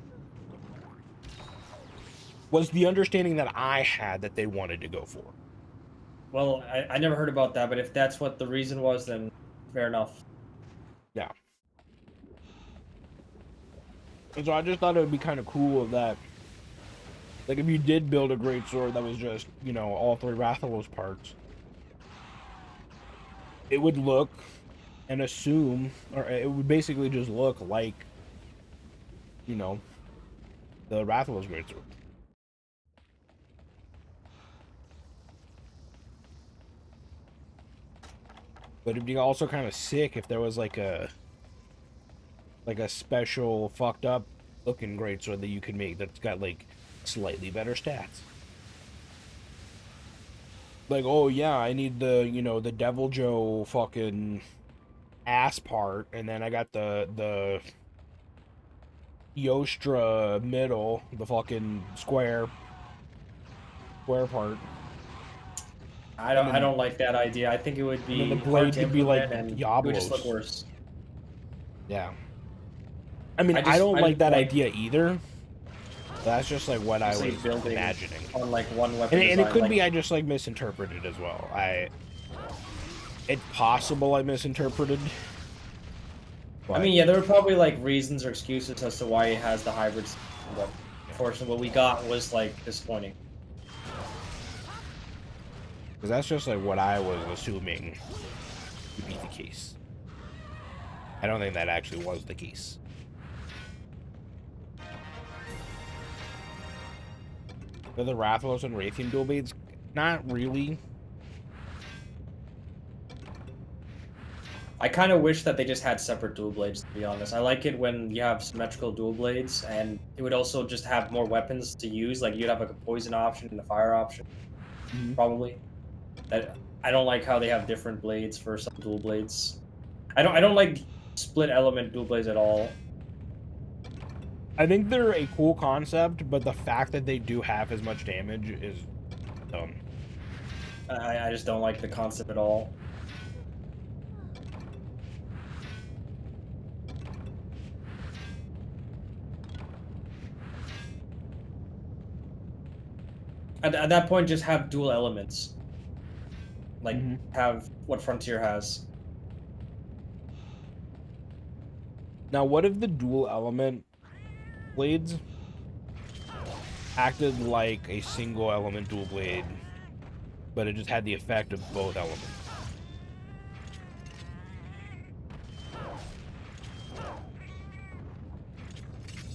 A: Was the understanding that I had that they wanted to go for.
B: Well, I never heard about that, but if that's what the reason was, then fair enough.
A: Yeah. And so I just thought it would be kind of cool of that. Like, if you did build a great sword that was just, you know, all three Rathalos parts, it would look and assume, or it would basically just look like, you know, the Rathalos great sword. But it'd be also kind of sick if there was like a special fucked up looking greatsword that you could make that's got like slightly better stats. Like, oh yeah, I need the, you know, the Devil Joe fucking ass part, and then I got the Yostra middle, the fucking square part.
B: I don't like that idea. I think it would be
A: And then the blade
B: hard to
A: could be like
B: implement and it would just look
A: Diablos.
B: worse.
A: Yeah. I mean, I don't like that idea either. That's just like what I
B: Just, like,
A: was
B: building
A: imagining.
B: On like one weapon
A: And it
B: design,
A: could
B: like,
A: be I just like misinterpreted as well. It's possible I misinterpreted.
B: I mean, yeah, there were probably like reasons or excuses as to why it has the hybrid system, but unfortunately what we got was like disappointing.
A: Because that's just like what I was assuming would be the case. I don't think that actually was the case. For the Rathalos and Raytheon dual blades, not really.
B: I kind of wish that they just had separate dual blades, to be honest. I like it when you have symmetrical dual blades, and it would also just have more weapons to use. Like, you'd have like a poison option and a fire option, probably. I don't like how they have different blades for some dual blades. I don't like split element dual blades at all.
A: I think they're a cool concept, but the fact that they do half as much damage is dumb.
B: I just don't like the concept at all. At that point, just have dual elements. Like,
A: Mhm.
B: have what Frontier has.
A: Now, what if the dual element blades acted like a single element dual blade, but it just had the effect of both elements?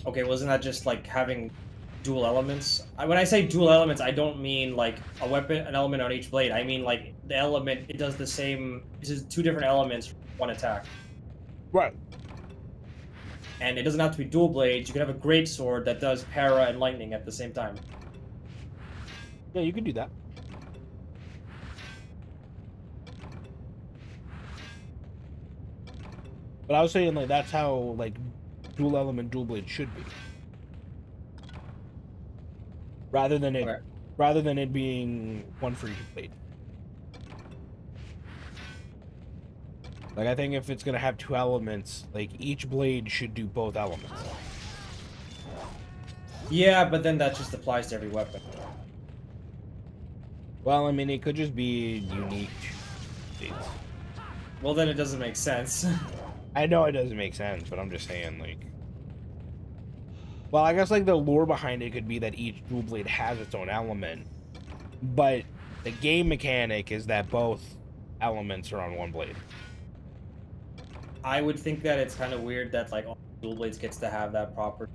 B: Okay, wasn't that just like having dual elements? When I say dual elements, I don't mean like a weapon, an element on each blade. I mean like the element, it does the same, this is two different elements, one attack.
A: Right.
B: And it doesn't have to be dual blades. You can have a great sword that does para and lightning at the same time.
A: Yeah, you could do that. But I was saying, like, that's how, like, dual element dual blade should be. Rather than
B: Okay.
A: it being one for each blade. Like, I think if it's gonna have two elements, like, each blade should do both elements.
B: Yeah, but then that just applies to every weapon.
A: Well, I mean, it could just be unique to blades.
B: Well, then it doesn't make sense.
A: I know it doesn't make sense, but I'm just saying, like... Well, I guess, like, the lore behind it could be that each dual blade has its own element, but the game mechanic is that both elements are on one blade.
B: I would think that it's kind of weird that like all dual blades gets to have that property.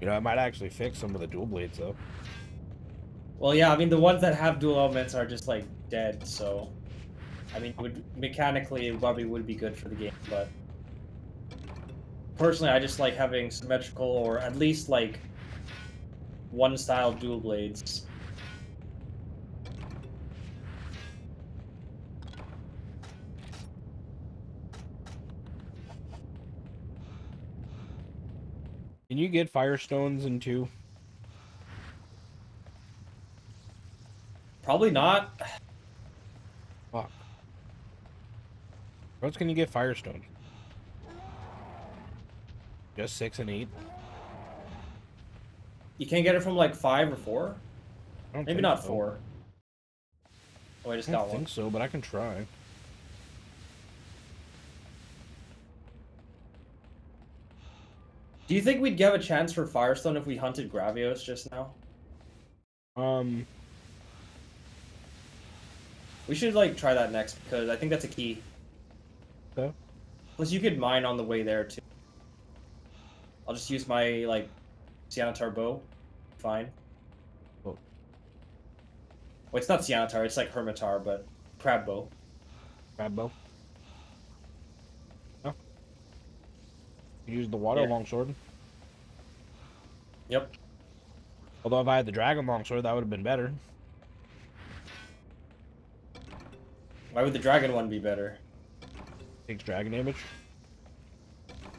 A: You know, it might actually fix some of the dual blades, though.
B: Well, yeah, I mean the ones that have dual elements are just like dead, so I mean, it would mechanically it probably would be good for the game, but personally, I just like having symmetrical or at least like one style dual blades.
A: Can you get Firestones in 2?
B: Probably not.
A: Fuck. What else can you get Firestone? Just 6 and 8?
B: You can't get it from like 5 or 4?
A: I don't
B: Maybe
A: think
B: not
A: so.
B: 4. Oh, I just
A: I
B: got
A: don't
B: one.
A: think so, but I can try.
B: Do you think we'd have a chance for Firestone if we hunted Gravios just now? We should like try that next because I think that's a key.
A: Okay.
B: Plus, you could mine on the way there too. I'll just use my like Cyanotar bow. Fine.
A: Oh.
B: Well, it's not Cyanotar, it's like Hermitar, but crab bow.
A: Crab bow. Oh. You use the water
B: Yeah.
A: longsword.
B: Yep.
A: Although if I had the dragon longsword, that would have been better.
B: Why would the dragon one be better?
A: Takes dragon damage.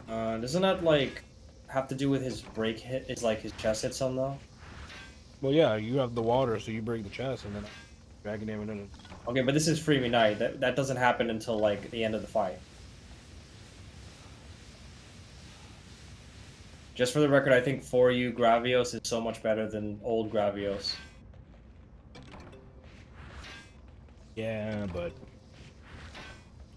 B: Doesn't that like have to do with his break hit? It's like his chest hit some though.
A: Well, yeah, you have the water, so you break the chest, and then dragon damage in it.
B: Okay, but this is Freemy Knight. That doesn't happen until like the end of the fight. Just for the record, I think for you Gravios is so much better than old Gravios.
A: Yeah, but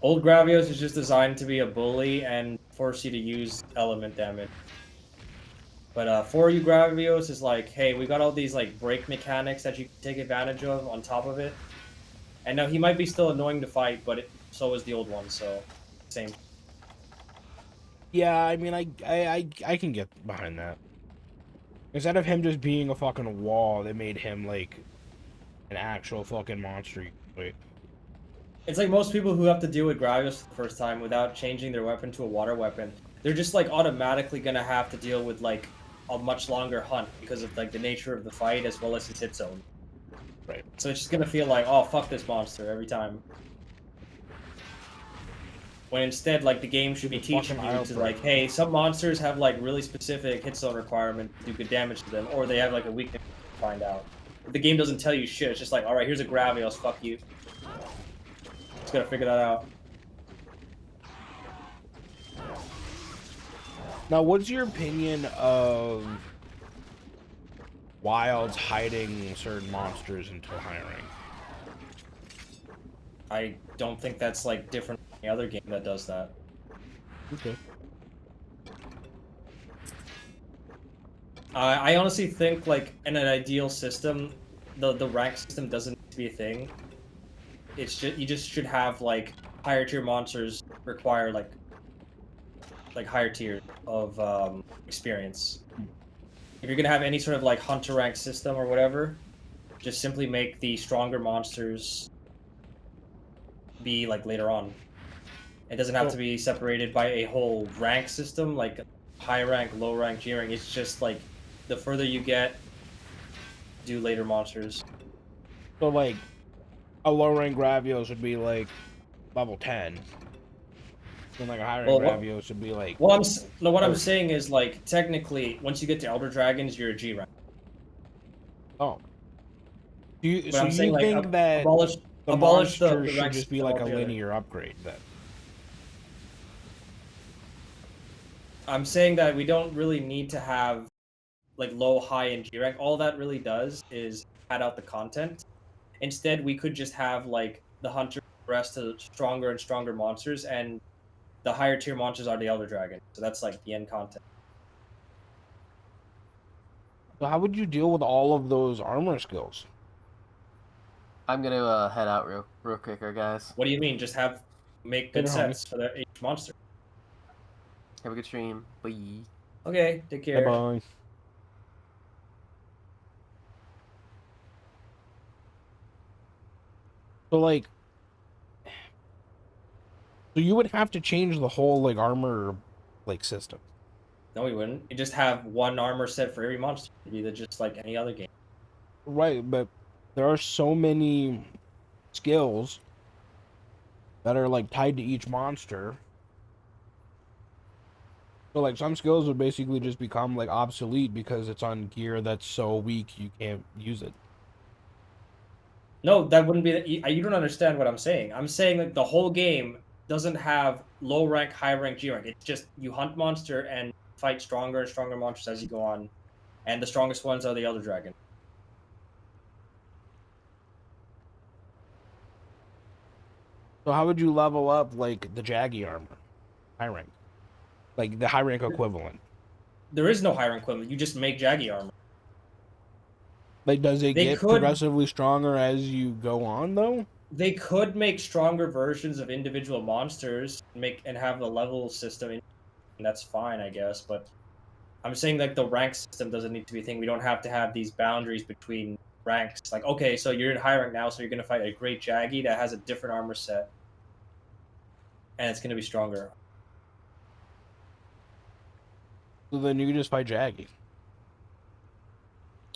B: Old Gravios is just designed to be a bully and force you to use element damage. But for you Gravios is like, hey, we got all these like break mechanics that you can take advantage of on top of it. And now he might be still annoying to fight, but so is the old one, so same.
A: yeah, I mean, I can get behind that. Instead of him just being a fucking wall, they made him like an actual fucking monster. Wait.
B: It's like most people who have to deal with Gravios for the first time without changing their weapon to a water weapon, they're just like automatically gonna have to deal with like a much longer hunt because of like the nature of the fight as well as his hit zone.
A: Right.
B: So it's just gonna feel like, oh fuck this monster every time. When instead, like the game should be teaching you to like, hey, some monsters have like really specific hit zone requirements to do good damage to them, or they have like a weakness to find out. But the game doesn't tell you shit. It's just like, all right, here's a Gravios, fuck you. Just gotta figure that out.
A: Now, what's your opinion of wilds hiding certain monsters until higher rank?
B: I don't think that's like different from any other game that does that.
A: Okay.
B: I honestly think like in an ideal system, the rank system doesn't need to be a thing. It's just you just should have like higher tier monsters require like higher tier of experience. If you're gonna have any sort of like hunter rank system or whatever, just simply make the stronger monsters be like later on. It doesn't have to be separated by a whole rank system, like high rank, low rank, G rank. It's just like the further you get, do later monsters.
A: So, like, a low rank Gravios would be like level 10. And like a high rank Gravios would be like.
B: Well, what I'm saying is like technically, once you get to Elder Dragons, you're a G rank.
A: Oh. So you
B: saying, like,
A: think that
B: abolish
A: the monsters should just be like a
B: altogether.
A: linear upgrade then?
B: I'm saying that we don't really need to have like low, high, and G rank. All that really does is add out the content. Instead, we could just have like the hunter progress to stronger and stronger monsters, and the higher tier monsters are the Elder Dragon. So that's like the end content.
A: So how would you deal with all of those armor skills?
C: I'm gonna head out real quicker, guys.
B: What do you mean? Just make good sets for each monster.
C: Have a good stream. Bye.
B: Okay, take care.
A: Bye. So like, so you would have to change the whole like armor like system.
B: No, we wouldn't. You just have one armor set for every monster. It'd be just like any other game.
A: Right, but there are so many skills that are like tied to each monster. So like some skills would basically just become like obsolete because it's on gear that's so weak you can't use it.
B: No, that wouldn't be. You don't understand what I'm saying. I'm saying that the whole game doesn't have low rank, high rank, G rank. It's just you hunt monster and fight stronger and stronger monsters as you go on, and the strongest ones are the Elder Dragon.
A: So how would you level up like the Jaggy armor, high rank, like the high rank equivalent?
B: There is no high rank equivalent. You just make Jaggy armor.
A: Like, does it get progressively stronger as you go on, though?
B: They could make stronger versions of individual monsters and have the level system, and that's fine, I guess. But I'm saying like the rank system doesn't need to be a thing. We don't have to have these boundaries between ranks. Like, okay, so you're in high rank now, so you're gonna fight a great Jaggy that has a different armor set, and it's gonna be stronger.
A: So then you can just fight Jaggy.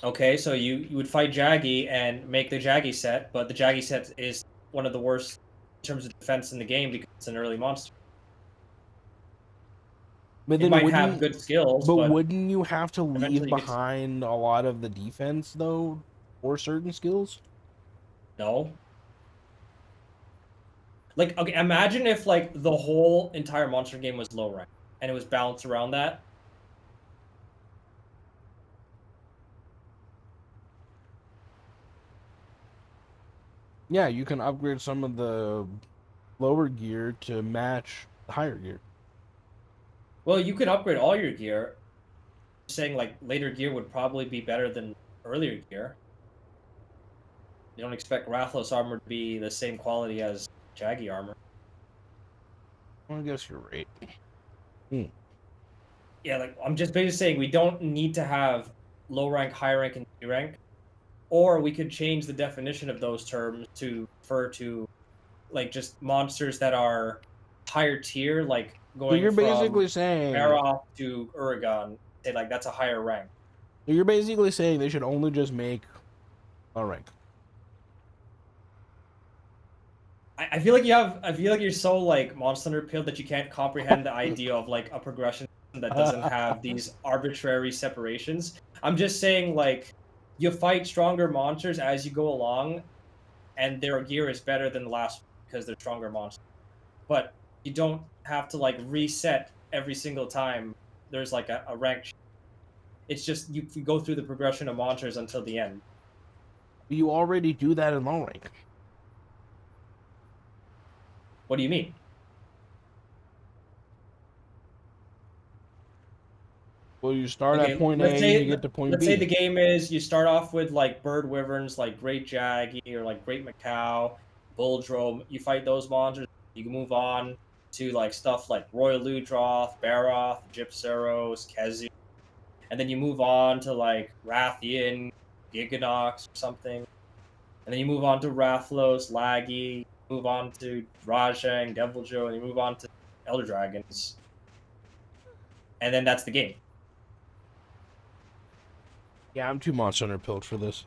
B: Okay, so you would fight Jaggy and make the Jaggy set, but the Jaggy set is one of the worst in terms of defense in the game because it's an early monster.
A: But
B: it might have good skills,
A: but wouldn't you have to leave behind a lot of the defense though, for certain skills?
B: No. Like, okay, imagine if like the whole entire monster game was low rank and it was balanced around that.
A: Yeah, you can upgrade some of the lower gear to match the higher gear.
B: Well, you could upgrade all your gear. I'm saying like later gear would probably be better than earlier gear. You don't expect Rathalos armor to be the same quality as Jaggy armor.
A: Well, I guess you're right.
B: Yeah, like I'm just basically saying we don't need to have low rank, high rank, and G rank. Or we could change the definition of those terms to refer to, like, just monsters that are higher tier, like going
A: so you're
B: from
A: basically saying
B: Aeroth to Uragan. Say like that's a higher rank.
A: So you're basically saying they should only just make a rank.
B: I feel like you're so like Monster Hunter pilled that you can't comprehend the idea of like a progression that doesn't have these arbitrary separations. I'm just saying like. You fight stronger monsters as you go along, and their gear is better than the last because they're stronger monsters. But you don't have to like reset every single time there's like a rank. It's just you go through the progression of monsters until the end.
A: You already do that in low rank.
B: What do you mean?
A: Well, you start at
B: Okay,
A: point A and you get to point
B: let's
A: B.
B: say the game is you start off with like bird wyverns like Great Jaggy or like Great Macau, Bulldrome. You fight those monsters. You can move on to like stuff like Royal Ludroth, Baroth, Gypceros, Kezi, and then you move on to like Rathian, Giganox or something, and then you move on to Rathlos, Laggy, move on to Rajang, Deviljho, and you move on to Elder Dragons, and then that's the game.
A: Yeah, I'm too Monster Hunter pilled for this.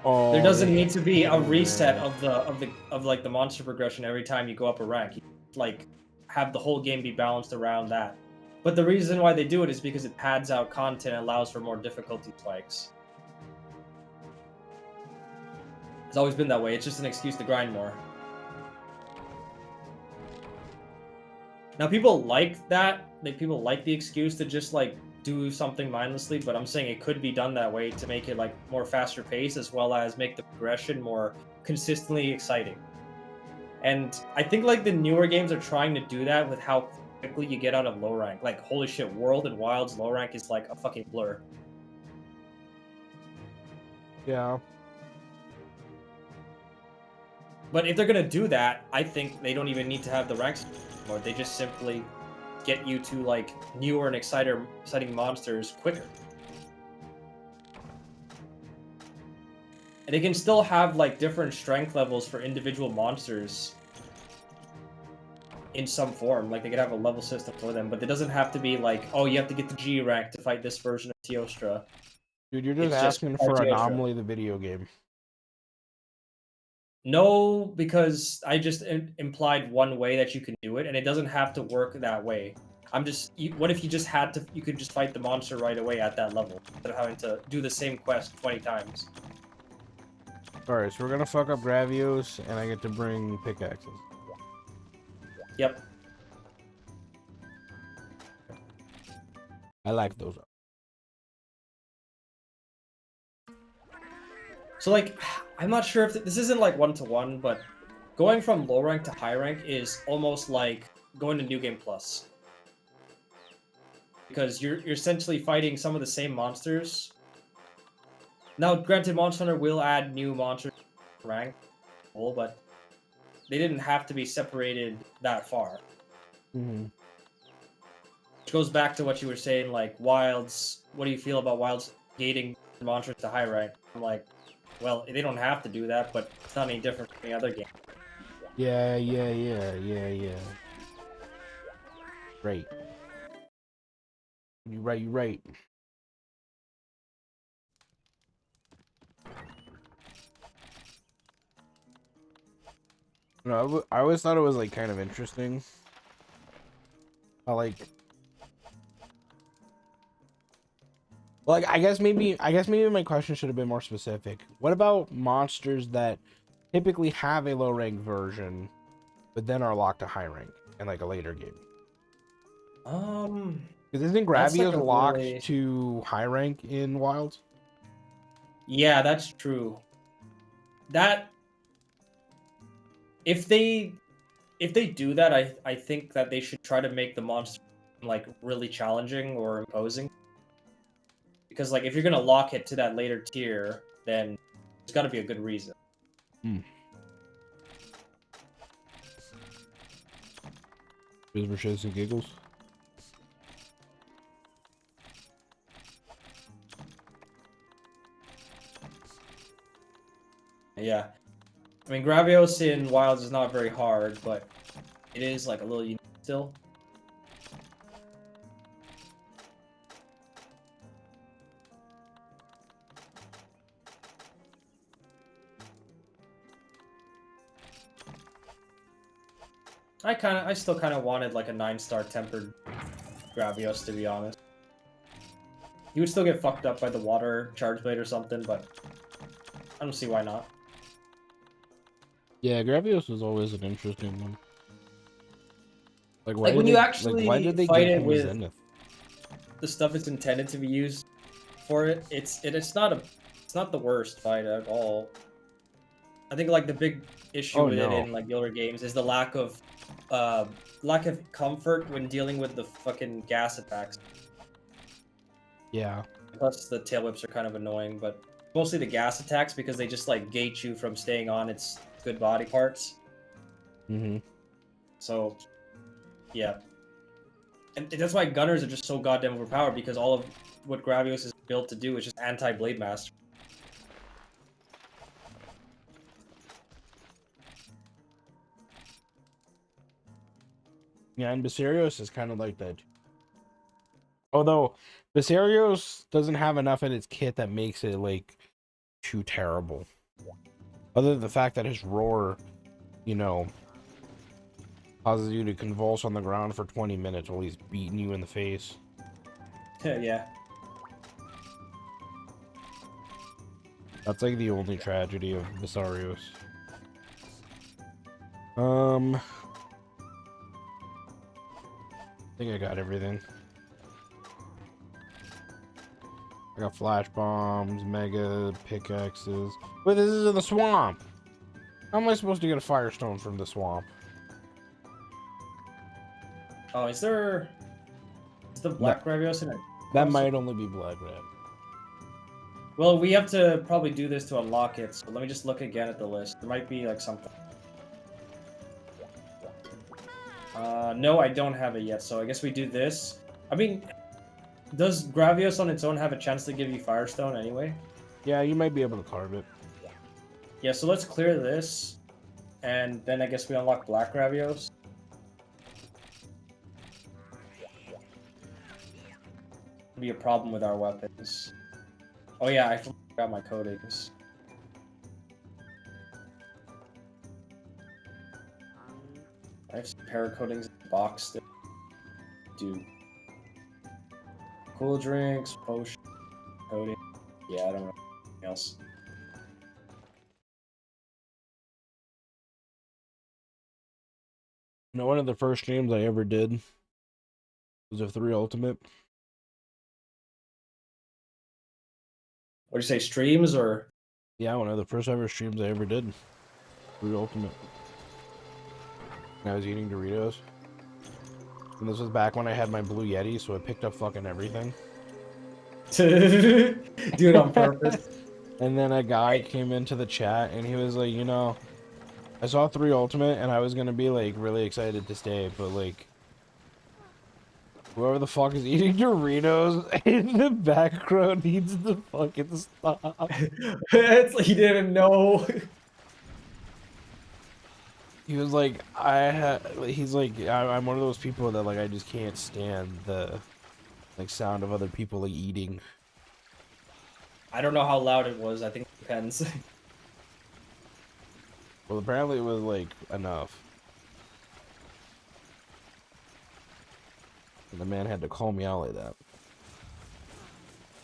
A: Oh,
B: There doesn't need to be a reset of like the monster progression every time you go up a rank. You, like have the whole game be balanced around that. But the reason why they do it is because it pads out content and allows for more difficulty spikes. It's always been that way. It's just an excuse to grind more. Now people like that. People like the excuse to just like do something mindlessly, but I'm saying it could be done that way to make it like more faster paced as well as make the progression more consistently exciting. And I think like the newer games are trying to do that with how quickly you get out of low rank. Like holy shit, World and Wild's low rank is like a fucking blur.
A: Yeah.
B: But if they're gonna do that, I think they don't even need to have the ranks mode. They just simply get you to like newer and exciting monsters quicker. And they can still have like different strength levels for individual monsters in some form. Like they could have a level system for them, but it doesn't have to be like, oh, you have to get the G rank to fight this version of Teostra.
A: Dude, you're just
B: It's just
A: asking for
B: Teostra.
A: Anomaly the video game.
B: No, because I just implied one way that you can do it, and it doesn't have to work that way. What if you just had to, you could just fight the monster right away at that level, instead of having to do the same quest 20 times.
A: Alright, so we're gonna fuck up Gravios, and I get to bring pickaxes.
B: Yep.
A: I like those.
B: So, like, I'm not sure if this isn't like one-to-one, but going from low rank to high rank is almost like going to New Game Plus. Because you're essentially fighting some of the same monsters. Now, granted, Monster Hunter will add new monsters to rank, but they didn't have to be separated that far.
A: Mm-hmm.
B: Which goes back to what you were saying, like, Wilds, what do you feel about Wilds gating monsters to high rank? I'm like, well, they don't have to do that, but it's not any different from any other game.
A: Yeah. Right. You right. No, I always thought it was like kind of interesting. I guess maybe my question should have been more specific. What about monsters that typically have a low rank version, but then are locked to high rank in like a later game? Because isn't Gravios locked to high rank in Wilds?
B: Yeah, that's true. That if they do that, I think that they should try to make the monster like really challenging or imposing. Because like if you're gonna lock it to that later tier, then there's got to be a good reason.
A: Just for shits and giggles.
B: Yeah, I mean Gravios in Wilds is not very hard, but it is like a little unique still. I still kind of wanted like a 9-star tempered Gravios, to be honest. He would still get fucked up by the water charge blade or something, but I don't see why not.
A: Yeah, Gravios is always an interesting one. why
B: when
A: did
B: you
A: they,
B: actually
A: why did they
B: fight
A: give
B: it
A: him
B: with
A: Zenith?
B: the stuff it's intended to be used for, it's not the worst fight at all. I think like the big issue
A: Oh,
B: with it
A: no.
B: in like the older games is the lack of comfort when dealing with the fucking gas attacks.
A: Yeah.
B: Plus the tail whips are kind of annoying, but mostly the gas attacks because they just like gate you from staying on its good body parts.
A: Mm-hmm.
B: So, yeah. And that's why gunners are just so goddamn overpowered, because all of what Gravios is built to do is just anti-Blade Master.
A: Yeah, and Basarios is kind of like that. Although Basarios doesn't have enough in its kit that makes it like too terrible. Other than the fact that his roar, you know, causes you to convulse on the ground for 20 minutes while he's beating you in the face.
B: Yeah.
A: That's like the only tragedy of Basarios. I think I got everything. I got flash bombs, mega pickaxes. Wait, this is in the swamp. How am I supposed to get a firestone from the swamp?
B: Oh, is the Black Gravios in it?
A: That might only be Black Rat.
B: Well, we have to probably do this to unlock it, so let me just look again at the list. There might be like something. No, I don't have it yet, so I guess we do this. I mean, does Gravios on its own have a chance to give you Firestone anyway?
A: Yeah, you might be able to carve it.
B: Yeah, so let's clear this, and then I guess we unlock Black Gravios. Be a problem with our weapons. Oh yeah, I forgot my coatings. I have some paracoatings in the box that do cool drinks, potion, coating. Yeah, I don't know anything else.
A: You know, one of the first streams I ever did was of 3 Ultimate.
B: What do you say, streams or?
A: Yeah, one of the first ever streams I ever did. 3 Ultimate. And I was eating Doritos. And this was back when I had my Blue Yeti, so I picked up fucking everything.
B: Do it on purpose.
A: And then a guy came into the chat and he was like, you know, I saw 3 Ultimate and I was gonna be like really excited to stay, but like whoever the fuck is eating Doritos in the background needs to fucking stop.
B: It's like he didn't know.
A: He was like, he's like, I'm one of those people that like I just can't stand the like sound of other people like eating.
B: I don't know how loud it was. I think it depends.
A: Well, apparently it was like enough. And the man had to call me out like that.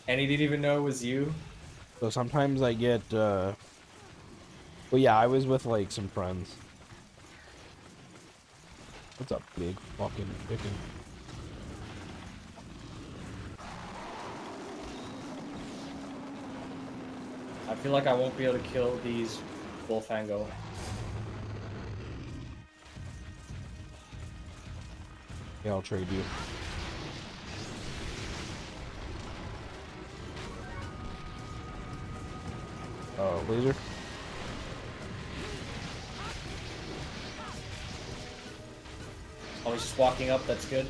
B: And he didn't even know it was you?
A: So sometimes I get, well, yeah, I was with like some friends. What's up, big fucking chicken?
B: I feel like I won't be able to kill these Bullfango.
A: Yeah, I'll trade you. Laser?
B: Oh, he's just walking up, that's good.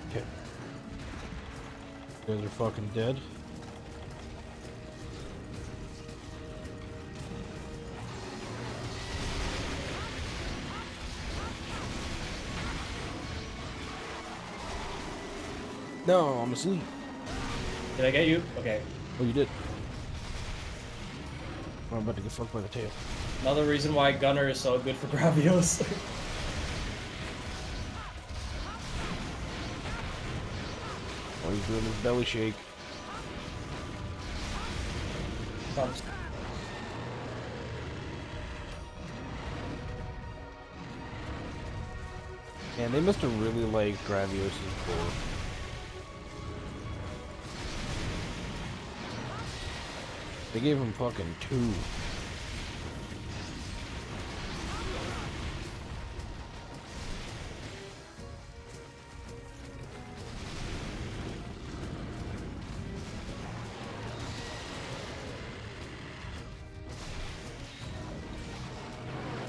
A: Okay. You guys are fucking dead. No, I'm asleep.
B: Did I get you? Okay.
A: Oh, you did. I'm about to get fucked by the tail.
B: Another reason why Gunner is so good for Gravios.
A: Oh, he's doing his belly shake.
B: Comes.
A: Man, they must have really liked Gravios' core. They gave him fucking 2.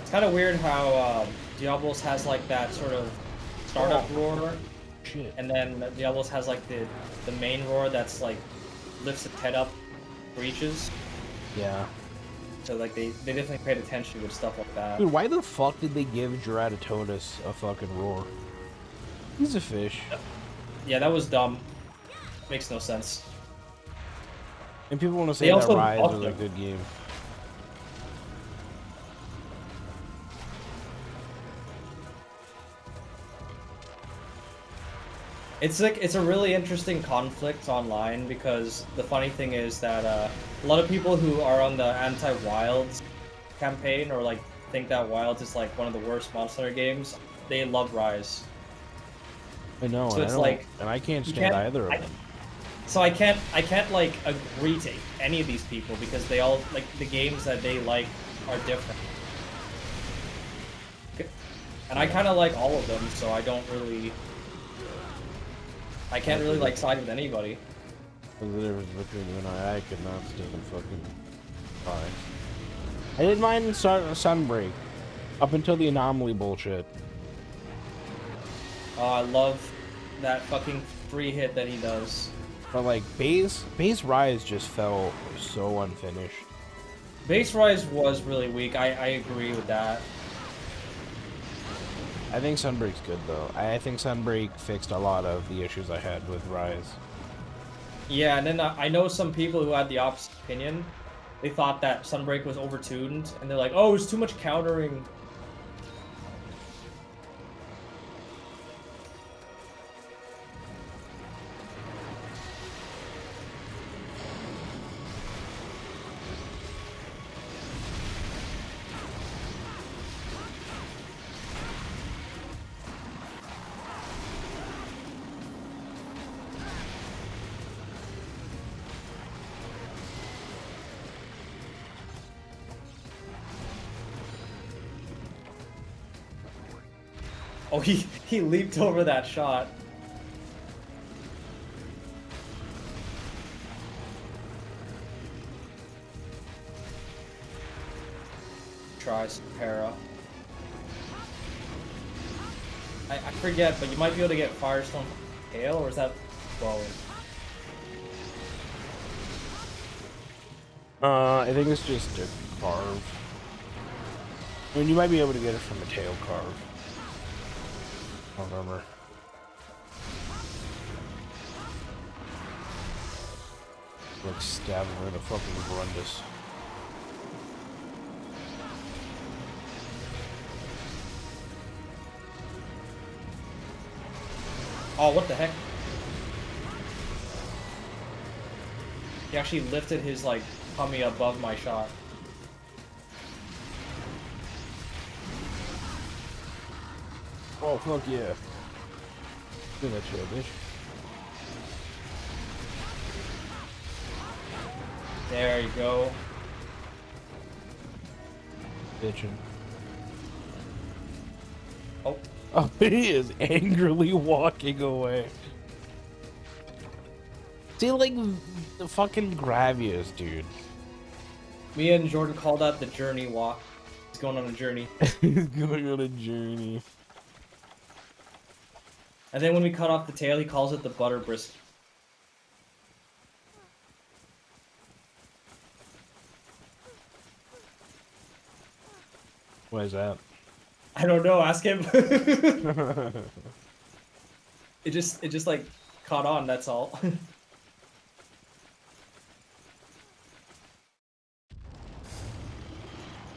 B: It's kind of weird how Diablos has like that sort of startup roar,
A: Shit.
B: and then Diablos has like the main roar that's like lifts its head up, reaches.
A: Yeah.
B: So like they definitely paid attention with stuff like that.
A: Dude, why the fuck did they give Geratodonus a fucking roar? He's a fish.
B: Yeah, that was dumb. Makes no sense.
A: And people want to say
B: They
A: that
B: also
A: Rise
B: buffed
A: was a
B: him.
A: good game.
B: It's like it's a really interesting conflict online because the funny thing is that a lot of people who are on the anti-Wilds campaign or like think that Wilds is like one of the worst Monster Hunter games, they love Rise.
A: I know,
B: So
A: and
B: it's
A: I don't,
B: like,
A: and I can't
B: you
A: stand
B: can't-
A: either of
B: I-
A: them.
B: So I can't like agree to any of these people because they all like the games that they like are different. And I kind of like all of them, so I don't really. I can't really like side with anybody.
A: What's the difference between you and I could not stand fucking Rise. I didn't mind Sunbreak up until the anomaly bullshit.
B: Oh, I love that fucking free hit that he does.
A: But like base Rise just felt so unfinished.
B: Base Rise was really weak. I agree with that.
A: I think Sunbreak's good though. I think Sunbreak fixed a lot of the issues I had with Rise.
B: Yeah, and then I know some people who had the opposite opinion. They thought that Sunbreak was overtuned, and they're like, "Oh, it's too much countering." Oh, he leaped over that shot. Try some para. I forget, but you might be able to get Firestone Tail, or is that blowing?
A: I think it's just a carve. I mean, you might be able to get it from a tail carve. I don't remember. Like stabbing her in the fucking Grundus.
B: Oh, what the heck? He actually lifted his, like, tummy above my shot.
A: Oh, fuck yeah. Do that shit, bitch.
B: There you go.
A: Bitchin'.
B: Oh.
A: Oh, he is angrily walking away. See, like, the fucking Gravius, dude.
B: Me and Jordan called that the journey walk. He's going on a journey.
A: He's going on a journey.
B: And then when we cut off the tail, he calls it the butter brisket.
A: Why is that?
B: I don't know, ask him. It just like caught on, that's all.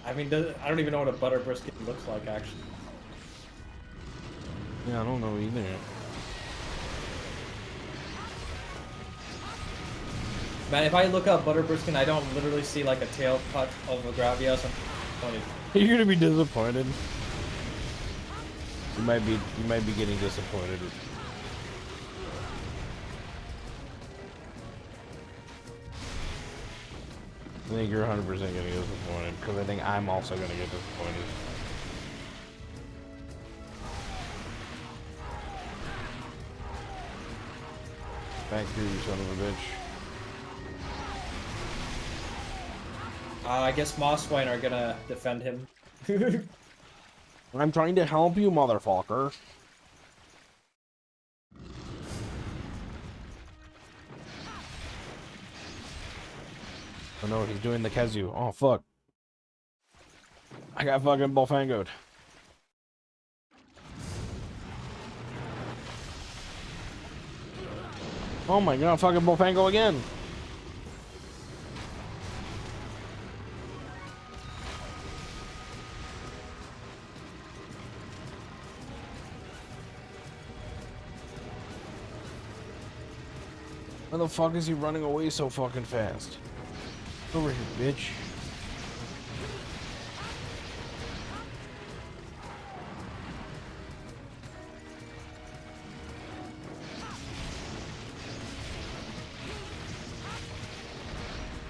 B: I mean, I don't even know what a butter brisket looks like, actually.
A: Yeah, I don't know either.
B: Man, if I look up Butter Briskin, I don't literally see like a tail cut of a Gravios. I'm disappointed.
A: You're gonna be disappointed. You might be getting disappointed. I think you're 100% gonna get disappointed because I think I'm also gonna get disappointed. Back here, you son of a bitch.
B: I guess Mosswine are gonna defend him.
A: I'm trying to help you, motherfucker. Oh no, he's doing the Kezu. Oh fuck. I got fucking Bullfangoed. Oh my god, fucking Bullfango again. Why the fuck is he running away so fucking fast? Over here, bitch.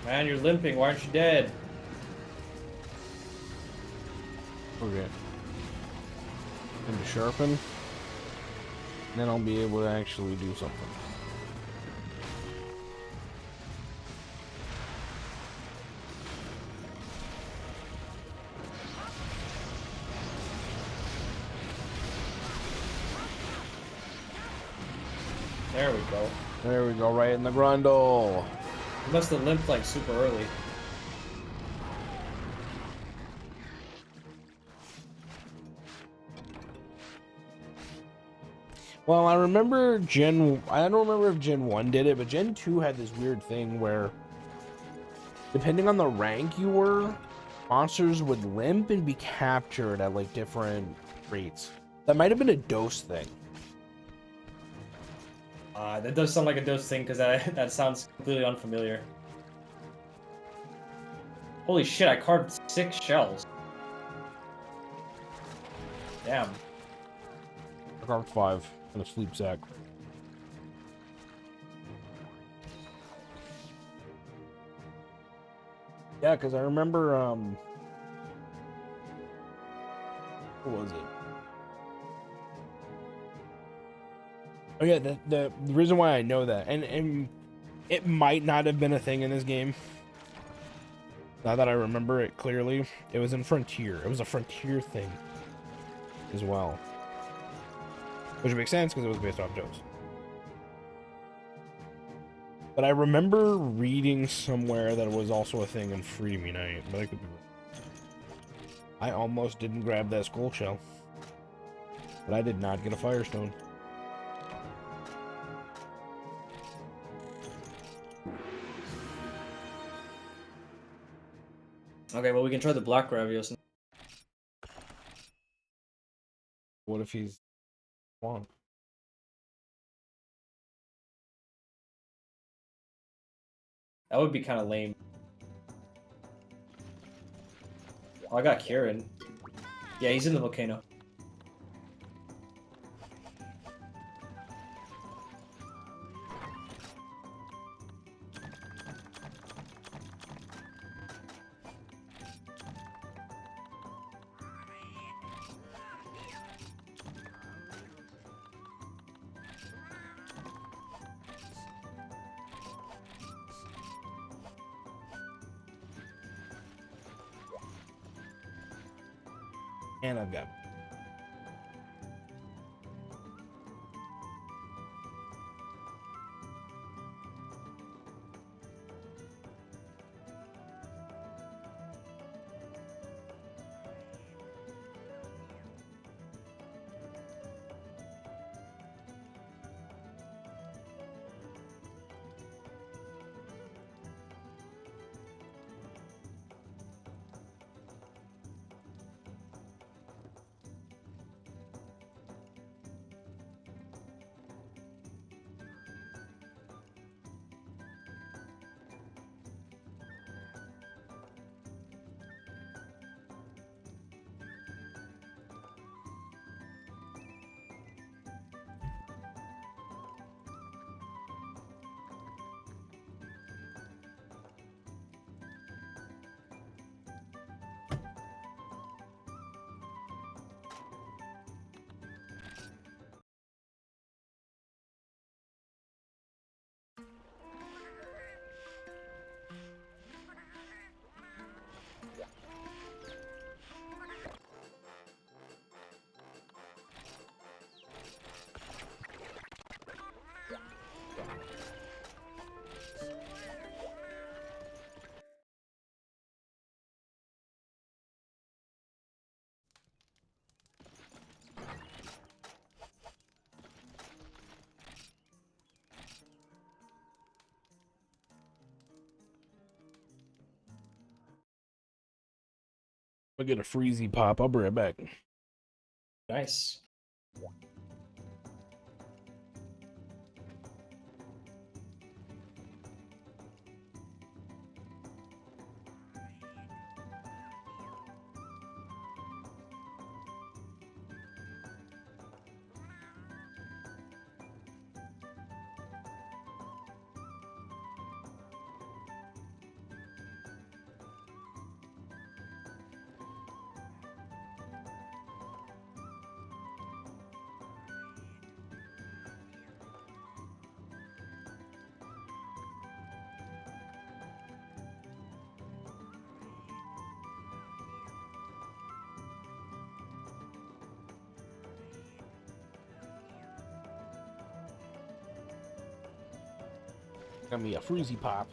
B: Man, you're limping. Why aren't you dead?
A: Okay. And to sharpen. Then I'll be able to actually do something.
B: There we go.
A: There we go, right in the grundle.
B: He must have limped like super early.
A: Well, I remember I don't remember if Gen 1 did it, but Gen 2 had this weird thing where depending on the rank you were, monsters would limp and be captured at like different rates. That might have been a dose thing.
B: That does sound like a dose thing because that sounds completely unfamiliar. Holy shit, I carved 6 shells. Damn.
A: I carved 5 in a sleep sack. Yeah, because I remember, what was it? Oh yeah, the reason why I know that, and it might not have been a thing in this game. Now that I remember it clearly, it was in Frontier. It was a Frontier thing as well. Which makes sense because it was based off Joe's. But I remember reading somewhere that it was also a thing in Freedom Unite, but I could be wrong. I almost didn't grab that skull shell. But I did not get a Firestone.
B: Okay, well we can try the black Gravios.
A: What if he's wrong?
B: That would be kind of lame. Oh, I got Kieran. Yeah, he's in the volcano.
A: And I've got I'll get a freezy pop. I'll be right back.
B: Nice.
A: Got me a freezy pop.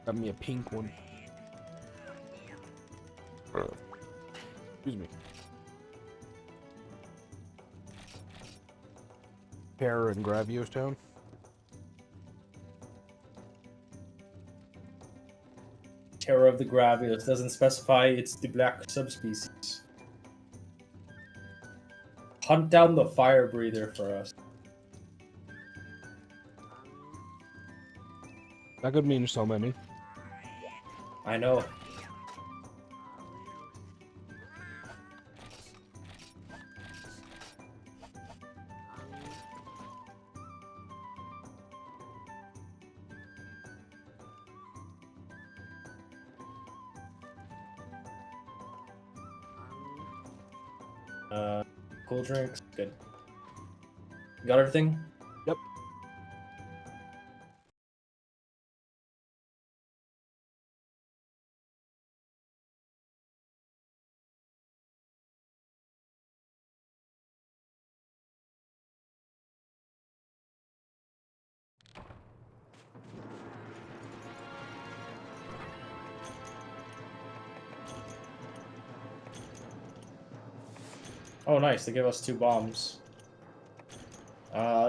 A: Got me a pink one. Excuse me. Terror in Gravios Town.
B: Terror of the Gravios doesn't specify it's the black subspecies. Hunt down the fire breather for us.
A: That could mean so many.
B: I know. Cool drinks, good. Got everything?
A: Yep.
B: Oh, nice. They give us 2 bombs.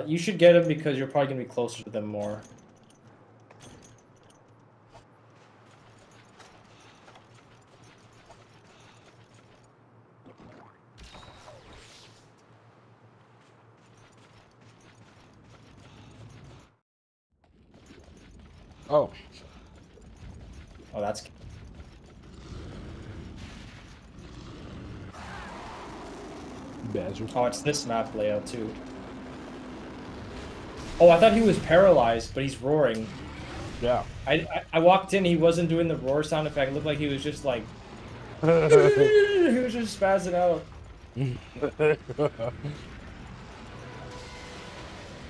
B: You should get them because you're probably going to be closer to them more.
A: Oh.
B: Oh, that's...
A: Bastard.
B: Oh, it's this map layout, too. Oh, I thought he was paralyzed, but he's roaring.
A: Yeah.
B: I walked in, he wasn't doing the roar sound effect. It looked like he was just like... he was just spazzing out.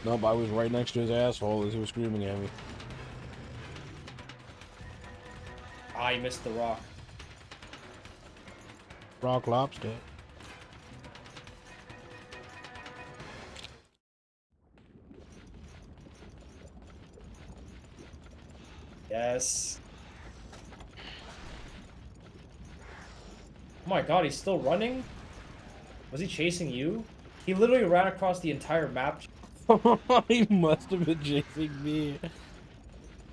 A: Nope, I was right next to his asshole as he was screaming at me.
B: Ah, he missed the rock.
A: Rock lobster.
B: Yes. Oh my god, he's still running? Was he chasing you? He literally ran across the entire map.
A: He must have been chasing me.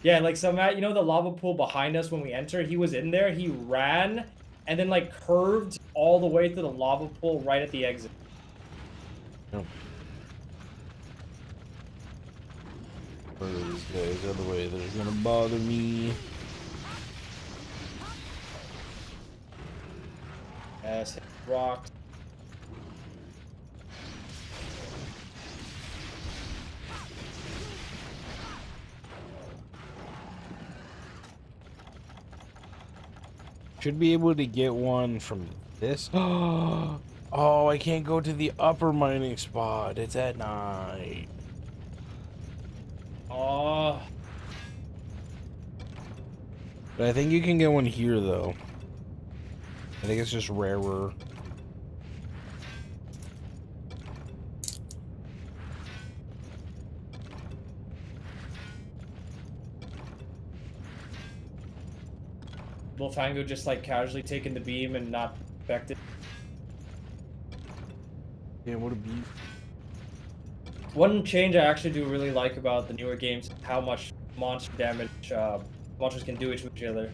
B: Yeah, like so Matt, you know the lava pool behind us when we enter? He was in there, he ran, and then like curved all the way to the lava pool right at the exit.
A: Oh. Where are these guys out of the way that are gonna bother me?
B: Yes, hit rocks.
A: Should be able to get one from this. Oh, I can't go to the upper mining spot. It's at night.
B: Oh.
A: But I think you can get one here, though. I think it's just rarer.
B: Will Fango just like casually taking the beam and not affected?
A: Yeah, what a beef.
B: One change I actually do really like about the newer games is how much monster damage monsters can do to each other.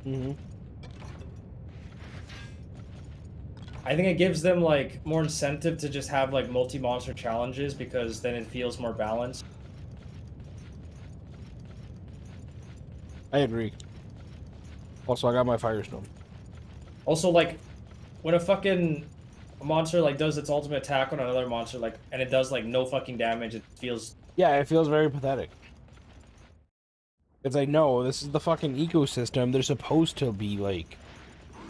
A: Mm-hmm.
B: I think it gives them like more incentive to just have like multi-monster challenges because then it feels more balanced.
A: I agree. Also, I got my Firestone.
B: Also, like when a fucking monster like does its ultimate attack on another monster, like, and it does like no fucking damage, it feels.
A: Yeah, it feels very pathetic. It's like, no, this is the fucking ecosystem. They're supposed to be like,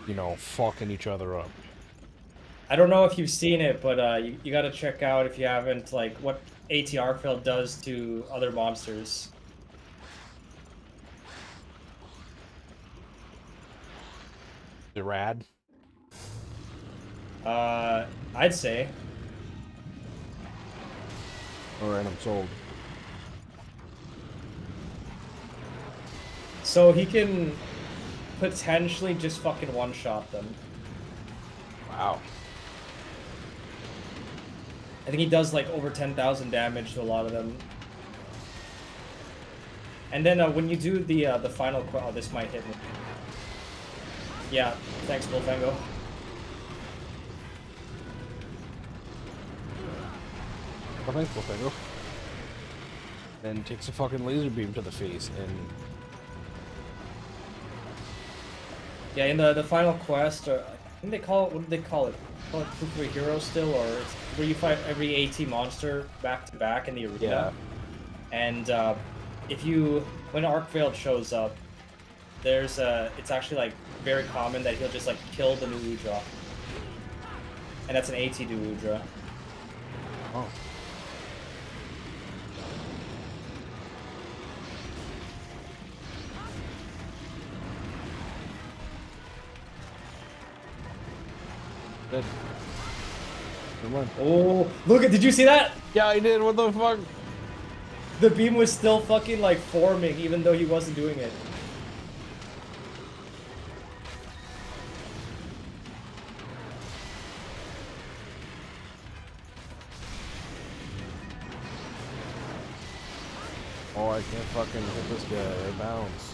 A: you know, fucking each other up.
B: I don't know if you've seen it, but you got to check out if you haven't, like what ATR field does to other monsters.
A: They're rad.
B: I'd say.
A: Alright, I'm sold.
B: So he can potentially just fucking one-shot them.
A: Wow.
B: I think he does like over 10,000 damage to a lot of them. And then when you do the final oh, this might hit me. Yeah, thanks, Bullfango.
A: Oh, thanks, Bullfango. Then takes a fucking laser beam to the face and...
B: Yeah, in the final quest, or I think they call it, what did they call it? Call it Proof of a Hero still, or it's where you fight every AT monster back to back in the arena.
A: Yeah.
B: And if you, when Arkvale shows up, there's it's actually like very common that he'll just like kill the new Udra. And that's an AT to Udra.
A: Oh. Good. Come on.
B: Oh, look at, did you see that?
A: Yeah, I did. What the fuck?
B: The beam was still fucking like forming even though he wasn't doing it.
A: Oh, I can't fucking hit this guy. I bounce.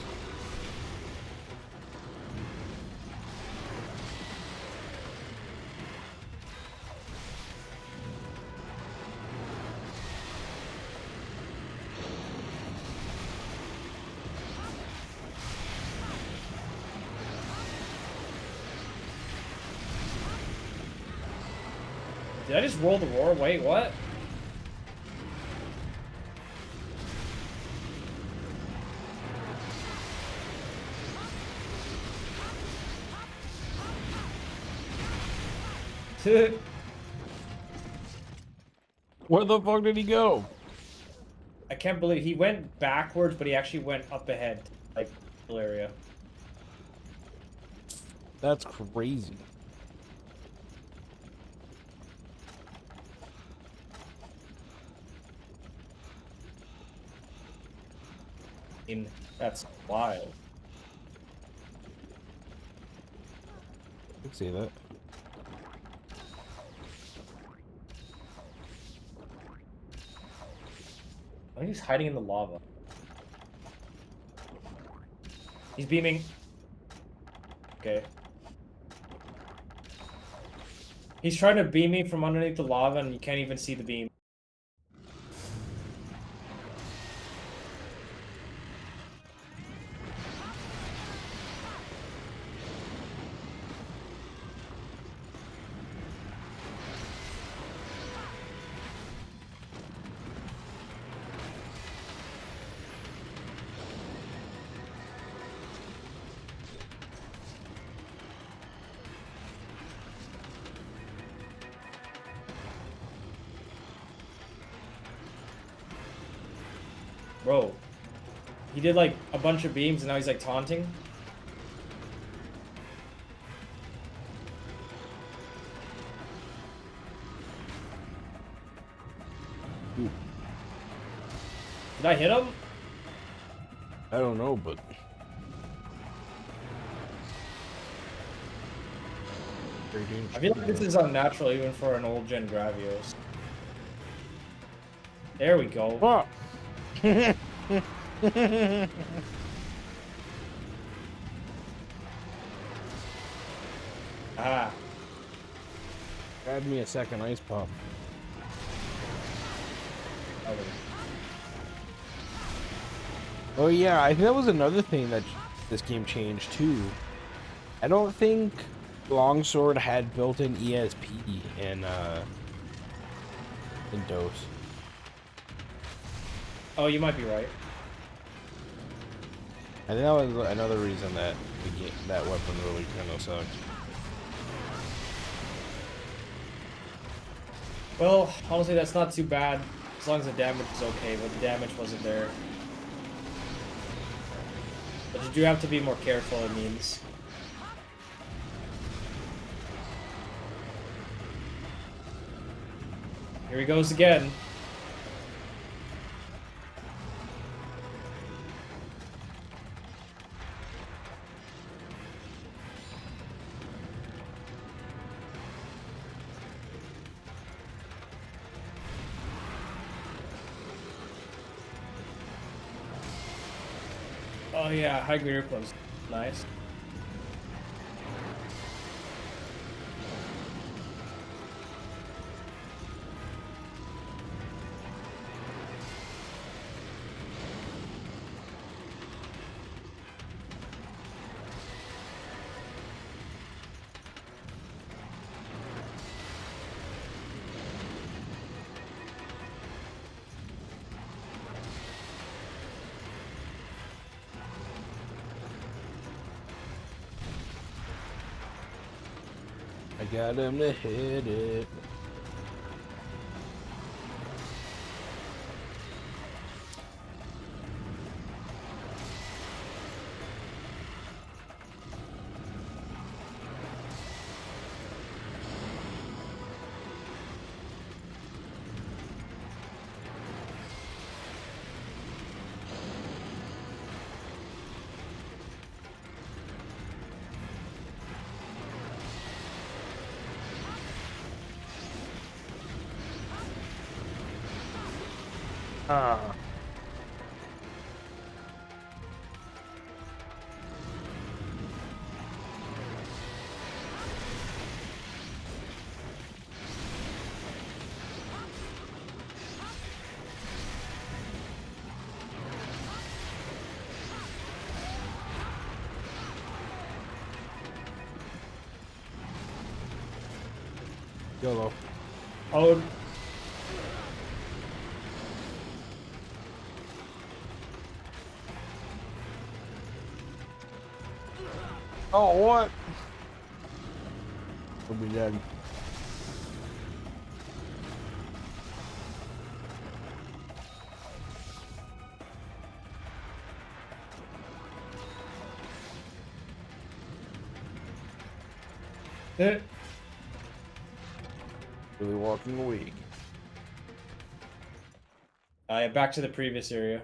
B: Did I just roll the roar? Wait, what?
A: Where the fuck did he go?
B: I can't believe he went backwards, but he actually went up ahead, like, area.
A: That's crazy.
B: That's wild.
A: I can see that.
B: I think he's hiding in the lava. He's beaming. Okay. He's trying to beam me from underneath the lava and you can't even see the beam. Bro, he did like a bunch of beams and now he's like taunting.
A: Ooh.
B: Did I hit him?
A: I don't know, but...
B: I feel like this is unnatural even for an old gen Gravios. There we go.
A: Fuck!
B: Ah.
A: Grab me a second ice pump.
B: Okay.
A: Oh yeah, I think that was another thing that this game changed too. I don't think Longsword had built-in ESP in DOS.
B: Oh, you might be right.
A: I think that was another reason that that weapon really kind of sucked.
B: Well, honestly, that's not too bad. As long as the damage is okay, but the damage wasn't there. But you do have to be more careful, it means. Here he goes again. Oh yeah, high grade earplugs. Nice.
A: I got him to hit it. Ah. YOLO.
B: Oh,
A: Oh, what? We'll be dead.
B: eh.
A: Really walking weak.
B: Yeah, back to the previous area.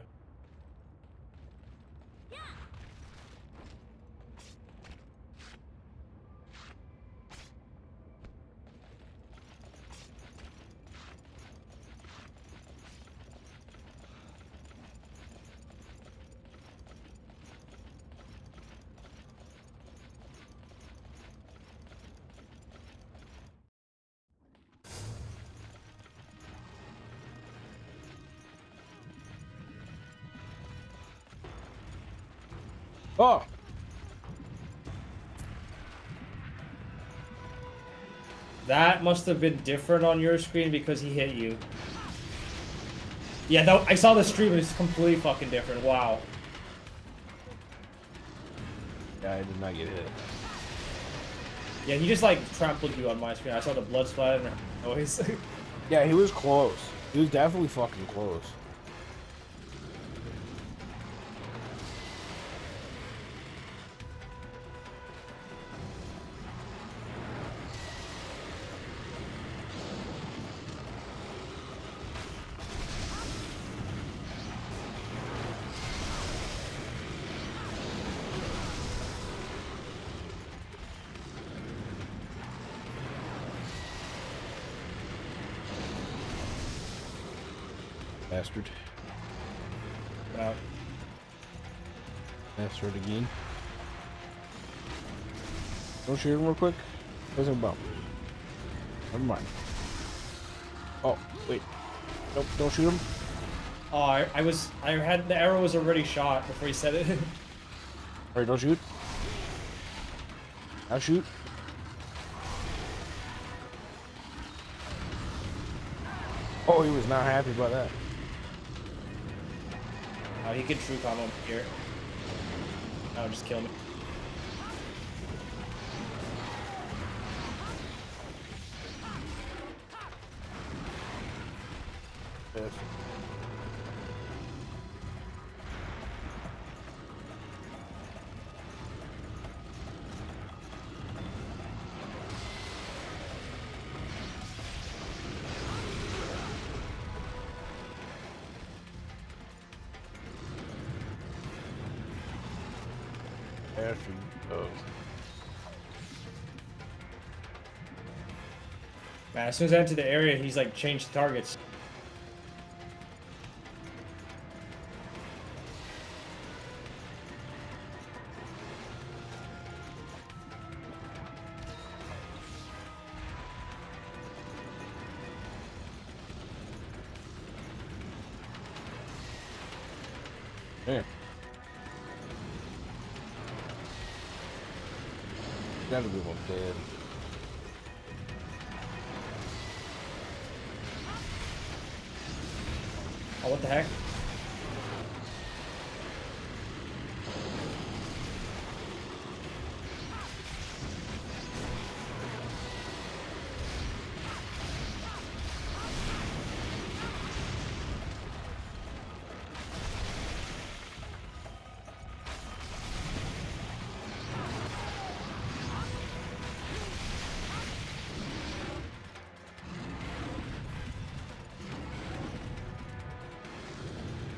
A: Oh!
B: That must have been different on your screen because he hit you. Yeah, that, I saw the stream and it's completely fucking different. Wow.
A: Yeah, I did not get hit.
B: Yeah, he just like trampled you on my screen. I saw the blood splat and noise.
A: Yeah, he was close. He was definitely fucking close. Bastard.
B: Wow.
A: Bastard again. Don't shoot him real quick. There's a bump. Never mind. Oh, wait. Nope, don't shoot him.
B: Oh, I had the arrow was already shot before he said it.
A: Alright, don't shoot. Now shoot. Oh, he was not happy about that.
B: Oh, he could true combo here. Oh, just kill me.
A: Yes. There she goes.
B: Man, as soon as I enter the area, he's like changed targets.
A: Yeah. Gotta be one dead.
B: Oh, what the heck?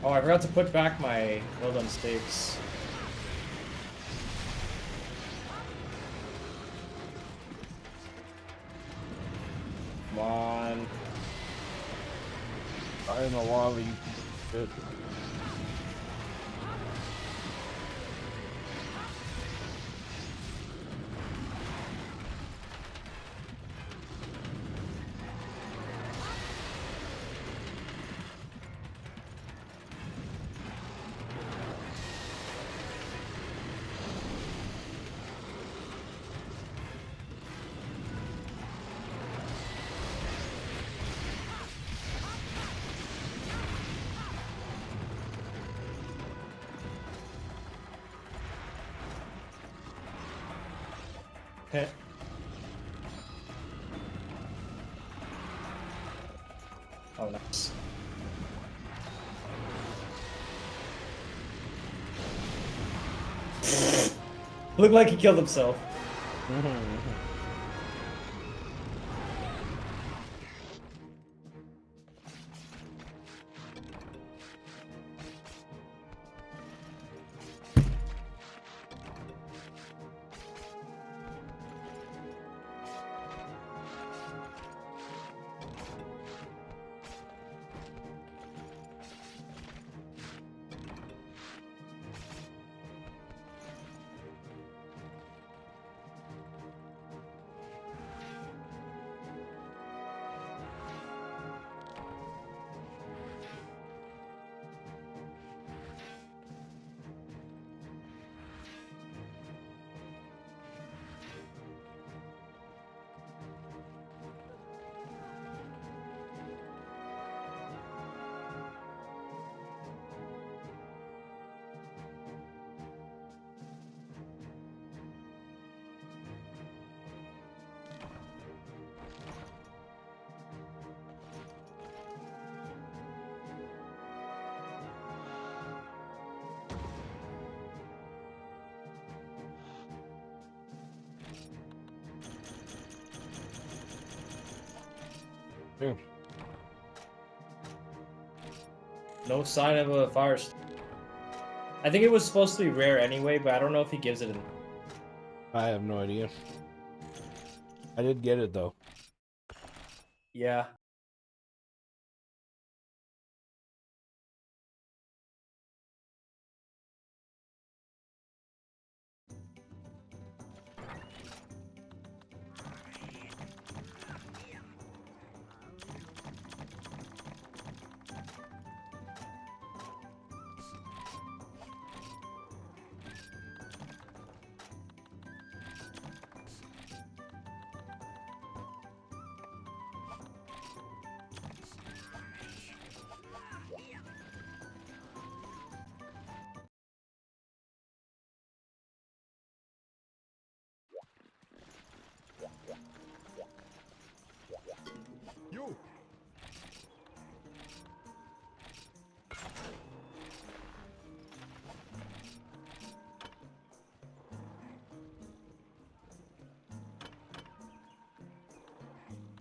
B: Oh, I forgot to put back my well done steaks. Come on.
A: I in the lava, you shit.
B: Heh. Oh, nice. Looked like he killed himself.
A: Yeah.
B: No sign of a fire. I think it was supposed to be rare anyway, but I don't know if he gives it.
A: I have no idea. I did get it though.
B: Yeah.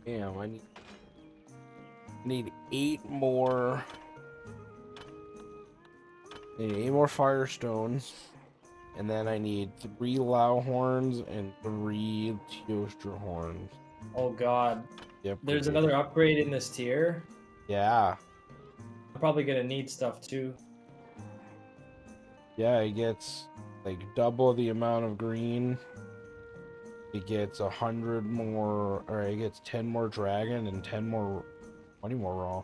A: Damn, I need 8 more. I need 8 more firestones. And then I need 3 Lao horns and 3 Teostra horns.
B: Oh god.
A: Yep.
B: There's another upgrade in this tier.
A: Yeah.
B: I'm probably gonna need stuff too.
A: Yeah, it gets like double the amount of green. It gets 100 more, or it gets 10 more dragon and 20 more raw.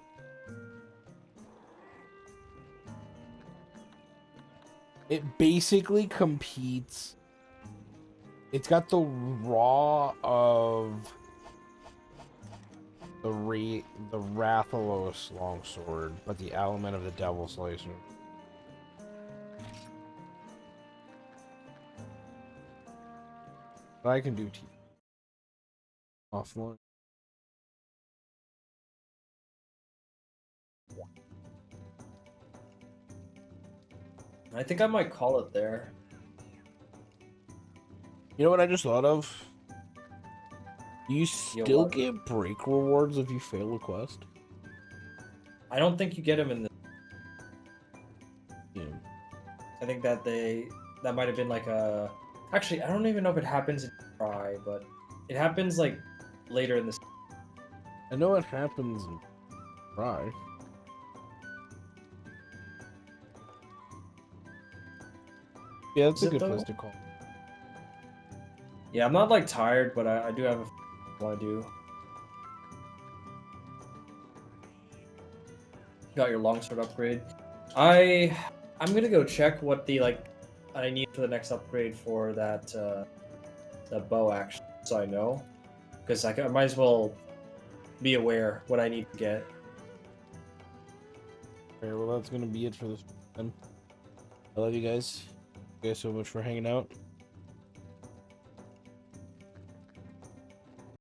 A: It basically competes. It's got the raw of the Rathalos longsword, but the element of the Devil Slicer. But I can do offline.
B: I think I might call it there.
A: You know what I just thought of? You still
B: what?
A: get break rewards if you fail a quest.
B: I don't think you get them in the.
A: Yeah.
B: I think that that might have been like a. Actually, I don't even know if it happens in try, but it happens like later in this.
A: I know it happens in try. Yeah, that's
B: Is
A: a
B: it
A: good
B: though?
A: place to call.
B: Yeah, I'm not like tired, but I do have a want to do. Got your longsword upgrade. I'm gonna go check what the I need for the next upgrade for that the bow action, so I know, because I might as well be aware what I need to get.
A: Alright, well that's gonna be it for this one. I love you guys. Thank you guys so much for hanging out.